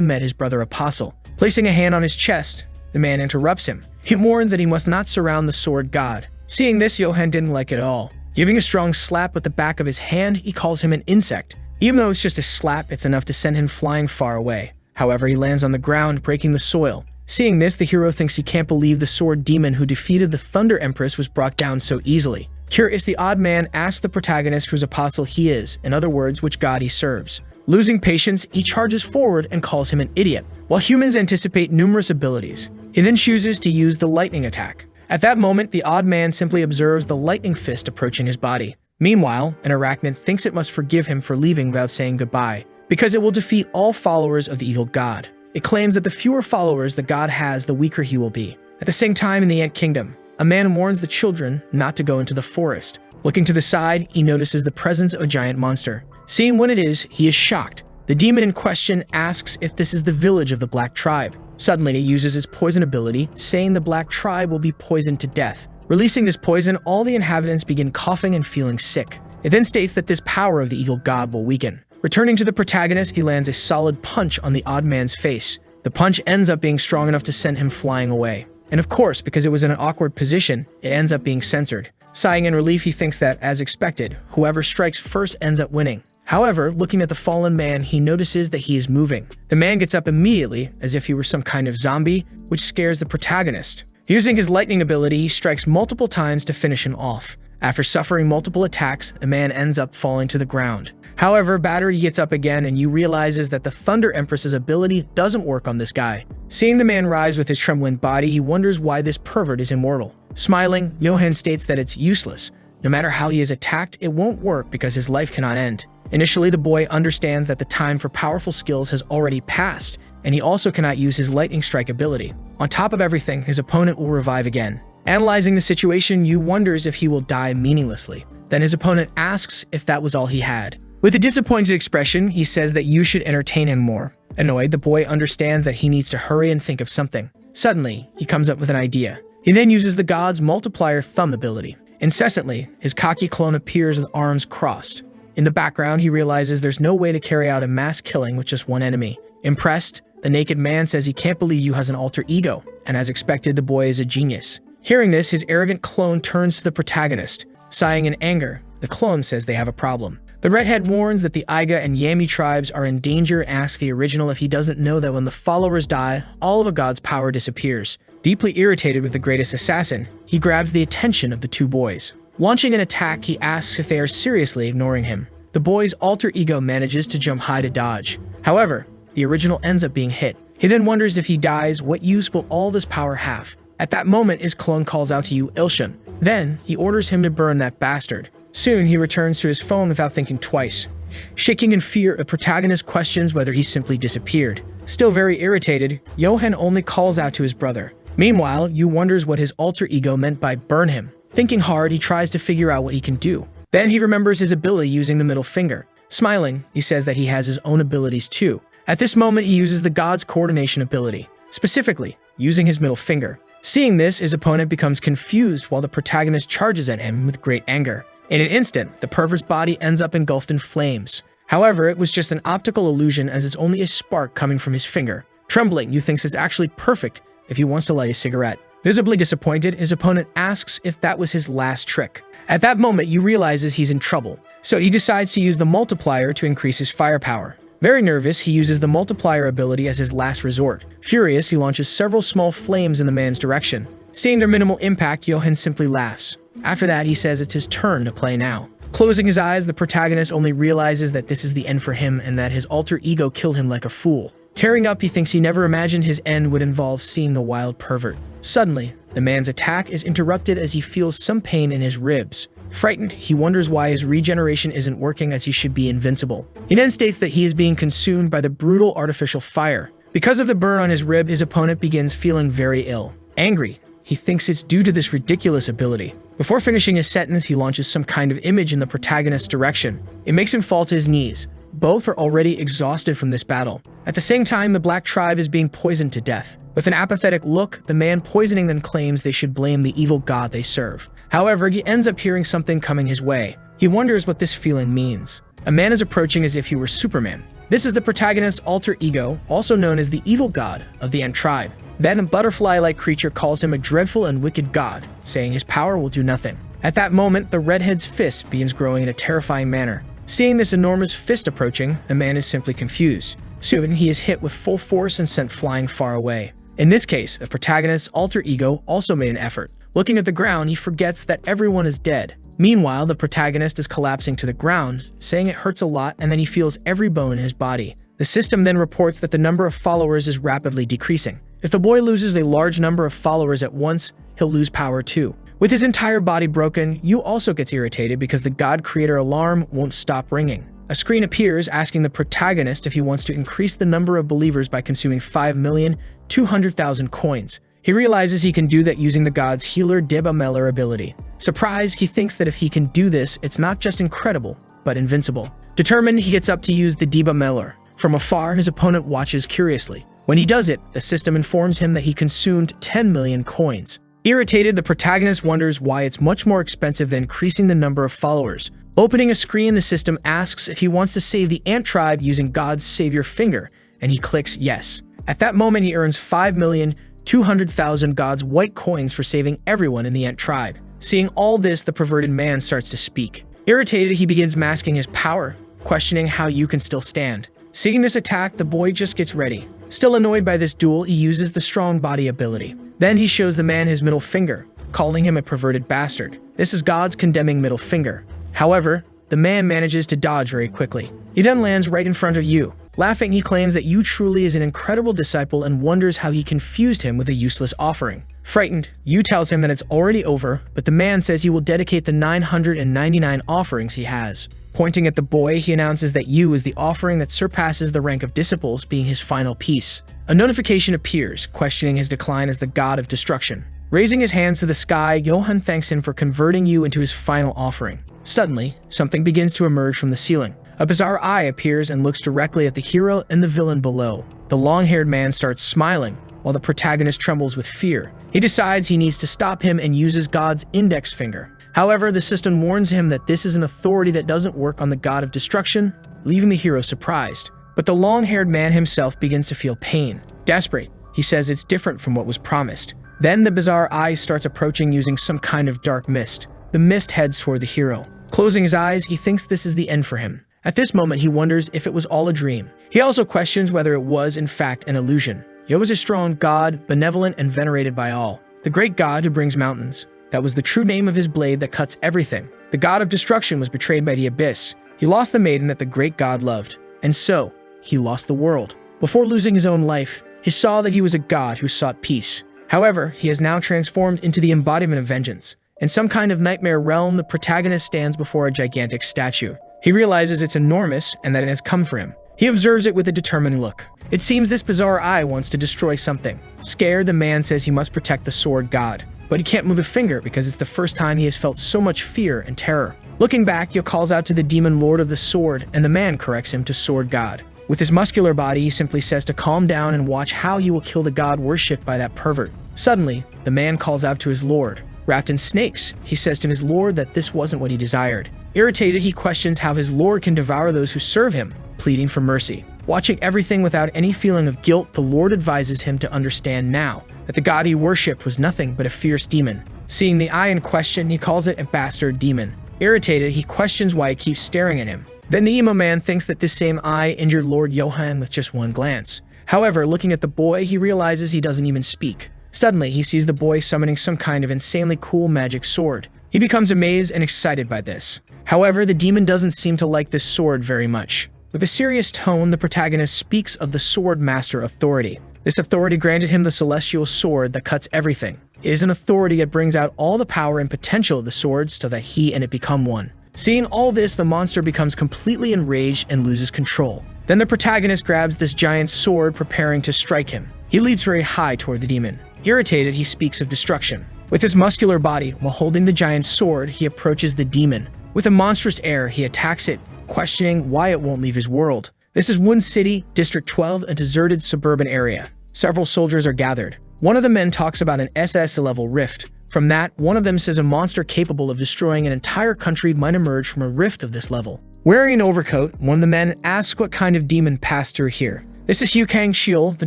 Speaker 1: met his brother Apostle. Placing a hand on his chest, the man interrupts him. He warns that he must not surround the sword god. Seeing this, Johan didn't like it at all. Giving a strong slap with the back of his hand, he calls him an insect. Even though it's just a slap, it's enough to send him flying far away. However, he lands on the ground, breaking the soil. Seeing this, the hero thinks he can't believe the sword demon who defeated the Thunder Empress was brought down so easily. Curious, the odd man asks the protagonist whose apostle he is, in other words, which god he serves. Losing patience, he charges forward and calls him an idiot. While humans anticipate numerous abilities, he then chooses to use the lightning attack. At that moment, the odd man simply observes the lightning fist approaching his body. Meanwhile, an arachnid thinks it must forgive him for leaving without saying goodbye, because it will defeat all followers of the evil god. It claims that the fewer followers the god has, the weaker he will be. At the same time, in the Ant Kingdom, a man warns the children not to go into the forest. Looking to the side, he notices the presence of a giant monster. Seeing what it is, he is shocked. The demon in question asks if this is the village of the Black Tribe. Suddenly, it uses its poison ability, saying the Black Tribe will be poisoned to death. Releasing this poison, all the inhabitants begin coughing and feeling sick. It then states that this power of the evil god will weaken. Returning to the protagonist, he lands a solid punch on the odd man's face. The punch ends up being strong enough to send him flying away. And of course, because it was in an awkward position, it ends up being censored. Sighing in relief, he thinks that, as expected, whoever strikes first ends up winning. However, looking at the fallen man, he notices that he is moving. The man gets up immediately, as if he were some kind of zombie, which scares the protagonist. Using his lightning ability, he strikes multiple times to finish him off. After suffering multiple attacks, the man ends up falling to the ground. However, Battery gets up again and Yu realizes that the Thunder Empress's ability doesn't work on this guy. Seeing the man rise with his trembling body, he wonders why this pervert is immortal. Smiling, Johan states that it's useless. No matter how he is attacked, it won't work because his life cannot end. Initially, the boy understands that the time for powerful skills has already passed, and he also cannot use his lightning strike ability. On top of everything, his opponent will revive again. Analyzing the situation, Yu wonders if he will die meaninglessly. Then his opponent asks if that was all he had. With a disappointed expression, he says that Yu should entertain him more. Annoyed, the boy understands that he needs to hurry and think of something. Suddenly, he comes up with an idea. He then uses the god's multiplier thumb ability. Incessantly, his cocky clone appears with arms crossed. In the background, he realizes there's no way to carry out a mass killing with just one enemy. Impressed, the naked man says he can't believe Yu has an alter ego, and as expected, the boy is a genius. Hearing this, his arrogant clone turns to the protagonist. Sighing in anger, the clone says they have a problem. The redhead warns that the Aiga and Yami tribes are in danger and asks the original if he doesn't know that when the followers die, all of a god's power disappears. Deeply irritated with the greatest assassin, he grabs the attention of the two boys. Launching an attack, he asks if they are seriously ignoring him. The boy's alter ego manages to jump high to dodge. However, the original ends up being hit. He then wonders if he dies, what use will all this power have? At that moment, his clone calls out to Yu Ilshun. Then, he orders him to burn that bastard. Soon, he returns to his phone without thinking twice. Shaking in fear, the protagonist questions whether he simply disappeared. Still very irritated, Johan only calls out to his brother. Meanwhile, Yu wonders what his alter ego meant by burn him. Thinking hard, he tries to figure out what he can do. Then he remembers his ability using the middle finger. Smiling, he says that he has his own abilities too. At this moment, he uses the god's coordination ability, specifically using his middle finger. Seeing this, his opponent becomes confused while the protagonist charges at him with great anger. In an instant, the pervert's body ends up engulfed in flames. However, it was just an optical illusion as it's only a spark coming from his finger. Trembling, Yu thinks it's actually perfect if he wants to light a cigarette. Visibly disappointed, his opponent asks if that was his last trick. At that moment, Yu realizes he's in trouble, so he decides to use the multiplier to increase his firepower. Very nervous, he uses the multiplier ability as his last resort. Furious, he launches several small flames in the man's direction. Seeing their minimal impact, Johan simply laughs. After that, he says it's his turn to play now. Closing his eyes, the protagonist only realizes that this is the end for him and that his alter ego killed him like a fool. Tearing up, he thinks he never imagined his end would involve seeing the wild pervert. Suddenly, the man's attack is interrupted as he feels some pain in his ribs. Frightened, he wonders why his regeneration isn't working as he should be invincible. He then states that he is being consumed by the brutal artificial fire. Because of the burn on his rib, his opponent begins feeling very ill. Angry, he thinks it's due to this ridiculous ability. Before finishing his sentence, he launches some kind of image in the protagonist's direction. It makes him fall to his knees. Both are already exhausted from this battle. At the same time, the Black Tribe is being poisoned to death. With an apathetic look, the man poisoning them claims they should blame the evil god they serve. However, he ends up hearing something coming his way. He wonders what this feeling means. A man is approaching as if he were Superman. This is the protagonist's alter ego, also known as the evil god of the Ant tribe. Then a butterfly-like creature calls him a dreadful and wicked god, saying his power will do nothing. At that moment, the redhead's fist begins growing in a terrifying manner. Seeing this enormous fist approaching, the man is simply confused. Soon, he is hit with full force and sent flying far away. In this case, the protagonist's alter ego also made an effort. Looking at the ground, he forgets that everyone is dead. Meanwhile, the protagonist is collapsing to the ground, saying it hurts a lot, and then he feels every bone in his body. The system then reports that the number of followers is rapidly decreasing. If the boy loses a large number of followers at once, he'll lose power too. With his entire body broken, Yu also gets irritated because the God Creator alarm won't stop ringing. A screen appears asking the protagonist if he wants to increase the number of believers by consuming 5,200,000 coins. He realizes he can do that using the god's healer Deba Meller ability. Surprised, he thinks that if he can do this, it's not just incredible, but invincible. Determined, he gets up to use the Deba Meller. From afar, his opponent watches curiously. When he does it, the system informs him that he consumed 10 million coins. Irritated, the protagonist wonders why it's much more expensive than increasing the number of followers. Opening a screen, the system asks if he wants to save the Ant tribe using God's savior finger, and he clicks yes. At that moment, he earns 5,200,000 God's white coins for saving everyone in the Ant tribe. Seeing all this, the perverted man starts to speak. Irritated, he begins masking his power, questioning how you can still stand. Seeing this attack, the boy just gets ready. Still annoyed by this duel, he uses the strong body ability. Then he shows the man his middle finger, calling him a perverted bastard. This is God's condemning middle finger. However, the man manages to dodge very quickly. He then lands right in front of Yu. Laughing, he claims that Yu truly is an incredible disciple and wonders how he confused him with a useless offering. Frightened, Yu tells him that it's already over, but the man says he will dedicate the 999 offerings he has. Pointing at the boy, he announces that Yu is the offering that surpasses the rank of disciples, being his final piece. A notification appears, questioning his decline as the god of destruction. Raising his hands to the sky, Johan thanks him for converting Yu into his final offering. Suddenly, something begins to emerge from the ceiling. A bizarre eye appears and looks directly at the hero and the villain below. The long-haired man starts smiling, while the protagonist trembles with fear. He decides he needs to stop him and uses God's index finger. However, the system warns him that this is an authority that doesn't work on the god of destruction, leaving the hero surprised. But the long-haired man himself begins to feel pain. Desperate, he says it's different from what was promised. Then the bizarre eye starts approaching using some kind of dark mist. The mist heads toward the hero. Closing his eyes, he thinks this is the end for him. At this moment, he wonders if it was all a dream. He also questions whether it was, in fact, an illusion. Yo is a strong god, benevolent and venerated by all. The great god who brings mountains. That was the true name of his blade that cuts everything. The god of destruction was betrayed by the abyss. He lost the maiden that the great god loved. And so, he lost the world. Before losing his own life, he saw that he was a god who sought peace. However, he has now transformed into the embodiment of vengeance. In some kind of nightmare realm, the protagonist stands before a gigantic statue. He realizes it's enormous and that it has come for him. He observes it with a determined look. It seems this bizarre eye wants to destroy something. Scared, the man says he must protect the sword god. But he can't move a finger because it's the first time he has felt so much fear and terror. Looking back, Yo calls out to the demon lord of the sword, and the man corrects him to sword god. With his muscular body, he simply says to calm down and watch how he will kill the god worshipped by that pervert. Suddenly, the man calls out to his lord. Wrapped in snakes, he says to his lord that this wasn't what he desired. Irritated, he questions how his lord can devour those who serve him, pleading for mercy. Watching everything without any feeling of guilt, the lord advises him to understand now that the god he worshipped was nothing but a fierce demon. Seeing the eye in question, he calls it a bastard demon. Irritated, he questions why it keeps staring at him. Then the emo man thinks that this same eye injured Lord Johan with just one glance. However, looking at the boy, he realizes he doesn't even speak. Suddenly, he sees the boy summoning some kind of insanely cool magic sword. He becomes amazed and excited by this. However, the demon doesn't seem to like this sword very much. With a serious tone, the protagonist speaks of the Sword Master authority. This authority granted him the celestial sword that cuts everything. It is an authority that brings out all the power and potential of the swords so that he and it become one. Seeing all this, the monster becomes completely enraged and loses control. Then the protagonist grabs this giant sword, preparing to strike him. He leaps very high toward the demon. Irritated, he speaks of destruction. With his muscular body, while holding the giant sword, he approaches the demon. With a monstrous air, he attacks it, questioning why it won't leave his world. This is Woon City, District 12, a deserted suburban area. Several soldiers are gathered. One of the men talks about an SS-level rift. From that, one of them says a monster capable of destroying an entire country might emerge from a rift of this level. Wearing an overcoat, one of the men asks what kind of demon passed through here. This is Hugh Kang-sheol, the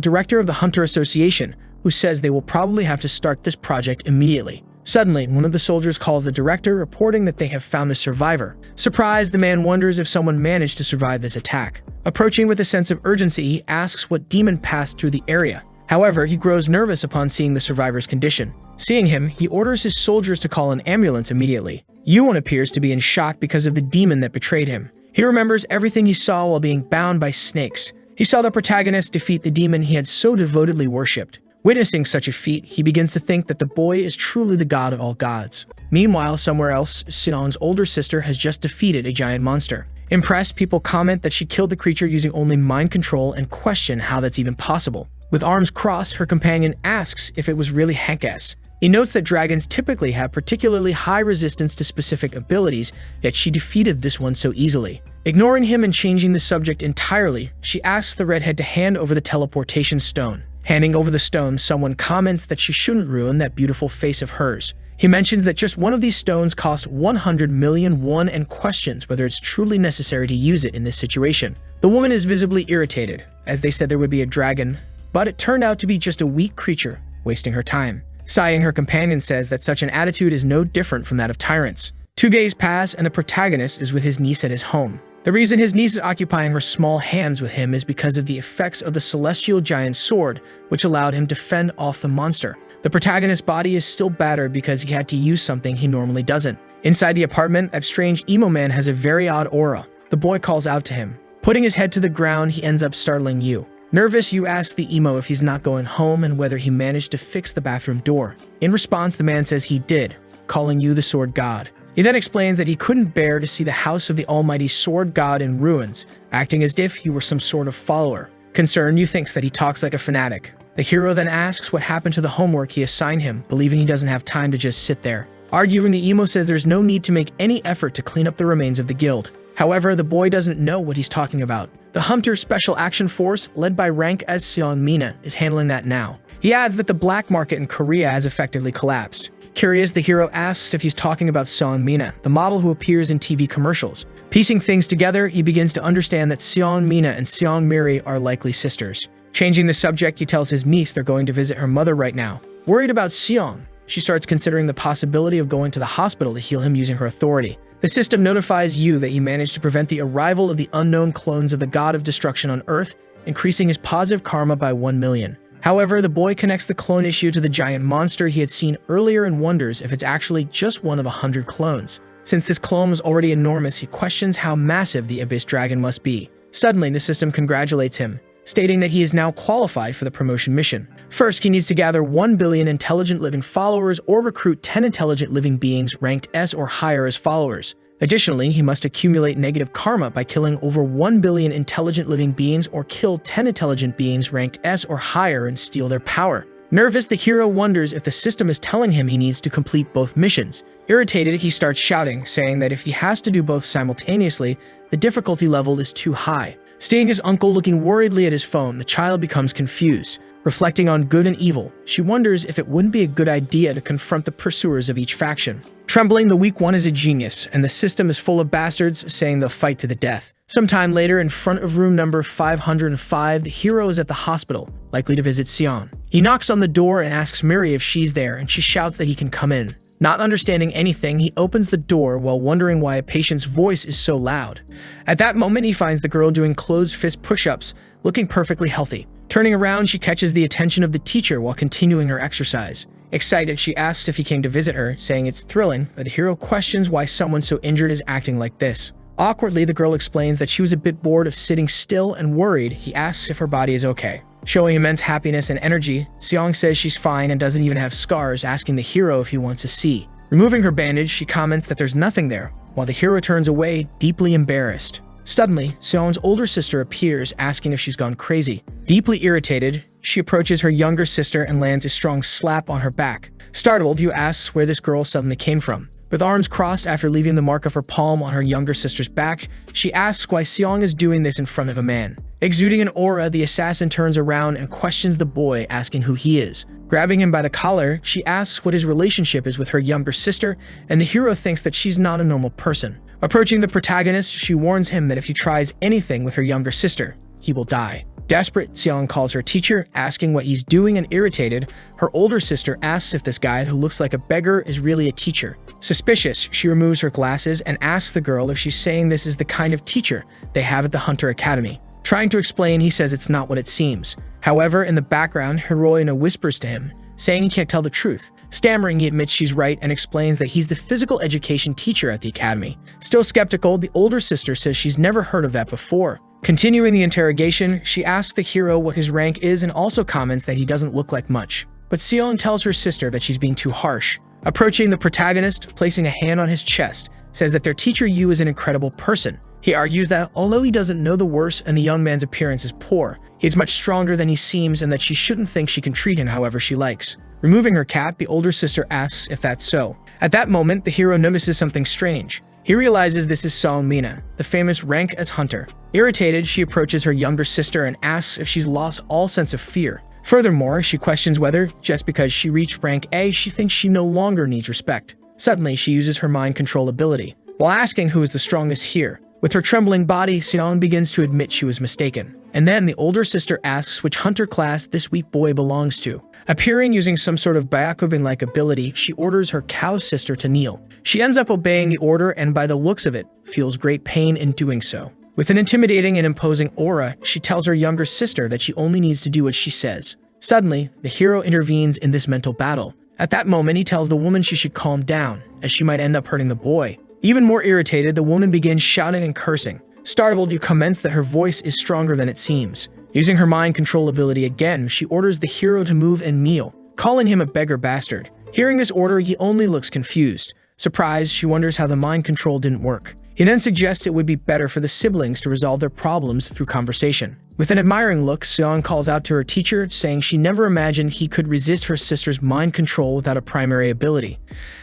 Speaker 1: director of the Hunter Association, who says they will probably have to start this project immediately. Suddenly, one of the soldiers calls the director, reporting that they have found a survivor. Surprised, the man wonders if someone managed to survive this attack. Approaching with a sense of urgency, he asks what demon passed through the area. However, he grows nervous upon seeing the survivor's condition. Seeing him, he orders his soldiers to call an ambulance immediately. Yuan appears to be in shock because of the demon that betrayed him. He remembers everything he saw while being bound by snakes. He saw the protagonist defeat the demon he had so devotedly worshipped. Witnessing such a feat, he begins to think that the boy is truly the god of all gods. Meanwhile, somewhere else, Seong's older sister has just defeated a giant monster. Impressed, people comment that she killed the creature using only mind control and question how that's even possible. With arms crossed, her companion asks if it was really Hank-S. He notes that dragons typically have particularly high resistance to specific abilities, yet she defeated this one so easily. Ignoring him and changing the subject entirely, she asks the redhead to hand over the teleportation stone. Handing over the stone, someone comments that she shouldn't ruin that beautiful face of hers. He mentions that just one of these stones cost 100 million won and questions whether it's truly necessary to use it in this situation. The woman is visibly irritated, as they said there would be a dragon, but it turned out to be just a weak creature, wasting her time. Sighing, her companion says that such an attitude is no different from that of tyrants. 2 days pass, and the protagonist is with his niece at his home. The reason his niece is occupying her small hands with him is because of the effects of the celestial giant sword, which allowed him to fend off the monster. The protagonist's body is still battered because he had to use something he normally doesn't. Inside the apartment, that strange emo man has a very odd aura. The boy calls out to him. Putting his head to the ground, he ends up startling Yu. Nervous, Yu asks the emo if he's not going home and whether he managed to fix the bathroom door. In response, the man says he did, calling Yu the sword god. He then explains that he couldn't bear to see the house of the almighty sword god in ruins, acting as if he were some sort of follower. Concerned, Yu thinks that he talks like a fanatic. The hero then asks what happened to the homework he assigned him, believing he doesn't have time to just sit there. Arguing, the emo says there's no need to make any effort to clean up the remains of the guild. However, the boy doesn't know what he's talking about. The Hunter Special Action Force, led by rank as Seong Mina, is handling that now. He adds that the black market in Korea has effectively collapsed. Curious, the hero asks if he's talking about Seong Mina, the model who appears in TV commercials. Piecing things together, he begins to understand that Seong Mina and Seong Miri are likely sisters. Changing the subject, he tells his niece they're going to visit her mother right now. Worried about Seong, she starts considering the possibility of going to the hospital to heal him using her authority. The system notifies Yu that he managed to prevent the arrival of the unknown clones of the god of destruction on Earth, increasing his positive karma by 1 million. However, the boy connects the clone issue to the giant monster he had seen earlier and wonders if it's actually just one of 100 clones. Since this clone was already enormous, he questions how massive the Abyss Dragon must be. Suddenly, the system congratulates him, stating that he is now qualified for the promotion mission. First, he needs to gather 1 billion intelligent living followers or recruit 10 intelligent living beings ranked S or higher as followers. Additionally, he must accumulate negative karma by killing over 1 billion intelligent living beings or kill 10 intelligent beings ranked S or higher and steal their power. Nervous, the hero wonders if the system is telling him he needs to complete both missions. Irritated, he starts shouting, saying that if he has to do both simultaneously, the difficulty level is too high. Seeing his uncle looking worriedly at his phone, the child becomes confused. Reflecting on good and evil, she wonders if it wouldn't be a good idea to confront the pursuers of each faction. Trembling, the weak one is a genius, and the system is full of bastards saying they'll fight to the death. Sometime later, in front of room number 505, the hero is at the hospital, likely to visit Sion. He knocks on the door and asks Miri if she's there, and she shouts that he can come in. Not understanding anything, he opens the door while wondering why a patient's voice is so loud. At that moment, he finds the girl doing closed fist push-ups, looking perfectly healthy. Turning around, she catches the attention of the teacher while continuing her exercise. Excited, she asks if he came to visit her, saying it's thrilling, but the hero questions why someone so injured is acting like this. Awkwardly, the girl explains that she was a bit bored of sitting still and worried. He asks if her body is okay. Showing immense happiness and energy, Seong says she's fine and doesn't even have scars, asking the hero if he wants to see. Removing her bandage, she comments that there's nothing there, while the hero turns away, deeply embarrassed. Suddenly, Seong's older sister appears, asking if she's gone crazy. Deeply irritated, she approaches her younger sister and lands a strong slap on her back. Startled, Yu asks where this girl suddenly came from. With arms crossed after leaving the mark of her palm on her younger sister's back, she asks why Seong is doing this in front of a man. Exuding an aura, the assassin turns around and questions the boy, asking who he is. Grabbing him by the collar, she asks what his relationship is with her younger sister, and the hero thinks that she's not a normal person. Approaching the protagonist, she warns him that if he tries anything with her younger sister, he will die. Desperate, Seong calls her teacher, asking what he's doing, and irritated, her older sister asks if this guy who looks like a beggar is really a teacher. Suspicious, she removes her glasses and asks the girl if she's saying this is the kind of teacher they have at the Hunter Academy. Trying to explain, he says it's not what it seems. However, in the background, Hiroina whispers to him, saying he can't tell the truth. Stammering, he admits she's right and explains that he's the physical education teacher at the academy. Still skeptical, the older sister says she's never heard of that before. Continuing the interrogation, she asks the hero what his rank is and also comments that he doesn't look like much. But Seong tells her sister that she's being too harsh. Approaching the protagonist, placing a hand on his chest, says that their teacher Yu is an incredible person. He argues that although he doesn't know the worst and the young man's appearance is poor, he's much stronger than he seems and that she shouldn't think she can treat him however she likes. Removing her cap, the older sister asks if that's so. At that moment, the hero notices something strange. He realizes this is Song Mina, the famous rank as hunter. Irritated, she approaches her younger sister and asks if she's lost all sense of fear. Furthermore, she questions whether, just because she reached rank A, she thinks she no longer needs respect. Suddenly, she uses her mind control ability, while asking who is the strongest here. With her trembling body, Seong begins to admit she was mistaken. And then the older sister asks which hunter class this weak boy belongs to. Appearing using some sort of Byakugan-like ability, she orders her cow sister to kneel. She ends up obeying the order and, by the looks of it, feels great pain in doing so. With an intimidating and imposing aura, she tells her younger sister that she only needs to do what she says. Suddenly, the hero intervenes in this mental battle. At that moment, he tells the woman she should calm down, as she might end up hurting the boy. Even more irritated, the woman begins shouting and cursing. Startled, you comments that her voice is stronger than it seems. Using her mind control ability again, she orders the hero to move and kneel, calling him a beggar bastard. Hearing this order, he only looks confused. Surprised, she wonders how the mind control didn't work. He then suggests it would be better for the siblings to resolve their problems through conversation. With an admiring look, Seong calls out to her teacher, saying she never imagined he could resist her sister's mind control without a primary ability.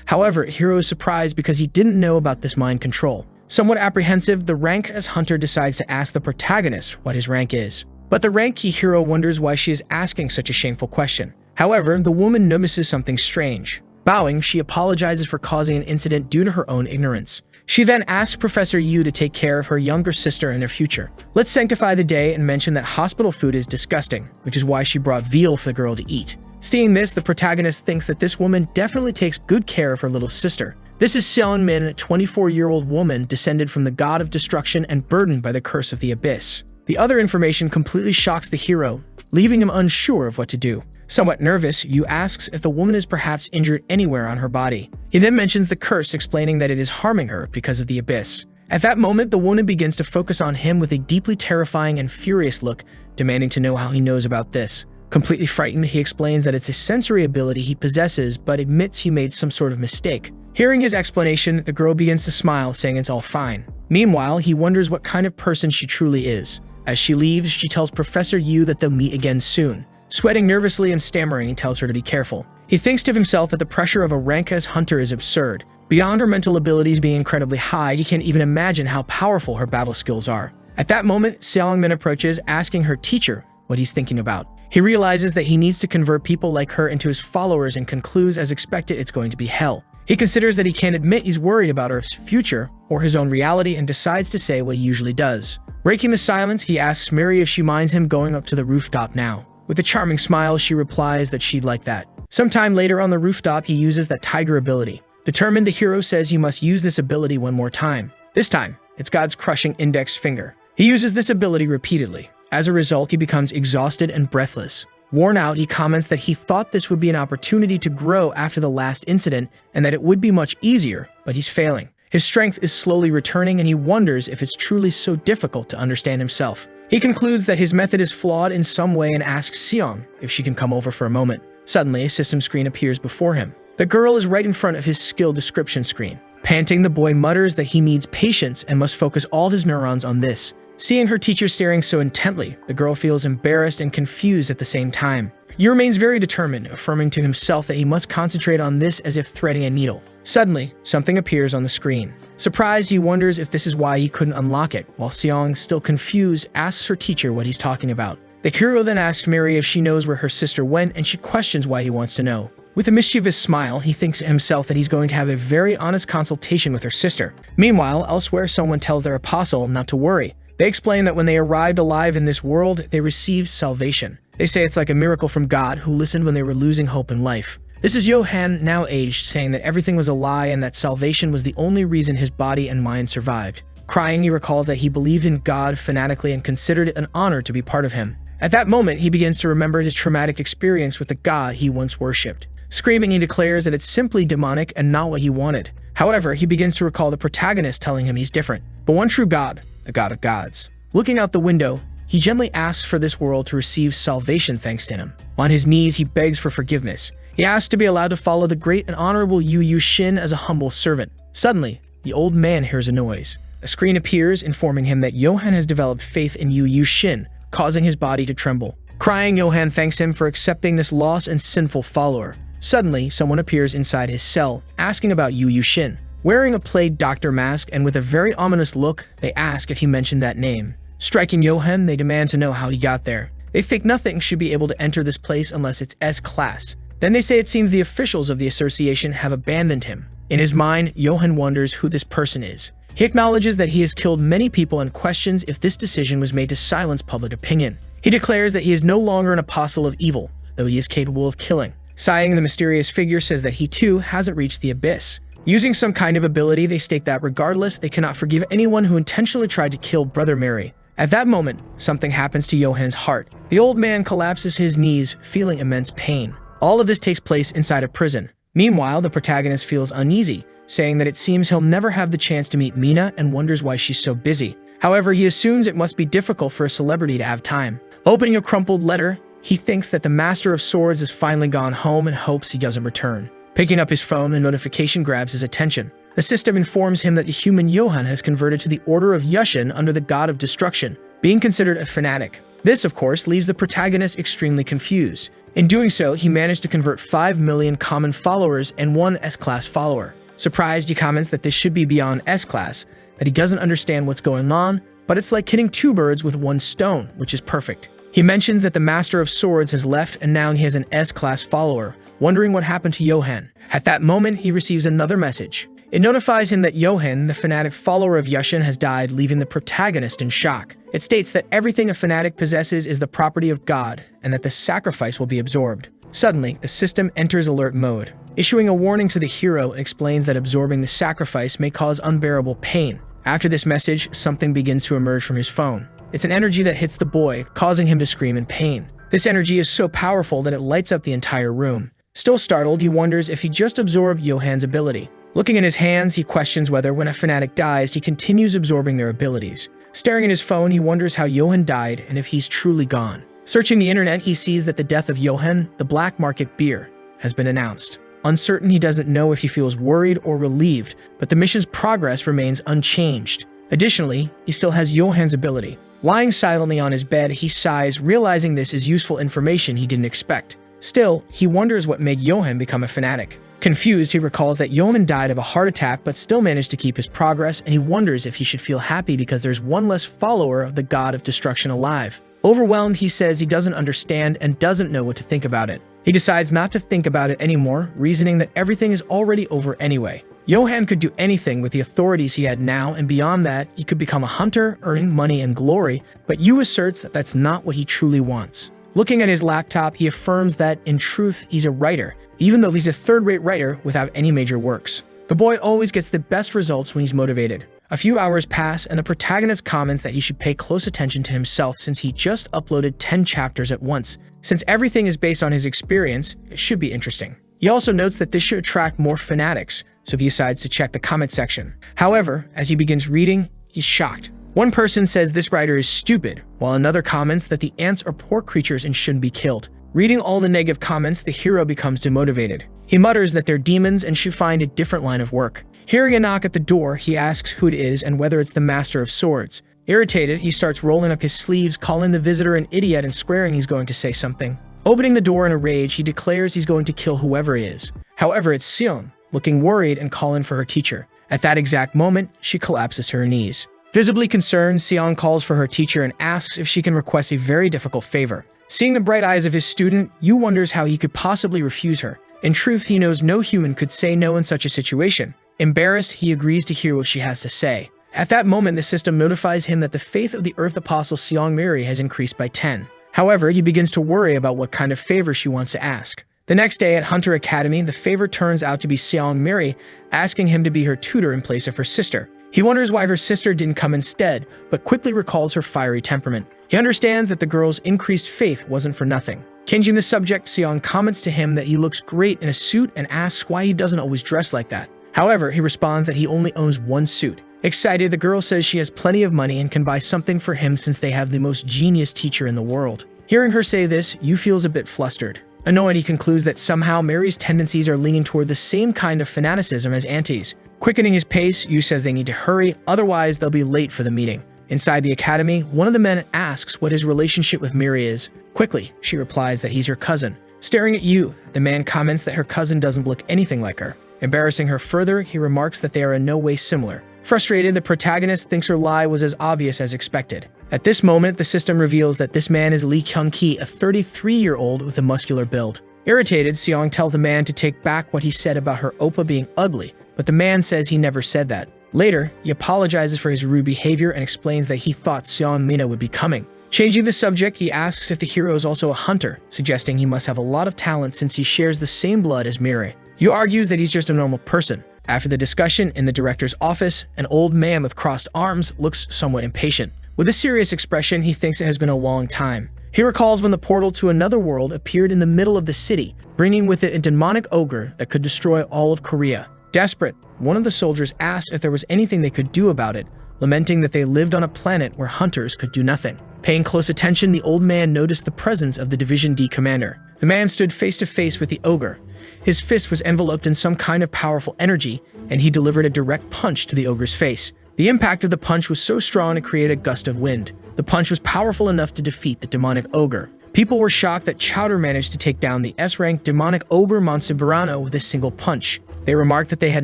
Speaker 1: However, Hiro is surprised because he didn't know about this mind control. Somewhat apprehensive, the rank as hunter decides to ask the protagonist what his rank is. But the ranky hero wonders why she is asking such a shameful question. However, the woman notices something strange. Bowing, she apologizes for causing an incident due to her own ignorance. She then asks Professor Yu to take care of her younger sister in their future. Let's sanctify the day and mention that hospital food is disgusting, which is why she brought veal for the girl to eat. Seeing this, the protagonist thinks that this woman definitely takes good care of her little sister. This is Seon Min, a 24-year-old woman descended from the god of destruction and burdened by the curse of the abyss. The other information completely shocks the hero, leaving him unsure of what to do. Somewhat nervous, Yu asks if the woman is perhaps injured anywhere on her body. He then mentions the curse, explaining that it is harming her because of the abyss. At that moment, the woman begins to focus on him with a deeply terrifying and furious look, demanding to know how he knows about this. Completely frightened, he explains that it's a sensory ability he possesses, but admits he made some sort of mistake. Hearing his explanation, the girl begins to smile, saying it's all fine. Meanwhile, he wonders what kind of person she truly is. As she leaves, she tells Professor Yu that they'll meet again soon. Sweating nervously and stammering, he tells her to be careful. He thinks to himself that the pressure of a rank as hunter is absurd. Beyond her mental abilities being incredibly high, he can't even imagine how powerful her battle skills are. At that moment, Seong then approaches, asking her teacher what he's thinking about. He realizes that he needs to convert people like her into his followers and concludes as expected it's going to be hell. He considers that he can't admit he's worried about her future or his own reality and decides to say what he usually does. Breaking the silence, he asks Mary if she minds him going up to the rooftop now. With a charming smile, she replies that she'd like that. Sometime later on the rooftop, he uses that tiger ability. Determined, the hero says he must use this ability one more time. This time, it's God's crushing index finger. He uses this ability repeatedly. As a result, he becomes exhausted and breathless. Worn out, he comments that he thought this would be an opportunity to grow after the last incident and that it would be much easier, but he's failing. His strength is slowly returning and he wonders if it's truly so difficult to understand himself. He concludes that his method is flawed in some way and asks Seong if she can come over for a moment. Suddenly, a system screen appears before him. The girl is right in front of his skill description screen. Panting, the boy mutters that he needs patience and must focus all his neurons on this. Seeing her teacher staring so intently, the girl feels embarrassed and confused at the same time. Yu remains very determined, affirming to himself that he must concentrate on this as if threading a needle. Suddenly, something appears on the screen. Surprised, he wonders if this is why he couldn't unlock it, while Seong, still confused, asks her teacher what he's talking about. The hero then asks Mary if she knows where her sister went, and she questions why he wants to know. With a mischievous smile, he thinks to himself that he's going to have a very honest consultation with her sister. Meanwhile, elsewhere, someone tells their apostle not to worry. They explain that when they arrived alive in this world, they received salvation. They say it's like a miracle from God who listened when they were losing hope in life. This is Johan, now aged, saying that everything was a lie and that salvation was the only reason his body and mind survived. Crying, he recalls that he believed in God fanatically and considered it an honor to be part of him. At that moment, he begins to remember his traumatic experience with the God he once worshipped. Screaming, he declares that it's simply demonic and not what he wanted. However, he begins to recall the protagonist telling him he's different. But one true God, the God of gods. Looking out the window, he gently asks for this world to receive salvation thanks to him. On his knees, he begs for forgiveness. He asks to be allowed to follow the great and honorable Yu Shin as a humble servant. Suddenly, the old man hears a noise. A screen appears, informing him that Johan has developed faith in Yu Shin, causing his body to tremble. Crying, Johan thanks him for accepting this lost and sinful follower. Suddenly, someone appears inside his cell, asking about Yu Shin. Wearing a plague doctor mask and with a very ominous look, they ask if he mentioned that name. Striking Johan, they demand to know how he got there. They think nothing should be able to enter this place unless it's S-class. Then they say it seems the officials of the association have abandoned him. In his mind, Johan wonders who this person is. He acknowledges that he has killed many people and questions if this decision was made to silence public opinion. He declares that he is no longer an apostle of evil, though he is capable of killing. Sighing, the mysterious figure says that he too hasn't reached the abyss. Using some kind of ability, they state that regardless, they cannot forgive anyone who intentionally tried to kill Brother Mary. At that moment, something happens to Johan's heart. The old man collapses his knees, feeling immense pain. All of this takes place inside a prison. Meanwhile, the protagonist feels uneasy, saying that it seems he'll never have the chance to meet Mina and wonders why she's so busy. However, he assumes it must be difficult for a celebrity to have time. Opening a crumpled letter, he thinks that the Master of Swords has finally gone home and hopes he doesn't return. Picking up his phone, a notification grabs his attention. The system informs him that the human Johan has converted to the Order of Yushin under the God of Destruction, being considered a fanatic. This, of course, leaves the protagonist extremely confused. In doing so, he managed to convert 5 million common followers and 1 S-class follower. Surprised, he comments that this should be beyond S-class, that he doesn't understand what's going on, but it's like hitting 2 birds with 1 stone, which is perfect. He mentions that the Master of Swords has left and now he has an S-class follower, wondering what happened to Johan. At that moment, he receives another message. It notifies him that Johan, the fanatic follower of Yushin, has died, leaving the protagonist in shock. It states that everything a fanatic possesses is the property of God, and that the sacrifice will be absorbed. Suddenly, the system enters alert mode, issuing a warning to the hero and explains that absorbing the sacrifice may cause unbearable pain. After this message, something begins to emerge from his phone. It's an energy that hits the boy, causing him to scream in pain. This energy is so powerful that it lights up the entire room. Still startled, he wonders if he just absorbed Johan's ability. Looking in his hands, he questions whether when a fanatic dies, he continues absorbing their abilities. Staring at his phone, he wonders how Johan died and if he's truly gone. Searching the internet, he sees that the death of Johan, the black market beer, has been announced. Uncertain, he doesn't know if he feels worried or relieved, but the mission's progress remains unchanged. Additionally, he still has Johan's ability. Lying silently on his bed, he sighs, realizing this is useful information he didn't expect. Still, he wonders what made Johan become a fanatic. Confused, he recalls that Johan died of a heart attack but still managed to keep his progress, and he wonders if he should feel happy because there's one less follower of the god of destruction alive. Overwhelmed, he says he doesn't understand and doesn't know what to think about it. He decides not to think about it anymore, reasoning that everything is already over anyway. Johan could do anything with the authorities he had now, and beyond that, he could become a hunter, earning money and glory, but Yu asserts that that's not what he truly wants. Looking at his laptop, he affirms that, in truth, he's a writer, even though he's a third-rate writer without any major works. The boy always gets the best results when he's motivated. A few hours pass, and the protagonist comments that he should pay close attention to himself since he just uploaded 10 chapters at once. Since everything is based on his experience, it should be interesting. He also notes that this should attract more fanatics, so he decides to check the comment section. However, as he begins reading, he's shocked. One person says this writer is stupid, while another comments that the ants are poor creatures and shouldn't be killed. Reading all the negative comments, the hero becomes demotivated. He mutters that they're demons and should find a different line of work. Hearing a knock at the door, he asks who it is and whether it's the Master of Swords. Irritated, he starts rolling up his sleeves, calling the visitor an idiot and swearing he's going to say something. Opening the door in a rage, he declares he's going to kill whoever it is. However, it's Sion, looking worried and calling for her teacher. At that exact moment, she collapses to her knees. Visibly concerned, Sion calls for her teacher and asks if she can request a very difficult favor. Seeing the bright eyes of his student, Yu wonders how he could possibly refuse her. In truth, he knows no human could say no in such a situation. Embarrassed, he agrees to hear what she has to say. At that moment, the system notifies him that the faith of the Earth Apostle Seongmiri has increased by 10. However, he begins to worry about what kind of favor she wants to ask. The next day at Hunter Academy, the favor turns out to be Seongmiri asking him to be her tutor in place of her sister. He wonders why her sister didn't come instead, but quickly recalls her fiery temperament. He understands that the girl's increased faith wasn't for nothing. Changing the subject, Seong comments to him that he looks great in a suit and asks why he doesn't always dress like that. However, he responds that he only owns one suit. Excited, the girl says she has plenty of money and can buy something for him since they have the most genius teacher in the world. Hearing her say this, Yu feels a bit flustered. Annoyed, he concludes that somehow Mary's tendencies are leaning toward the same kind of fanaticism as Auntie's. Quickening his pace, Yu says they need to hurry, otherwise they'll be late for the meeting. Inside the academy, one of the men asks what his relationship with Miri is. Quickly, she replies that he's her cousin. Staring at Yu, the man comments that her cousin doesn't look anything like her. Embarrassing her further, he remarks that they are in no way similar. Frustrated, the protagonist thinks her lie was as obvious as expected. At this moment, the system reveals that this man is Lee Kyung-ki, a 33-year-old with a muscular build. Irritated, Seong tells the man to take back what he said about her oppa being ugly, but the man says he never said that. Later, he apologizes for his rude behavior and explains that he thought Seong Mina would be coming. Changing the subject, he asks if the hero is also a hunter, suggesting he must have a lot of talent since he shares the same blood as Miri. Yu argues that he's just a normal person. After the discussion in the director's office, an old man with crossed arms looks somewhat impatient. With a serious expression, he thinks it has been a long time. He recalls when the portal to another world appeared in the middle of the city, bringing with it a demonic ogre that could destroy all of Korea. Desperate, one of the soldiers asked if there was anything they could do about it, lamenting that they lived on a planet where hunters could do nothing. Paying close attention, the old man noticed the presence of the Division D commander. The man stood face to face with the ogre. His fist was enveloped in some kind of powerful energy, and he delivered a direct punch to the ogre's face. The impact of the punch was so strong it created a gust of wind. The punch was powerful enough to defeat the demonic ogre. People were shocked that Chowder managed to take down the S-rank demonic ogre Monster Burano with a single punch. They remarked that they had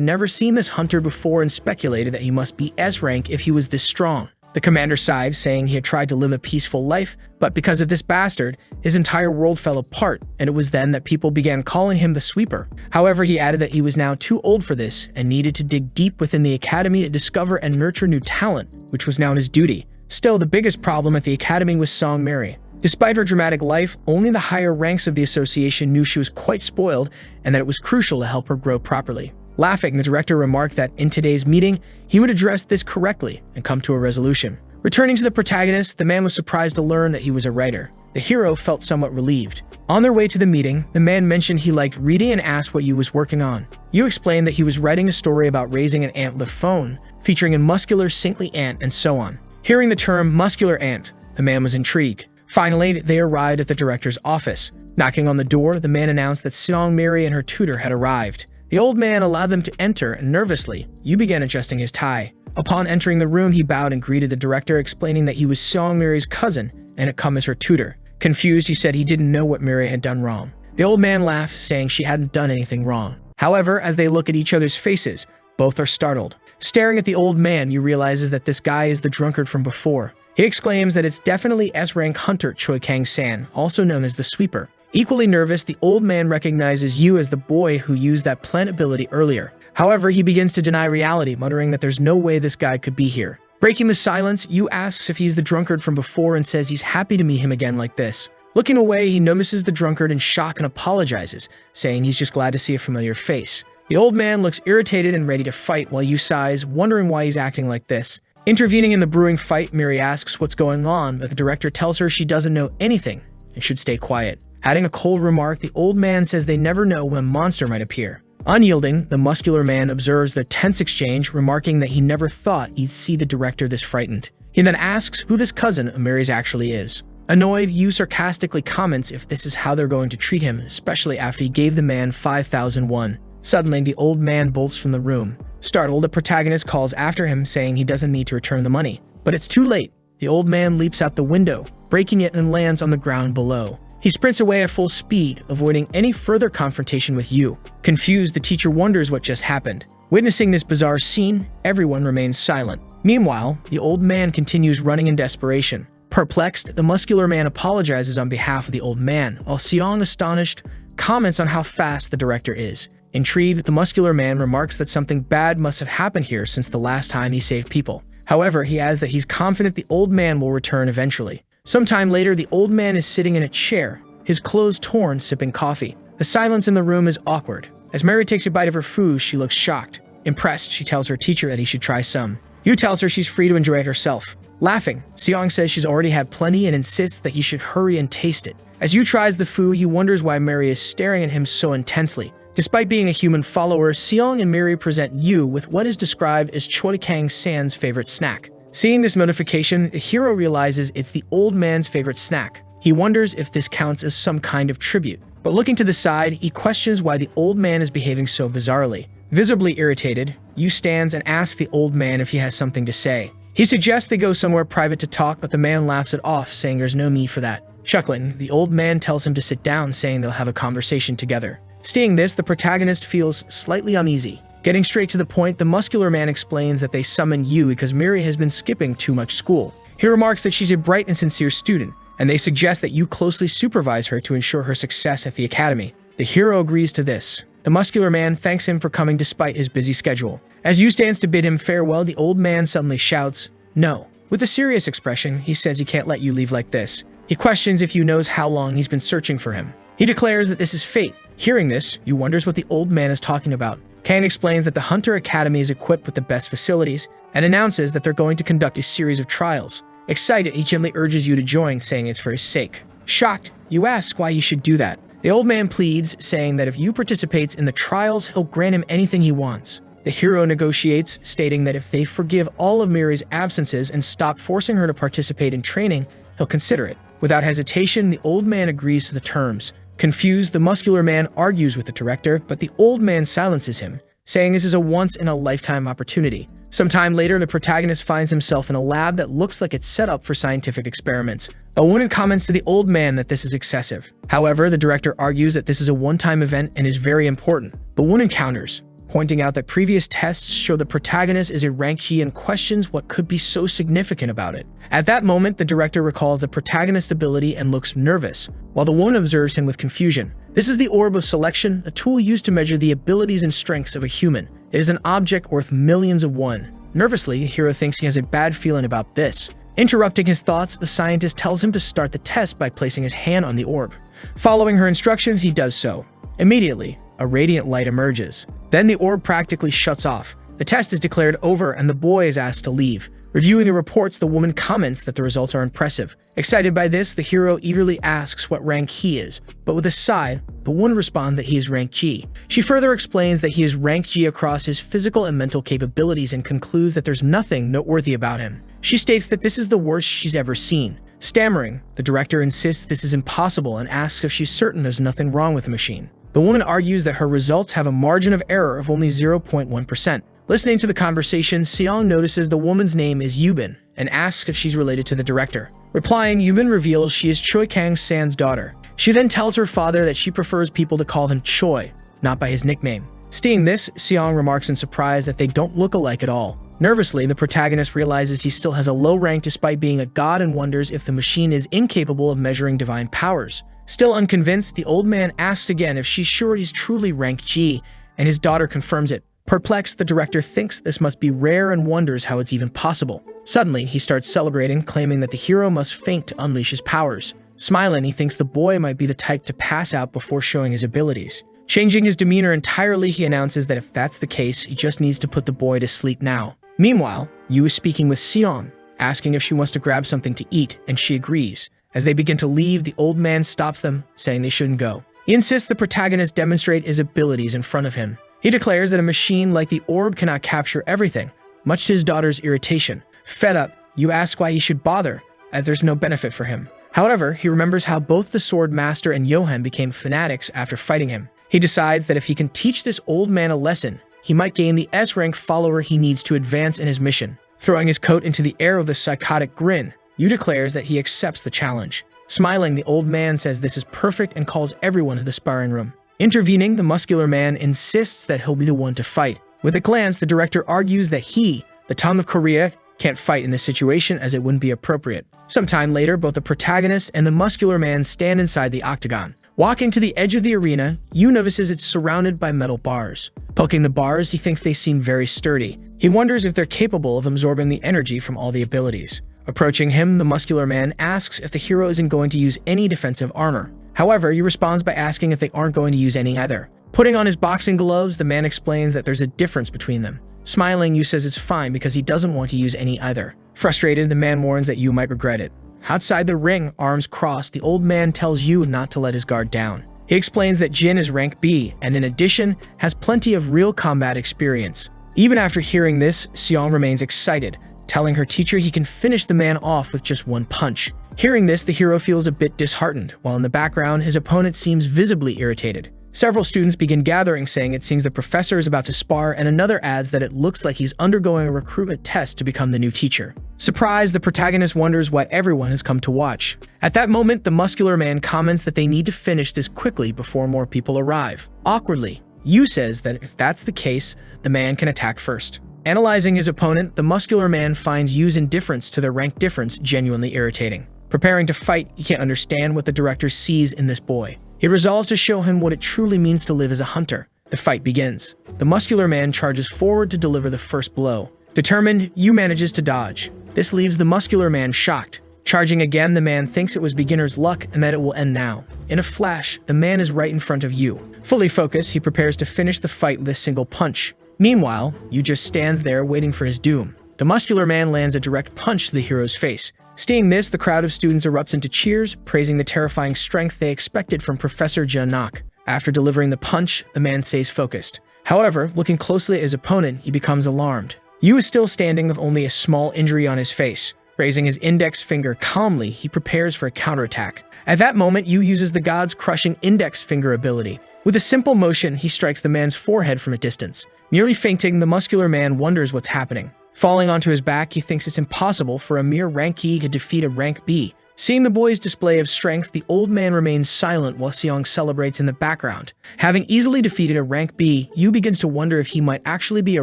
Speaker 1: never seen this hunter before and speculated that he must be S-rank if he was this strong. The commander sighed, saying he had tried to live a peaceful life, but because of this bastard, his entire world fell apart, and it was then that people began calling him the Sweeper. However, he added that he was now too old for this and needed to dig deep within the academy to discover and nurture new talent, which was now his duty. Still, the biggest problem at the academy was Song Mary. Despite her dramatic life, only the higher ranks of the association knew she was quite spoiled and that it was crucial to help her grow properly. Laughing, the director remarked that in today's meeting, he would address this correctly and come to a resolution. Returning to the protagonist, the man was surprised to learn that he was a writer. The hero felt somewhat relieved. On their way to the meeting, the man mentioned he liked reading and asked what Yu was working on. Yu explained that he was writing a story about raising an antler phone, featuring a muscular, saintly ant and so on. Hearing the term muscular ant, the man was intrigued. Finally, they arrived at the director's office. Knocking on the door, the man announced that Seong Miri and her tutor had arrived. The old man allowed them to enter, and nervously, Yu began adjusting his tie. Upon entering the room, he bowed and greeted the director, explaining that he was Seong Miri's cousin and had come as her tutor. Confused, he said he didn't know what Miri had done wrong. The old man laughed, saying she hadn't done anything wrong. However, as they look at each other's faces, both are startled. Staring at the old man, Yu realizes that this guy is the drunkard from before. He exclaims that it's definitely S-rank hunter Choi Kang-san, also known as the Sweeper. Equally nervous, the old man recognizes Yu as the boy who used that plant ability earlier. However, he begins to deny reality, muttering that there's no way this guy could be here. Breaking the silence, Yu asks if he's the drunkard from before and says he's happy to meet him again like this. Looking away, he notices the drunkard in shock and apologizes, saying he's just glad to see a familiar face. The old man looks irritated and ready to fight while Yu sighs, wondering why he's acting like this. Intervening in the brewing fight, Miri asks what's going on, but the director tells her she doesn't know anything and should stay quiet. Adding a cold remark, the old man says they never know when a monster might appear. Unyielding, the muscular man observes their tense exchange, remarking that he never thought he'd see the director this frightened. He then asks who this cousin of Mary's actually is. Annoyed, Yu sarcastically comments if this is how they're going to treat him, especially after he gave the man 5,000 won. Suddenly, the old man bolts from the room. Startled, the protagonist calls after him, saying he doesn't need to return the money. But it's too late. The old man leaps out the window, breaking it, and lands on the ground below. He sprints away at full speed, avoiding any further confrontation with Yu. Confused, the teacher wonders what just happened. Witnessing this bizarre scene, everyone remains silent. Meanwhile, the old man continues running in desperation. Perplexed, the muscular man apologizes on behalf of the old man, while Seong, astonished, comments on how fast the director is. Intrigued, the muscular man remarks that something bad must have happened here since the last time he saved people. However, he adds that he's confident the old man will return eventually. Sometime later, the old man is sitting in a chair, his clothes torn, sipping coffee. The silence in the room is awkward. As Mary takes a bite of her food, she looks shocked. Impressed, she tells her teacher that he should try some. Yu tells her she's free to enjoy it herself. Laughing, Seong says she's already had plenty and insists that he should hurry and taste it. As Yu tries the food, he wonders why Mary is staring at him so intensely. Despite being a human follower, Seong and Miri present Yu with what is described as Choi Kang-san's favorite snack. Seeing this notification, the hero realizes it's the old man's favorite snack. He wonders if this counts as some kind of tribute. But looking to the side, he questions why the old man is behaving so bizarrely. Visibly irritated, Yu stands and asks the old man if he has something to say. He suggests they go somewhere private to talk, but the man laughs it off, saying there's no need for that. Chuckling, the old man tells him to sit down, saying they'll have a conversation together. Seeing this, the protagonist feels slightly uneasy. Getting straight to the point, the muscular man explains that they summoned Yu because Miri has been skipping too much school. He remarks that she's a bright and sincere student, and they suggest that Yu closely supervise her to ensure her success at the academy. The hero agrees to this. The muscular man thanks him for coming despite his busy schedule. As Yu stands to bid him farewell, the old man suddenly shouts, "No." With a serious expression, he says he can't let Yu leave like this. He questions if Yu knows how long he's been searching for him. He declares that this is fate. Hearing this, Yu wonders what the old man is talking about. Kang explains that the Hunter Academy is equipped with the best facilities and announces that they're going to conduct a series of trials. Excited, he gently urges Yu to join, saying it's for his sake. Shocked, Yu asks why he should do that. The old man pleads, saying that if Yu participates in the trials, he'll grant him anything he wants. The hero negotiates, stating that if they forgive all of Miri's absences and stop forcing her to participate in training, he'll consider it. Without hesitation, the old man agrees to the terms. Confused, the muscular man argues with the director, but the old man silences him, saying this is a once-in-a-lifetime opportunity. Sometime later, the protagonist finds himself in a lab that looks like it's set up for scientific experiments. A woman comments to the old man that this is excessive. However, the director argues that this is a one-time event and is very important. The woman counters, pointing out that previous tests show the protagonist is a rank G and questions what could be so significant about it. At that moment, the director recalls the protagonist's ability and looks nervous, while the woman observes him with confusion. This is the Orb of Selection, a tool used to measure the abilities and strengths of a human. It is an object worth millions of won. Nervously, the hero thinks he has a bad feeling about this. Interrupting his thoughts, the scientist tells him to start the test by placing his hand on the orb. Following her instructions, he does so. Immediately, a radiant light emerges. Then the orb practically shuts off. The test is declared over and the boy is asked to leave. Reviewing the reports, the woman comments that the results are impressive. Excited by this, the hero eagerly asks what rank he is, but with a sigh, the woman responds that he is rank G. She further explains that he is rank G across his physical and mental capabilities and concludes that there's nothing noteworthy about him. She states that this is the worst she's ever seen. Stammering, the director insists this is impossible and asks if she's certain there's nothing wrong with the machine. The woman argues that her results have a margin of error of only 0.1%. Listening to the conversation, Seong notices the woman's name is Yubin and asks if she's related to the director. Replying, Yubin reveals she is Choi Kang-san's daughter. She then tells her father that she prefers people to call him Choi, not by his nickname. Seeing this, Seong remarks in surprise that they don't look alike at all. Nervously, the protagonist realizes he still has a low rank despite being a god and wonders if the machine is incapable of measuring divine powers. Still unconvinced, the old man asks again if she's sure he's truly rank G, and his daughter confirms it. Perplexed, the director thinks this must be rare and wonders how it's even possible. Suddenly, he starts celebrating, claiming that the hero must faint to unleash his powers. Smiling, he thinks the boy might be the type to pass out before showing his abilities. Changing his demeanor entirely, he announces that if that's the case, he just needs to put the boy to sleep now. Meanwhile, Yu is speaking with Seong, asking if she wants to grab something to eat, and she agrees. As they begin to leave, the old man stops them, saying they shouldn't go. He insists the protagonist demonstrate his abilities in front of him. He declares that a machine like the orb cannot capture everything, much to his daughter's irritation. Fed up, Yu asks why he should bother, as there's no benefit for him. However, he remembers how both the Sword Master and Johan became fanatics after fighting him. He decides that if he can teach this old man a lesson, he might gain the S-rank follower he needs to advance in his mission. Throwing his coat into the air with a psychotic grin, Yu declares that he accepts the challenge. Smiling, the old man says this is perfect and calls everyone to the sparring room. Intervening, the muscular man insists that he'll be the one to fight. With a glance, the director argues that he, the Tang of Korea, can't fight in this situation as it wouldn't be appropriate. Sometime later, both the protagonist and the muscular man stand inside the octagon. Walking to the edge of the arena, Yu notices it's surrounded by metal bars. Poking the bars, he thinks they seem very sturdy. He wonders if they're capable of absorbing the energy from all the abilities. Approaching him, the muscular man asks if the hero isn't going to use any defensive armor. However, he responds by asking if they aren't going to use any either. Putting on his boxing gloves, the man explains that there's a difference between them. Smiling, Yu says it's fine because he doesn't want to use any either. Frustrated, the man warns that Yu might regret it. Outside the ring, arms crossed, the old man tells Yu not to let his guard down. He explains that Jin is rank B, and in addition, has plenty of real combat experience. Even after hearing this, Seong remains excited, telling her teacher he can finish the man off with just one punch. Hearing this, the hero feels a bit disheartened, while in the background, his opponent seems visibly irritated. Several students begin gathering, saying it seems the professor is about to spar, and another adds that it looks like he's undergoing a recruitment test to become the new teacher. Surprised, the protagonist wonders what everyone has come to watch. At that moment, the muscular man comments that they need to finish this quickly before more people arrive. Awkwardly, Yu says that if that's the case, the man can attack first. Analyzing his opponent, the muscular man finds Yu's indifference to their rank difference genuinely irritating. Preparing to fight, he can't understand what the director sees in this boy. He resolves to show him what it truly means to live as a hunter. The fight begins. The muscular man charges forward to deliver the first blow. Determined, Yu manages to dodge. This leaves the muscular man shocked. Charging again, the man thinks it was beginner's luck and that it will end now. In a flash, the man is right in front of Yu. Fully focused, he prepares to finish the fight with a single punch. Meanwhile, Yu just stands there waiting for his doom. The muscular man lands a direct punch to the hero's face. Seeing this, the crowd of students erupts into cheers, praising the terrifying strength they expected from Professor Janak. After delivering the punch, the man stays focused. However, looking closely at his opponent, he becomes alarmed. Yu is still standing with only a small injury on his face. Raising his index finger calmly, he prepares for a counterattack. At that moment, Yu uses the god's crushing index finger ability. With a simple motion, he strikes the man's forehead from a distance. Nearly fainting, the muscular man wonders what's happening. Falling onto his back, he thinks it's impossible for a mere rank E to defeat a rank B. Seeing the boy's display of strength, the old man remains silent while Seong celebrates in the background. Having easily defeated a rank B, Yu begins to wonder if he might actually be a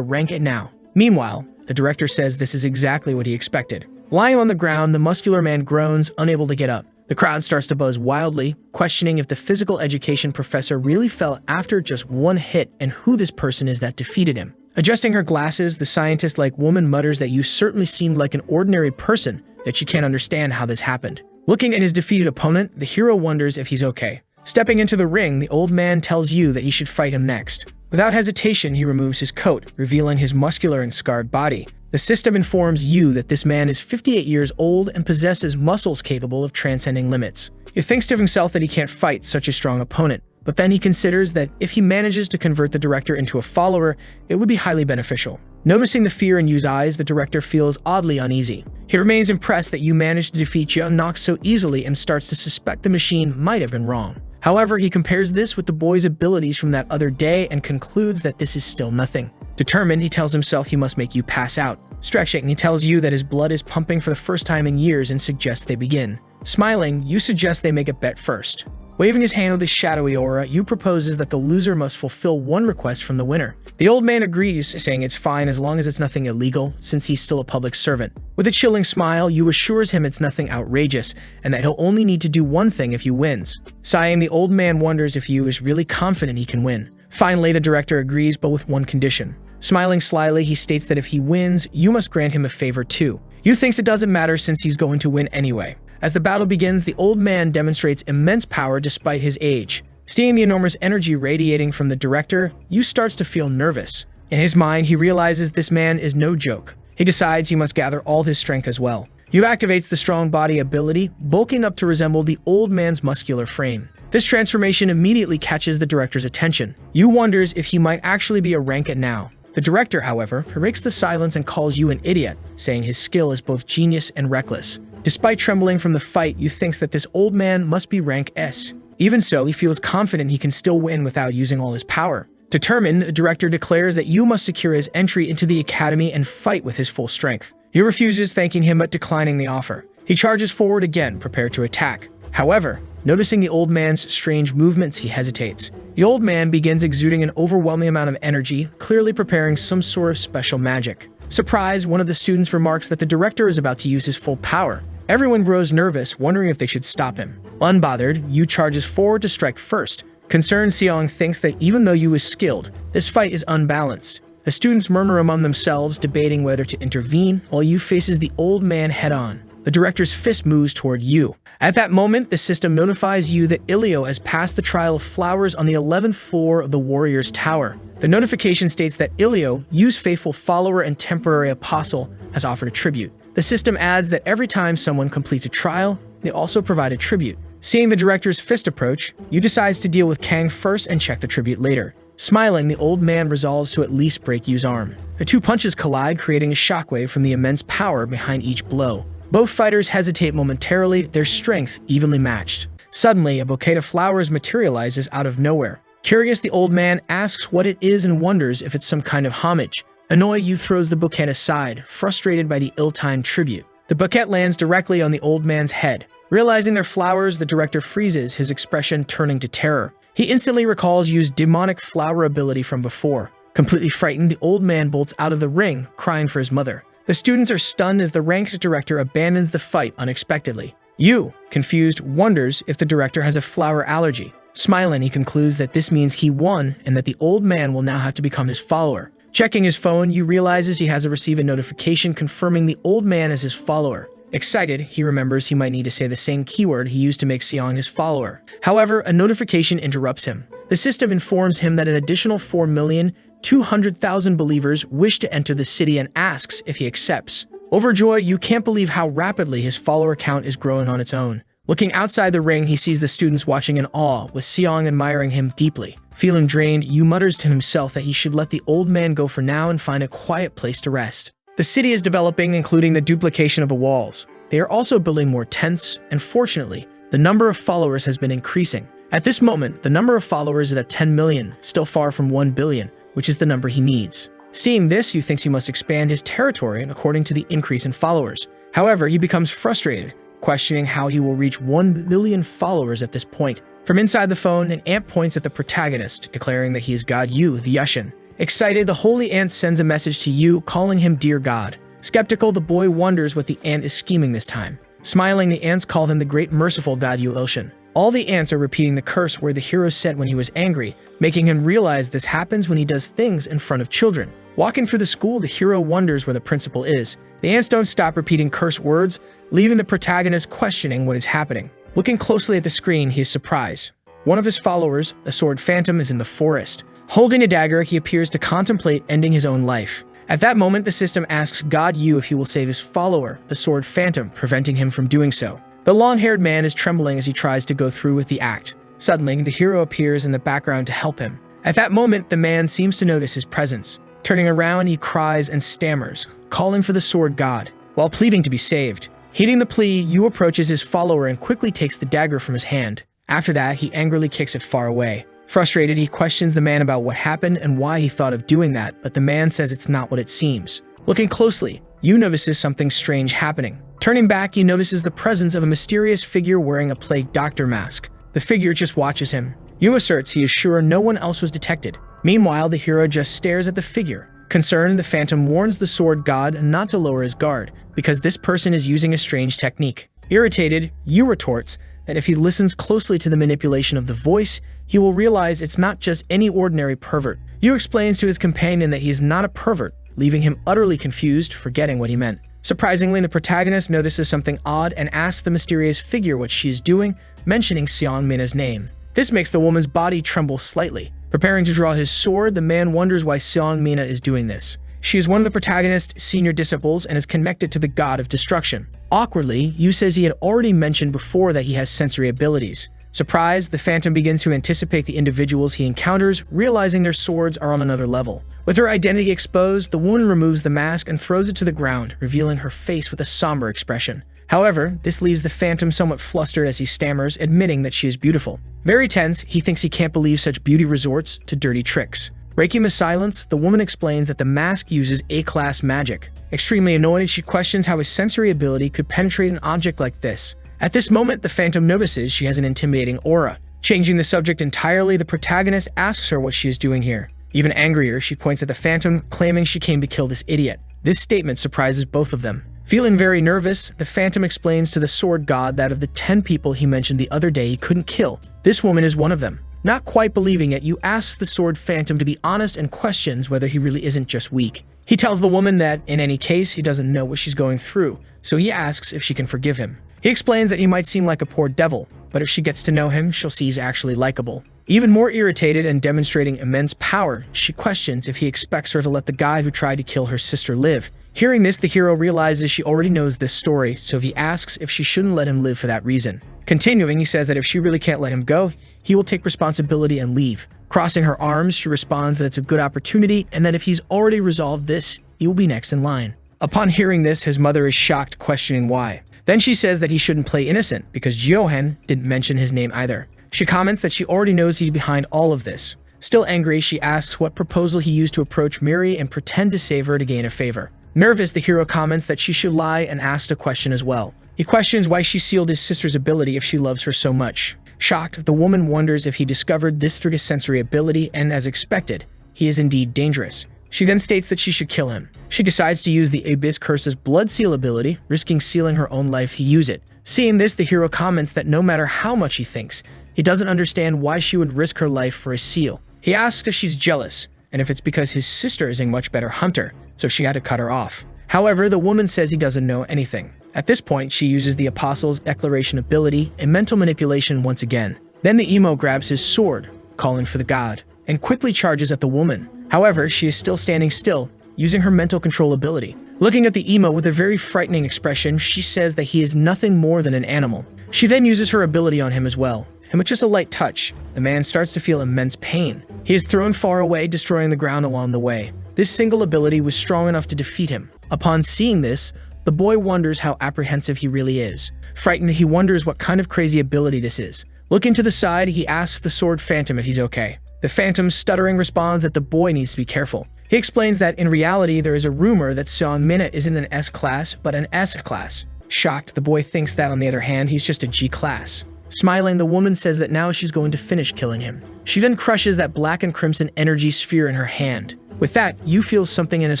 Speaker 1: rank A now. Meanwhile, the director says this is exactly what he expected. Lying on the ground, the muscular man groans, unable to get up. The crowd starts to buzz wildly, questioning if the physical education professor really fell after just one hit and who this person is that defeated him. Adjusting her glasses, the scientist-like woman mutters that Yu certainly seemed like an ordinary person, that she can't understand how this happened. Looking at his defeated opponent, the hero wonders if he's okay. Stepping into the ring, the old man tells Yu that he should fight him next. Without hesitation, he removes his coat, revealing his muscular and scarred body. The system informs Yu that this man is 58 years old and possesses muscles capable of transcending limits. He thinks to himself that he can't fight such a strong opponent, but then he considers that if he manages to convert the director into a follower, it would be highly beneficial. Noticing the fear in Yu's eyes, the director feels oddly uneasy. He remains impressed that you managed to defeat Nox so easily and starts to suspect the machine might have been wrong. However, he compares this with the boy's abilities from that other day and concludes that this is still nothing. Determined, he tells himself he must make you pass out. Stretching, he tells you that his blood is pumping for the first time in years and suggests they begin. Smiling, you suggest they make a bet first. Waving his hand with his shadowy aura, you proposes that the loser must fulfill one request from the winner. The old man agrees, saying it's fine as long as it's nothing illegal, since he's still a public servant. With a chilling smile, you assures him it's nothing outrageous, and that he'll only need to do one thing if he wins. Sighing, the old man wonders if you is really confident he can win. Finally, the director agrees, but with one condition. Smiling slyly, he states that if he wins, you must grant him a favor too. You thinks it doesn't matter since he's going to win anyway. As the battle begins, the old man demonstrates immense power despite his age. Seeing the enormous energy radiating from the director, you starts to feel nervous. In his mind, he realizes this man is no joke. He decides he must gather all his strength as well. You activates the strong body ability, bulking up to resemble the old man's muscular frame. This transformation immediately catches the director's attention. You wonders if he might actually be a rank at now. The director, however, breaks the silence and calls you an idiot, saying his skill is both genius and reckless. Despite trembling from the fight, you thinks that this old man must be rank S. Even so, he feels confident he can still win without using all his power. Determined, the director declares that you must secure his entry into the academy and fight with his full strength. You refuses, thanking him but declining the offer. He charges forward again, prepared to attack. However, noticing the old man's strange movements, he hesitates. The old man begins exuding an overwhelming amount of energy, clearly preparing some sort of special magic. Surprised, one of the students remarks that the director is about to use his full power. Everyone grows nervous, wondering if they should stop him. Unbothered, Yu charges forward to strike first. Concerned, Seong thinks that even though Yu is skilled, this fight is unbalanced. The students murmur among themselves, debating whether to intervene, while Yu faces the old man head-on. The director's fist moves toward Yu. At that moment, the system notifies Yu that Ilio has passed the trial of flowers on the 11th floor of the Warrior's Tower. The notification states that Ilio, Yu's faithful follower and temporary apostle, has offered a tribute. The system adds that every time someone completes a trial, they also provide a tribute. Seeing the director's fist approach, Yu decides to deal with Kang first and check the tribute later. Smiling, the old man resolves to at least break Yu's arm. The two punches collide, creating a shockwave from the immense power behind each blow. Both fighters hesitate momentarily, their strength evenly matched. Suddenly, a bouquet of flowers materializes out of nowhere. Curious, the old man asks what it is and wonders if it's some kind of homage. Annoyed, Yu throws the bouquet aside, frustrated by the ill-timed tribute. The bouquet lands directly on the old man's head. Realizing they're flowers, the director freezes, his expression turning to terror. He instantly recalls Yu's demonic flower ability from before. Completely frightened, the old man bolts out of the ring, crying for his mother. The students are stunned as the rank's director abandons the fight unexpectedly. Yu, confused, wonders if the director has a flower allergy. Smiling, he concludes that this means he won and that the old man will now have to become his follower. Checking his phone, Yu realizes he has received a notification confirming the old man as his follower. Excited, he remembers he might need to say the same keyword he used to make Seong his follower. However, a notification interrupts him. The system informs him that an additional 4,200,000 believers wish to enter the city and asks if he accepts. Overjoyed, Yu can't believe how rapidly his follower count is growing on its own. Looking outside the ring, he sees the students watching in awe, with Seong admiring him deeply. Feeling drained, Yu mutters to himself that he should let the old man go for now and find a quiet place to rest. The city is developing, including the duplication of the walls. They are also building more tents, and fortunately, the number of followers has been increasing. At this moment, the number of followers is at 10 million, still far from 1 billion, which is the number he needs. Seeing this, Yu thinks he must expand his territory according to the increase in followers. However, he becomes frustrated, questioning how he will reach 1 million followers at this point. From inside the phone, an ant points at the protagonist, declaring that he is God Yu, the Yushin. Excited, the holy ant sends a message to Yu, calling him Dear God. Skeptical, the boy wonders what the ant is scheming this time. Smiling, the ants call him the great merciful God Yu Ilshin. All the ants are repeating the curse where the hero said when he was angry, making him realize this happens when he does things in front of children. Walking through the school, the hero wonders where the principal is. The ants don't stop repeating curse words, leaving the protagonist questioning what is happening. Looking closely at the screen, he is surprised. One of his followers, the Sword Phantom, is in the forest. Holding a dagger, he appears to contemplate ending his own life. At that moment, the system asks God Yu if he will save his follower, the Sword Phantom, preventing him from doing so. The long-haired man is trembling as he tries to go through with the act. Suddenly, the hero appears in the background to help him. At that moment, the man seems to notice his presence. Turning around, he cries and stammers, calling for the Sword God. while pleading to be saved. Heeding the plea, Yu approaches his follower and quickly takes the dagger from his hand. After that, he angrily kicks it far away. Frustrated, he questions the man about what happened and why he thought of doing that, but the man says it's not what it seems. Looking closely, Yu notices something strange happening. Turning back, he notices the presence of a mysterious figure wearing a plague doctor mask. The figure just watches him. Yu asserts he is sure no one else was detected. Meanwhile, the hero just stares at the figure. Concerned, the Phantom warns the sword god not to lower his guard, because this person is using a strange technique. Irritated, Yu retorts that if he listens closely to the manipulation of the voice, he will realize it's not just any ordinary pervert. Yu explains to his companion that he is not a pervert, leaving him utterly confused, forgetting what he meant. Surprisingly, the protagonist notices something odd and asks the mysterious figure what she is doing, mentioning Seong Mina's name. This makes the woman's body tremble slightly. Preparing to draw his sword, the man wonders why Seong Mina is doing this. She is one of the protagonist's senior disciples and is connected to the god of destruction. Awkwardly, Yu says he had already mentioned before that he has sensory abilities. Surprised, the Phantom begins to anticipate the individuals he encounters, realizing their swords are on another level. With her identity exposed, the woman removes the mask and throws it to the ground, revealing her face with a somber expression. However, this leaves the Phantom somewhat flustered as he stammers, admitting that she is beautiful. Very tense, he thinks he can't believe such beauty resorts to dirty tricks. Breaking the silence, the woman explains that the mask uses A-class magic. Extremely annoyed, she questions how his sensory ability could penetrate an object like this. At this moment, the Phantom notices she has an intimidating aura. Changing the subject entirely, the protagonist asks her what she is doing here. Even angrier, she points at the Phantom, claiming she came to kill this idiot. This statement surprises both of them. Feeling very nervous, the Phantom explains to the sword god that of the 10 people he mentioned the other day he couldn't kill, this woman is one of them. Not quite believing it, Yu asks the sword Phantom to be honest and questions whether he really isn't just weak. He tells the woman that, in any case, he doesn't know what she's going through, so he asks if she can forgive him. He explains that he might seem like a poor devil, but if she gets to know him, she'll see he's actually likable. Even more irritated and demonstrating immense power, she questions if he expects her to let the guy who tried to kill her sister live. Hearing this, the hero realizes she already knows this story, so he asks if she shouldn't let him live for that reason. Continuing, he says that if she really can't let him go, he will take responsibility and leave. Crossing her arms, she responds that it's a good opportunity and that if he's already resolved this, he will be next in line. Upon hearing this, his mother is shocked, questioning why. Then she says that he shouldn't play innocent because Johan didn't mention his name either. She comments that she already knows he's behind all of this. Still angry, she asks what proposal he used to approach Miri and pretend to save her to gain a favor. Nervous, the hero comments that she should lie and asks a question as well. He questions why she sealed his sister's ability if she loves her so much. Shocked, the woman wonders if he discovered this through his sensory ability, and as expected, he is indeed dangerous. She then states that she should kill him. She decides to use the Abyss Curse's blood seal ability, risking sealing her own life to use it. Seeing this, the hero comments that no matter how much he thinks, he doesn't understand why she would risk her life for a seal. He asks if she's jealous, and if it's because his sister is a much better hunter, so she had to cut her off. However, the woman says he doesn't know anything. At this point, she uses the Apostle's Declaration ability and mental manipulation once again. Then the emo grabs his sword, calling for the god, and quickly charges at the woman. However, she is still standing still, using her mental control ability. Looking at the emo with a very frightening expression, she says that he is nothing more than an animal. She then uses her ability on him as well, and with just a light touch, the man starts to feel immense pain. He is thrown far away, destroying the ground along the way. This single ability was strong enough to defeat him. Upon seeing this, the boy wonders how apprehensive he really is. Frightened, he wonders what kind of crazy ability this is. Looking to the side, he asks the sword Phantom if he's okay. The Phantom, stuttering, responds that the boy needs to be careful. He explains that in reality, there is a rumor that Seong Mina isn't an S-class, but an S-class. Shocked, the boy thinks that on the other hand, he's just a G-class. Smiling, the woman says that now she's going to finish killing him. She then crushes that black and crimson energy sphere in her hand. With that, Yu feels something in his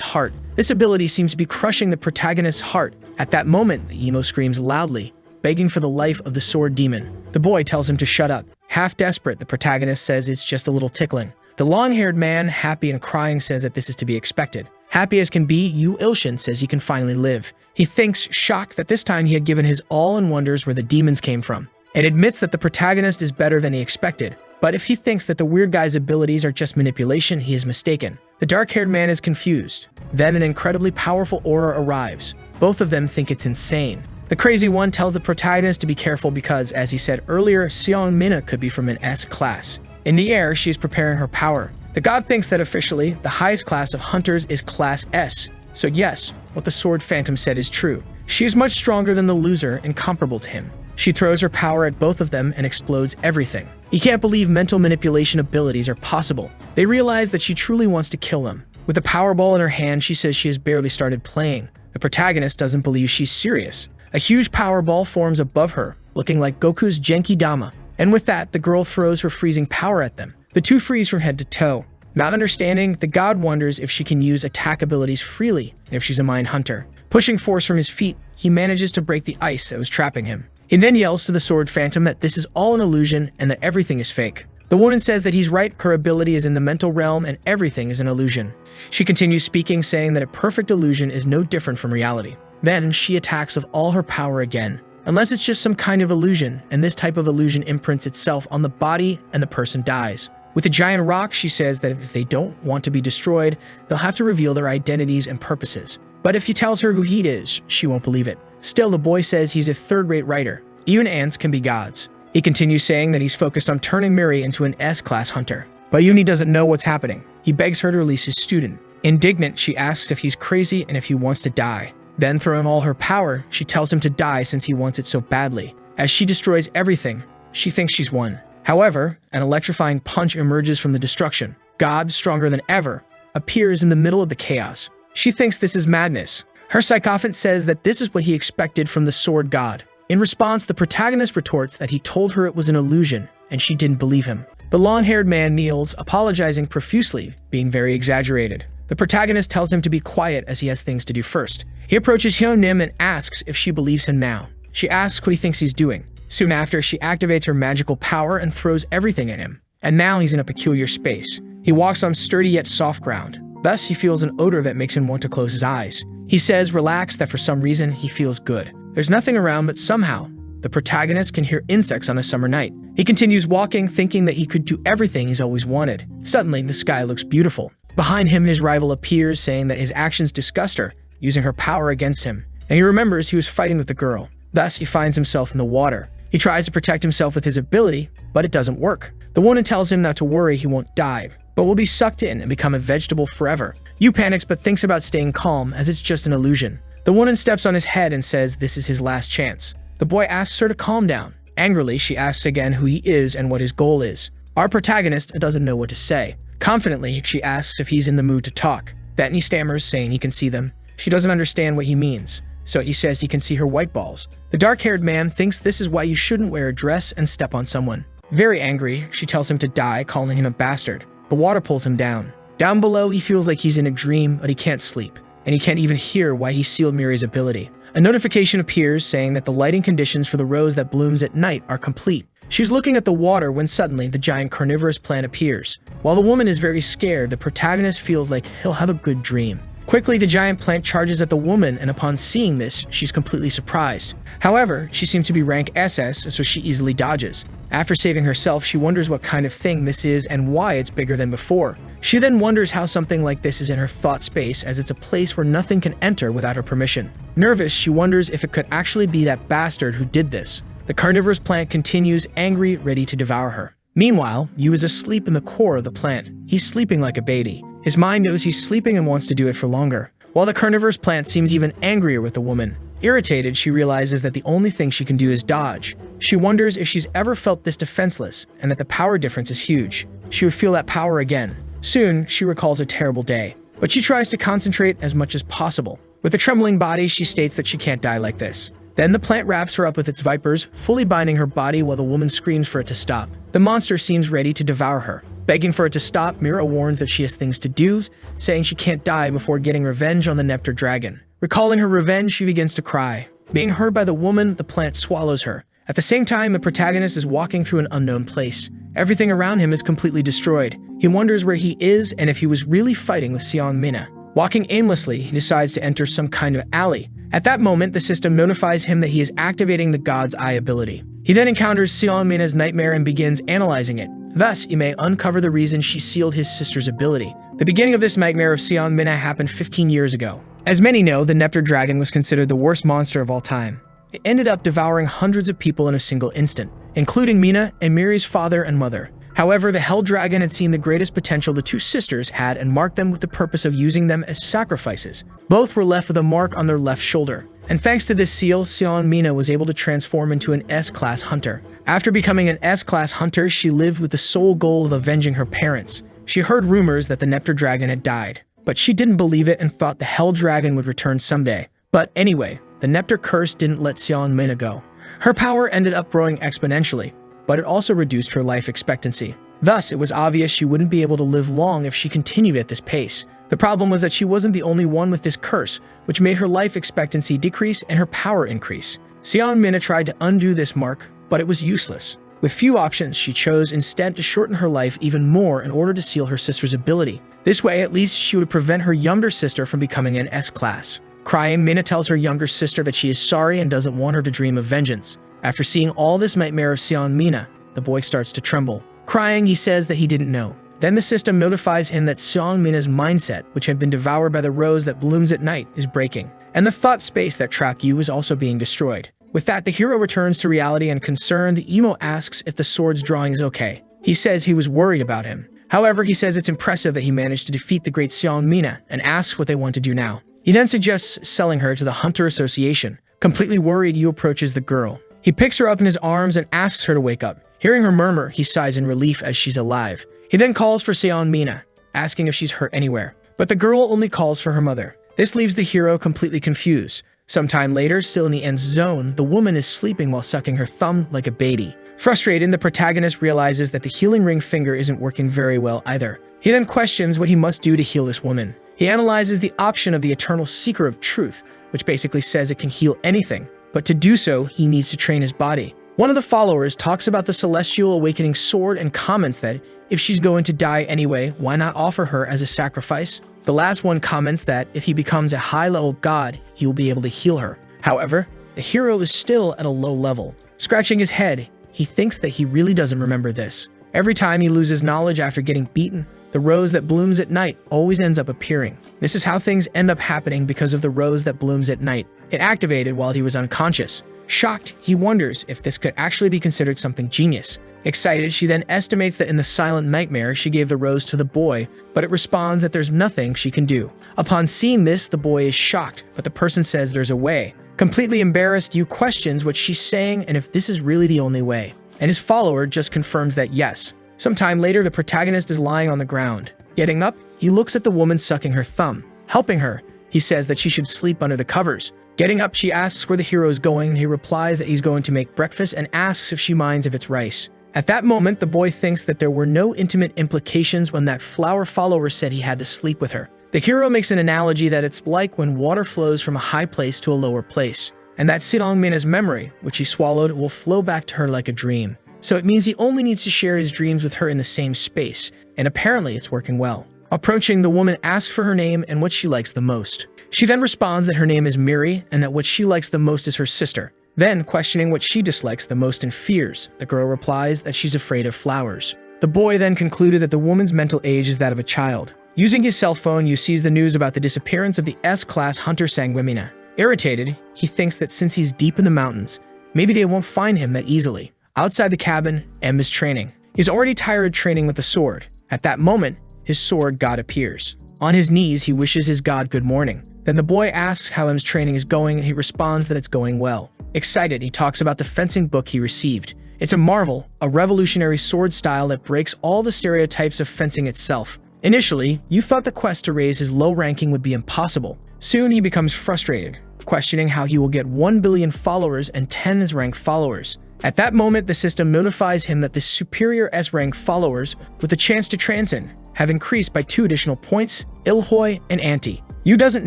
Speaker 1: heart. This ability seems to be crushing the protagonist's heart. At that moment, the emo screams loudly, begging for the life of the sword demon. The boy tells him to shut up. Half desperate, the protagonist says it's just a little tickling. The long-haired man, happy and crying, says that this is to be expected. Happy as can be, Yu Ilshin says he can finally live. He thinks, shocked, that this time he had given his all and wonders where the demons came from. It admits that the protagonist is better than he expected, but if he thinks that the weird guy's abilities are just manipulation, he is mistaken. The dark-haired man is confused. Then an incredibly powerful aura arrives. Both of them think it's insane. The crazy one tells the protagonist to be careful because, as he said earlier, Seong Mina could be from an S-class. In the air, she is preparing her power. The god thinks that officially, the highest class of hunters is Class S, So yes, what the sword phantom said is true. She is much stronger than the loser and comparable to him. She throws her power at both of them and explodes everything. He can't believe mental manipulation abilities are possible. They realize that she truly wants to kill them. With a power ball in her hand, she says she has barely started playing. The protagonist doesn't believe she's serious. A huge power ball forms above her, looking like Goku's Genki Dama. And with that, the girl throws her freezing power at them. The two freeze from head to toe. Not understanding, the god wonders if she can use attack abilities freely, if she's a mind hunter. Pushing force from his feet, he manages to break the ice that was trapping him. He then yells to the sword phantom that this is all an illusion and that everything is fake. The woman says that he's right, her ability is in the mental realm and everything is an illusion. She continues speaking, saying that a perfect illusion is no different from reality. Then she attacks with all her power again. Unless it's just some kind of illusion, and this type of illusion imprints itself on the body and the person dies. With a giant rock, she says that if they don't want to be destroyed, they'll have to reveal their identities and purposes. But if he tells her who he is, she won't believe it. Still, the boy says he's a third-rate writer. Even ants can be gods. He continues saying that he's focused on turning Miri into an S-class hunter. But Uni doesn't know what's happening. He begs her to release his student. Indignant, she asks if he's crazy and if he wants to die. Then, throwing all her power, she tells him to die since he wants it so badly. As she destroys everything, she thinks she's won. However, an electrifying punch emerges from the destruction. God, stronger than ever, appears in the middle of the chaos. She thinks this is madness. Her sycophant says that this is what he expected from the sword god. In response, the protagonist retorts that he told her it was an illusion, and she didn't believe him. The long-haired man kneels, apologizing profusely, being very exaggerated. The protagonist tells him to be quiet as he has things to do first. He approaches Hyun-nim and asks if she believes him now. She asks what he thinks he's doing. Soon after, she activates her magical power and throws everything at him. And now he's in a peculiar space. He walks on sturdy yet soft ground. Thus, he feels an odor that makes him want to close his eyes. He says, relaxed, that for some reason, he feels good. There's nothing around, but somehow, the protagonist can hear insects on a summer night. He continues walking, thinking that he could do everything he's always wanted. Suddenly, the sky looks beautiful. Behind him, his rival appears, saying that his actions disgust her, using her power against him. And he remembers he was fighting with the girl. Thus, he finds himself in the water. He tries to protect himself with his ability, but it doesn't work. The woman tells him not to worry, he won't die, but will be sucked in and become a vegetable forever. Yu panics but thinks about staying calm as it's just an illusion. The woman steps on his head and says this is his last chance. The boy asks her to calm down. Angrily, she asks again who he is and what his goal is. Our protagonist doesn't know what to say. Confidently, she asks if he's in the mood to talk. Then he stammers, saying he can see them. She doesn't understand what he means, so he says he can see her white balls. The dark-haired man thinks this is why you shouldn't wear a dress and step on someone. Very angry, she tells him to die, calling him a bastard. The water pulls him down. Down below, he feels like he's in a dream, but he can't sleep, and he can't even hear why he sealed Miri's ability. A notification appears saying that the lighting conditions for the rose that blooms at night are complete. She's looking at the water when suddenly the giant carnivorous plant appears. While the woman is very scared, the protagonist feels like he'll have a good dream. Quickly, the giant plant charges at the woman, and upon seeing this, she's completely surprised. However, she seems to be rank SS, so she easily dodges. After saving herself, she wonders what kind of thing this is and why it's bigger than before. She then wonders how something like this is in her thought space, as it's a place where nothing can enter without her permission. Nervous, she wonders if it could actually be that bastard who did this. The carnivorous plant continues, angry, ready to devour her. Meanwhile, Yu is asleep in the core of the plant. He's sleeping like a baby. His mind knows he's sleeping and wants to do it for longer. While the carnivorous plant seems even angrier with the woman. Irritated, she realizes that the only thing she can do is dodge. She wonders if she's ever felt this defenseless, and that the power difference is huge. She would feel that power again. Soon, she recalls a terrible day, but she tries to concentrate as much as possible. With a trembling body, she states that she can't die like this. Then the plant wraps her up with its vipers, fully binding her body while the woman screams for it to stop. The monster seems ready to devour her. Begging for it to stop, Mira warns that she has things to do, saying she can't die before getting revenge on the Nectar Dragon. Recalling her revenge, she begins to cry. Being heard by the woman, the plant swallows her. At the same time, the protagonist is walking through an unknown place. Everything around him is completely destroyed. He wonders where he is and if he was really fighting with Seon Mina. Walking aimlessly, he decides to enter some kind of alley. At that moment, the system notifies him that he is activating the God's Eye ability. He then encounters Seon Mina's nightmare and begins analyzing it. Thus, he may uncover the reason she sealed his sister's ability. The beginning of this nightmare of Seon Mina happened 15 years ago. As many know, the Nectar Dragon was considered the worst monster of all time. It ended up devouring hundreds of people in a single instant, including Mina and Miri's father and mother. However, the Hell Dragon had seen the greatest potential the two sisters had and marked them with the purpose of using them as sacrifices. Both were left with a mark on their left shoulder. And thanks to this seal, Seon-mina was able to transform into an S-class hunter. After becoming an S-class hunter, she lived with the sole goal of avenging her parents. She heard rumors that the Nectar Dragon had died, but she didn't believe it and thought the Hell Dragon would return someday. But anyway, the Nectar Curse didn't let Seon-mina go. Her power ended up growing exponentially, but it also reduced her life expectancy. Thus, it was obvious she wouldn't be able to live long if she continued at this pace. The problem was that she wasn't the only one with this curse, which made her life expectancy decrease and her power increase. Seon-mina tried to undo this mark, but it was useless. With few options, she chose instead to shorten her life even more in order to seal her sister's ability. This way, at least, she would prevent her younger sister from becoming an S-class. Crying, Mina tells her younger sister that she is sorry and doesn't want her to dream of vengeance. After seeing all this nightmare of Seon-mina, the boy starts to tremble. Crying, he says that he didn't know. Then the system notifies him that Seon-mina's mindset, which had been devoured by the rose that blooms at night, is breaking. And the thought space that trapped you is also being destroyed. With that, the hero returns to reality and concerned, the emo asks if the sword's drawing is okay. He says he was worried about him. However, he says it's impressive that he managed to defeat the great Seon-mina and asks what they want to do now. He then suggests selling her to the Hunter Association. Completely worried, Yu approaches the girl. He picks her up in his arms and asks her to wake up. Hearing her murmur, he sighs in relief as she's alive. He then calls for Seon-mina, asking if she's hurt anywhere. But the girl only calls for her mother. This leaves the hero completely confused. Sometime later, still in the end zone, the woman is sleeping while sucking her thumb like a baby. Frustrated, the protagonist realizes that the healing ring finger isn't working very well either. He then questions what he must do to heal this woman. He analyzes the option of the Eternal Seeker of Truth, which basically says it can heal anything. But to do so, he needs to train his body. One of the followers talks about the Celestial Awakening Sword and comments that if she's going to die anyway, why not offer her as a sacrifice? The last one comments that if he becomes a high-level god, he will be able to heal her. However, the hero is still at a low level. Scratching his head, he thinks that he really doesn't remember this. Every time he loses knowledge after getting beaten, the rose that blooms at night always ends up appearing. This is how things end up happening because of the rose that blooms at night. It activated while he was unconscious. Shocked, he wonders if this could actually be considered something genius. Excited, she then estimates that in the silent nightmare, she gave the rose to the boy, but it responds that there's nothing she can do. Upon seeing this, the boy is shocked, but the person says there's a way. Completely embarrassed, Yu questions what she's saying and if this is really the only way. And his follower just confirms that yes. Sometime later, the protagonist is lying on the ground. Getting up, he looks at the woman sucking her thumb. Helping her, he says that she should sleep under the covers. Getting up, she asks where the hero is going, and he replies that he's going to make breakfast and asks if she minds if it's rice. At that moment, the boy thinks that there were no intimate implications when that flower follower said he had to sleep with her. The hero makes an analogy that it's like when water flows from a high place to a lower place, and that Seon-mina's memory, which he swallowed, will flow back to her like a dream. So it means he only needs to share his dreams with her in the same space, and apparently it's working well. Approaching, the woman asks for her name and what she likes the most. She then responds that her name is Miri and that what she likes the most is her sister. Then, questioning what she dislikes the most and fears, the girl replies that she's afraid of flowers. The boy then concluded that the woman's mental age is that of a child. Using his cell phone, Yu sees the news about the disappearance of the S-class Hunter Sanguimina. Irritated, he thinks that since he's deep in the mountains, maybe they won't find him that easily. Outside the cabin, M is training. He's already tired of training with the sword. At that moment, his sword god appears. On his knees, he wishes his god good morning. Then the boy asks how M's training is going and he responds that it's going well. Excited, he talks about the fencing book he received. It's a marvel, a revolutionary sword style that breaks all the stereotypes of fencing itself. Initially, you thought the quest to raise his low ranking would be impossible. Soon he becomes frustrated, questioning how he will get 1 billion followers and 10 S-rank followers. At that moment, the system notifies him that the superior S-rank followers with a chance to transcend have increased by 2 additional points, Ilhoi and Anti. Yu doesn't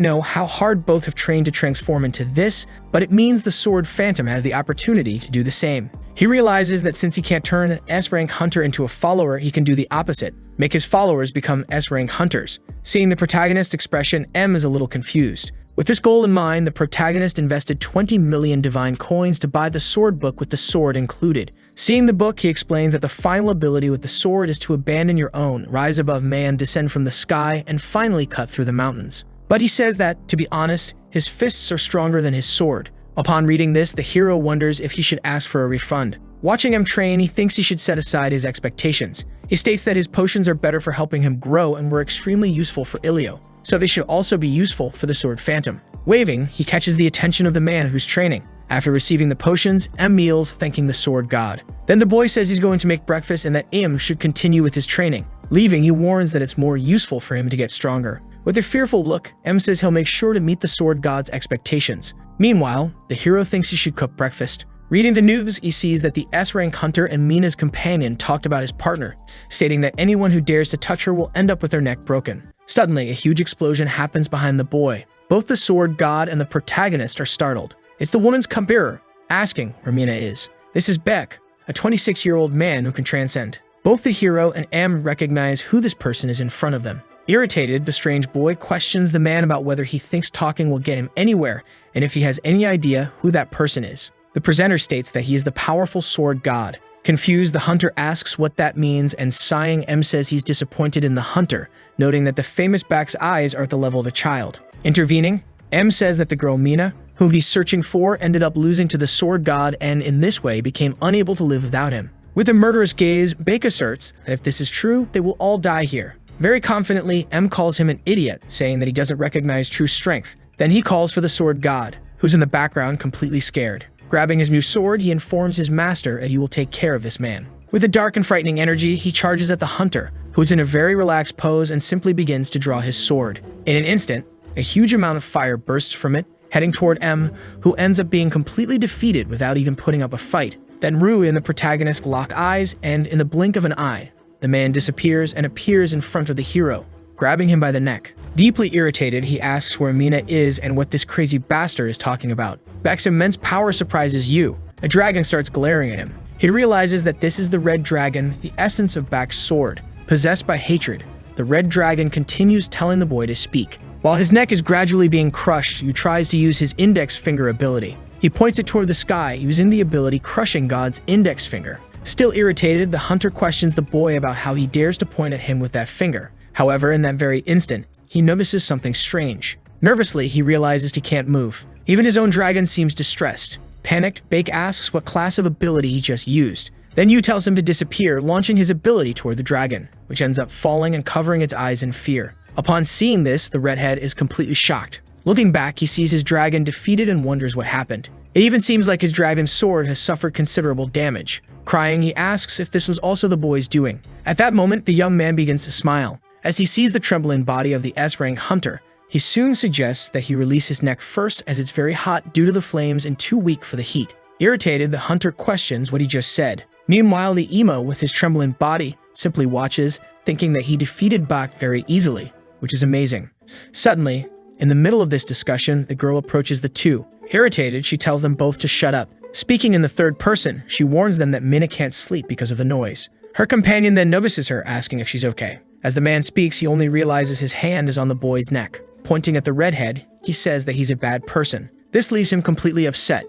Speaker 1: know how hard both have trained to transform into this, but it means the Sword Phantom has the opportunity to do the same. He realizes that since he can't turn an S-rank hunter into a follower, he can do the opposite, make his followers become S-rank hunters. Seeing the protagonist's expression, M is a little confused. With this goal in mind, the protagonist invested 20 million divine coins to buy the sword book with the sword included. Seeing the book, he explains that the final ability with the sword is to abandon your own, rise above man, descend from the sky, and finally cut through the mountains. But he says that, to be honest, his fists are stronger than his sword. Upon reading this, the hero wonders if he should ask for a refund. Watching him train, he thinks he should set aside his expectations. He states that his potions are better for helping him grow and were extremely useful for Ilio, so they should also be useful for the Sword Phantom. Waving, he catches the attention of the man who's training. After receiving the potions, M kneels, thanking the sword god. Then the boy says he's going to make breakfast and that M should continue with his training. Leaving, he warns that it's more useful for him to get stronger. With a fearful look, M says he'll make sure to meet the sword god's expectations. Meanwhile, the hero thinks he should cook breakfast. Reading the news, he sees that the S-rank hunter and Mina's companion talked about his partner, stating that anyone who dares to touch her will end up with their neck broken. Suddenly, a huge explosion happens behind the boy. Both the sword god and the protagonist are startled. It's the woman's cupbearer, asking where Mina is. This is Beck, a 26-year-old man who can transcend. Both the hero and M recognize who this person is in front of them. Irritated, the strange boy questions the man about whether he thinks talking will get him anywhere and if he has any idea who that person is. The presenter states that he is the powerful sword god. Confused, the hunter asks what that means, and sighing, M says he's disappointed in the hunter, noting that the famous Beck's eyes are at the level of a child. Intervening, M says that the girl Mina, whom he's searching for, ended up losing to the sword god and in this way became unable to live without him. With a murderous gaze, Beck asserts that if this is true, they will all die here. Very confidently, M calls him an idiot, saying that he doesn't recognize true strength. Then he calls for the sword god, who's in the background completely scared. Grabbing his new sword, he informs his master that he will take care of this man. With a dark and frightening energy, he charges at the hunter, who is in a very relaxed pose and simply begins to draw his sword. In an instant, a huge amount of fire bursts from it, heading toward M, who ends up being completely defeated without even putting up a fight. Then Rue and the protagonist lock eyes, and in the blink of an eye, the man disappears and appears in front of the hero, grabbing him by the neck. Deeply irritated, he asks where Mina is and what this crazy bastard is talking about. Beck's immense power surprises you. A dragon starts glaring at him. He realizes that this is the red dragon, the essence of Beck's sword. Possessed by hatred, the red dragon continues telling the boy to speak. While his neck is gradually being crushed, he tries to use his index finger ability. He points it toward the sky, using the ability crushing God's index finger. Still irritated, the hunter questions the boy about how he dares to point at him with that finger. However, in that very instant, he notices something strange. Nervously, he realizes he can't move. Even his own dragon seems distressed. Panicked, Beck asks what class of ability he just used. Then Yu tells him to disappear, launching his ability toward the dragon, which ends up falling and covering its eyes in fear. Upon seeing this, the redhead is completely shocked. Looking back, he sees his dragon defeated and wonders what happened. It even seems like his dragon's sword has suffered considerable damage. Crying, he asks if this was also the boy's doing. At that moment, the young man begins to smile. As he sees the trembling body of the S-rank hunter, he soon suggests that he release his neck first as it's very hot due to the flames and too weak for the heat. Irritated, the hunter questions what he just said. Meanwhile, the emo, with his trembling body, simply watches, thinking that he defeated Bach very easily, which is amazing. Suddenly, in the middle of this discussion, the girl approaches the two. Irritated, she tells them both to shut up. Speaking in the third person, she warns them that Mina can't sleep because of the noise. Her companion then notices her, asking if she's okay. As the man speaks, he only realizes his hand is on the boy's neck. Pointing at the redhead, he says that he's a bad person. This leaves him completely upset.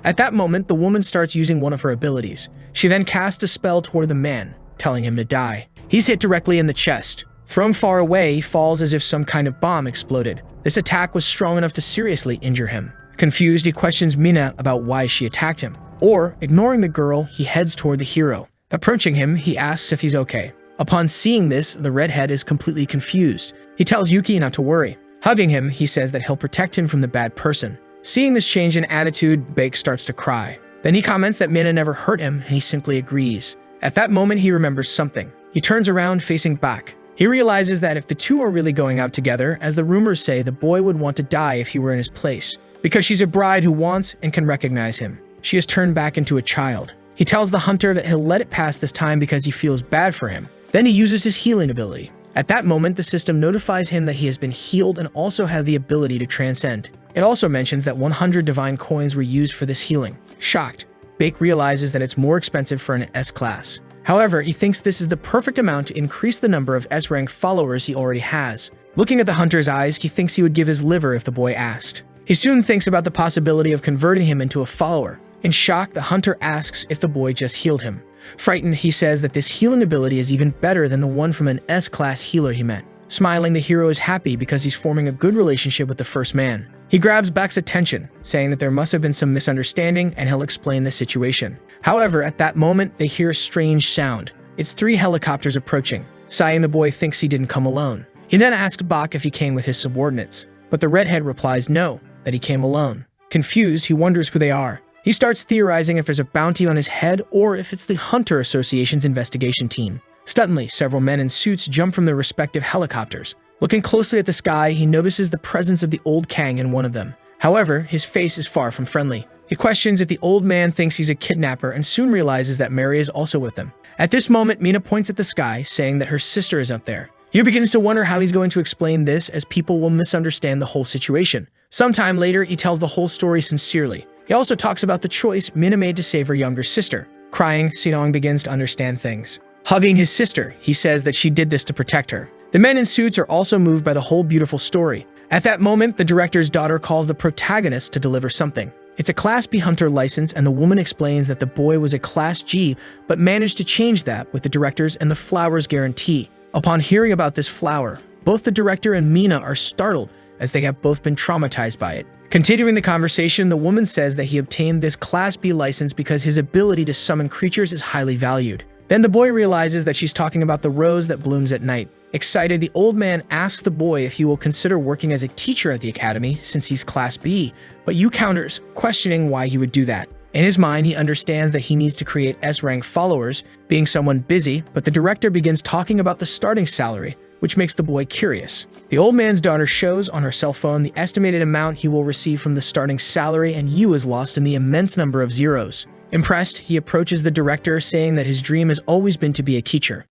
Speaker 1: At that moment, the woman starts using one of her abilities. She then casts a spell toward the man, telling him to die. He's hit directly in the chest. Thrown far away, he falls as if some kind of bomb exploded. This attack was strong enough to seriously injure him. Confused, he questions Mina about why she attacked him. Or, ignoring the girl, he heads toward the hero. Approaching him, he asks if he's okay. Upon seeing this, the redhead is completely confused. He tells Yuki not to worry. Hugging him, he says that he'll protect him from the bad person. Seeing this change in attitude, Beck starts to cry. Then he comments that Mina never hurt him, and he simply agrees. At that moment, he remembers something. He turns around, facing back. He realizes that if the two are really going out together, as the rumors say, the boy would want to die if he were in his place. Because she's a bride who wants and can recognize him. She has turned back into a child. He tells the hunter that he'll let it pass this time because he feels bad for him. Then he uses his healing ability. At that moment, the system notifies him that he has been healed and also has the ability to transcend. It also mentions that 100 divine coins were used for this healing. Shocked, Beck realizes that it's more expensive for an S-class. However, he thinks this is the perfect amount to increase the number of S-rank followers he already has. Looking at the hunter's eyes, he thinks he would give his liver if the boy asked. He soon thinks about the possibility of converting him into a follower. In shock, the hunter asks if the boy just healed him. Frightened, he says that this healing ability is even better than the one from an S-class healer he met. Smiling, the hero is happy because he's forming a good relationship with the first man. He grabs Beck's attention, saying that there must have been some misunderstanding and he'll explain the situation. However, at that moment, they hear a strange sound. It's 3 helicopters approaching. Sighing, the boy thinks he didn't come alone. He then asks Bach if he came with his subordinates, but the redhead replies no, that he came alone. Confused, he wonders who they are. He starts theorizing if there's a bounty on his head or if it's the Hunter Association's investigation team. Suddenly, several men in suits jump from their respective helicopters. Looking closely at the sky, he notices the presence of the old Kang in one of them. However, his face is far from friendly. He questions if the old man thinks he's a kidnapper and soon realizes that Mary is also with them. At this moment, Mina points at the sky, saying that her sister is up there. Hugh begins to wonder how he's going to explain this, as people will misunderstand the whole situation. Sometime later, he tells the whole story sincerely. He also talks about the choice Mina made to save her younger sister. Crying, Sidong begins to understand things. Hugging his sister, he says that she did this to protect her. The men in suits are also moved by the whole beautiful story. At that moment, the director's daughter calls the protagonist to deliver something. It's a Class B Hunter license, and the woman explains that the boy was a Class G, but managed to change that with the director's and the flower's guarantee. Upon hearing about this flower, both the director and Mina are startled, as they have both been traumatized by it. Continuing the conversation, the woman says that he obtained this Class B license because his ability to summon creatures is highly valued. Then the boy realizes that she's talking about the rose that blooms at night. Excited, the old man asks the boy if he will consider working as a teacher at the academy since he's Class B, but Yu counters, questioning why he would do that. In his mind, he understands that he needs to create S-rank followers, being someone busy, but the director begins talking about the starting salary, which makes the boy curious. The old man's daughter shows on her cell phone the estimated amount he will receive from the starting salary, and Yu is lost in the immense number of zeros. Impressed, he approaches the director, saying that his dream has always been to be a teacher.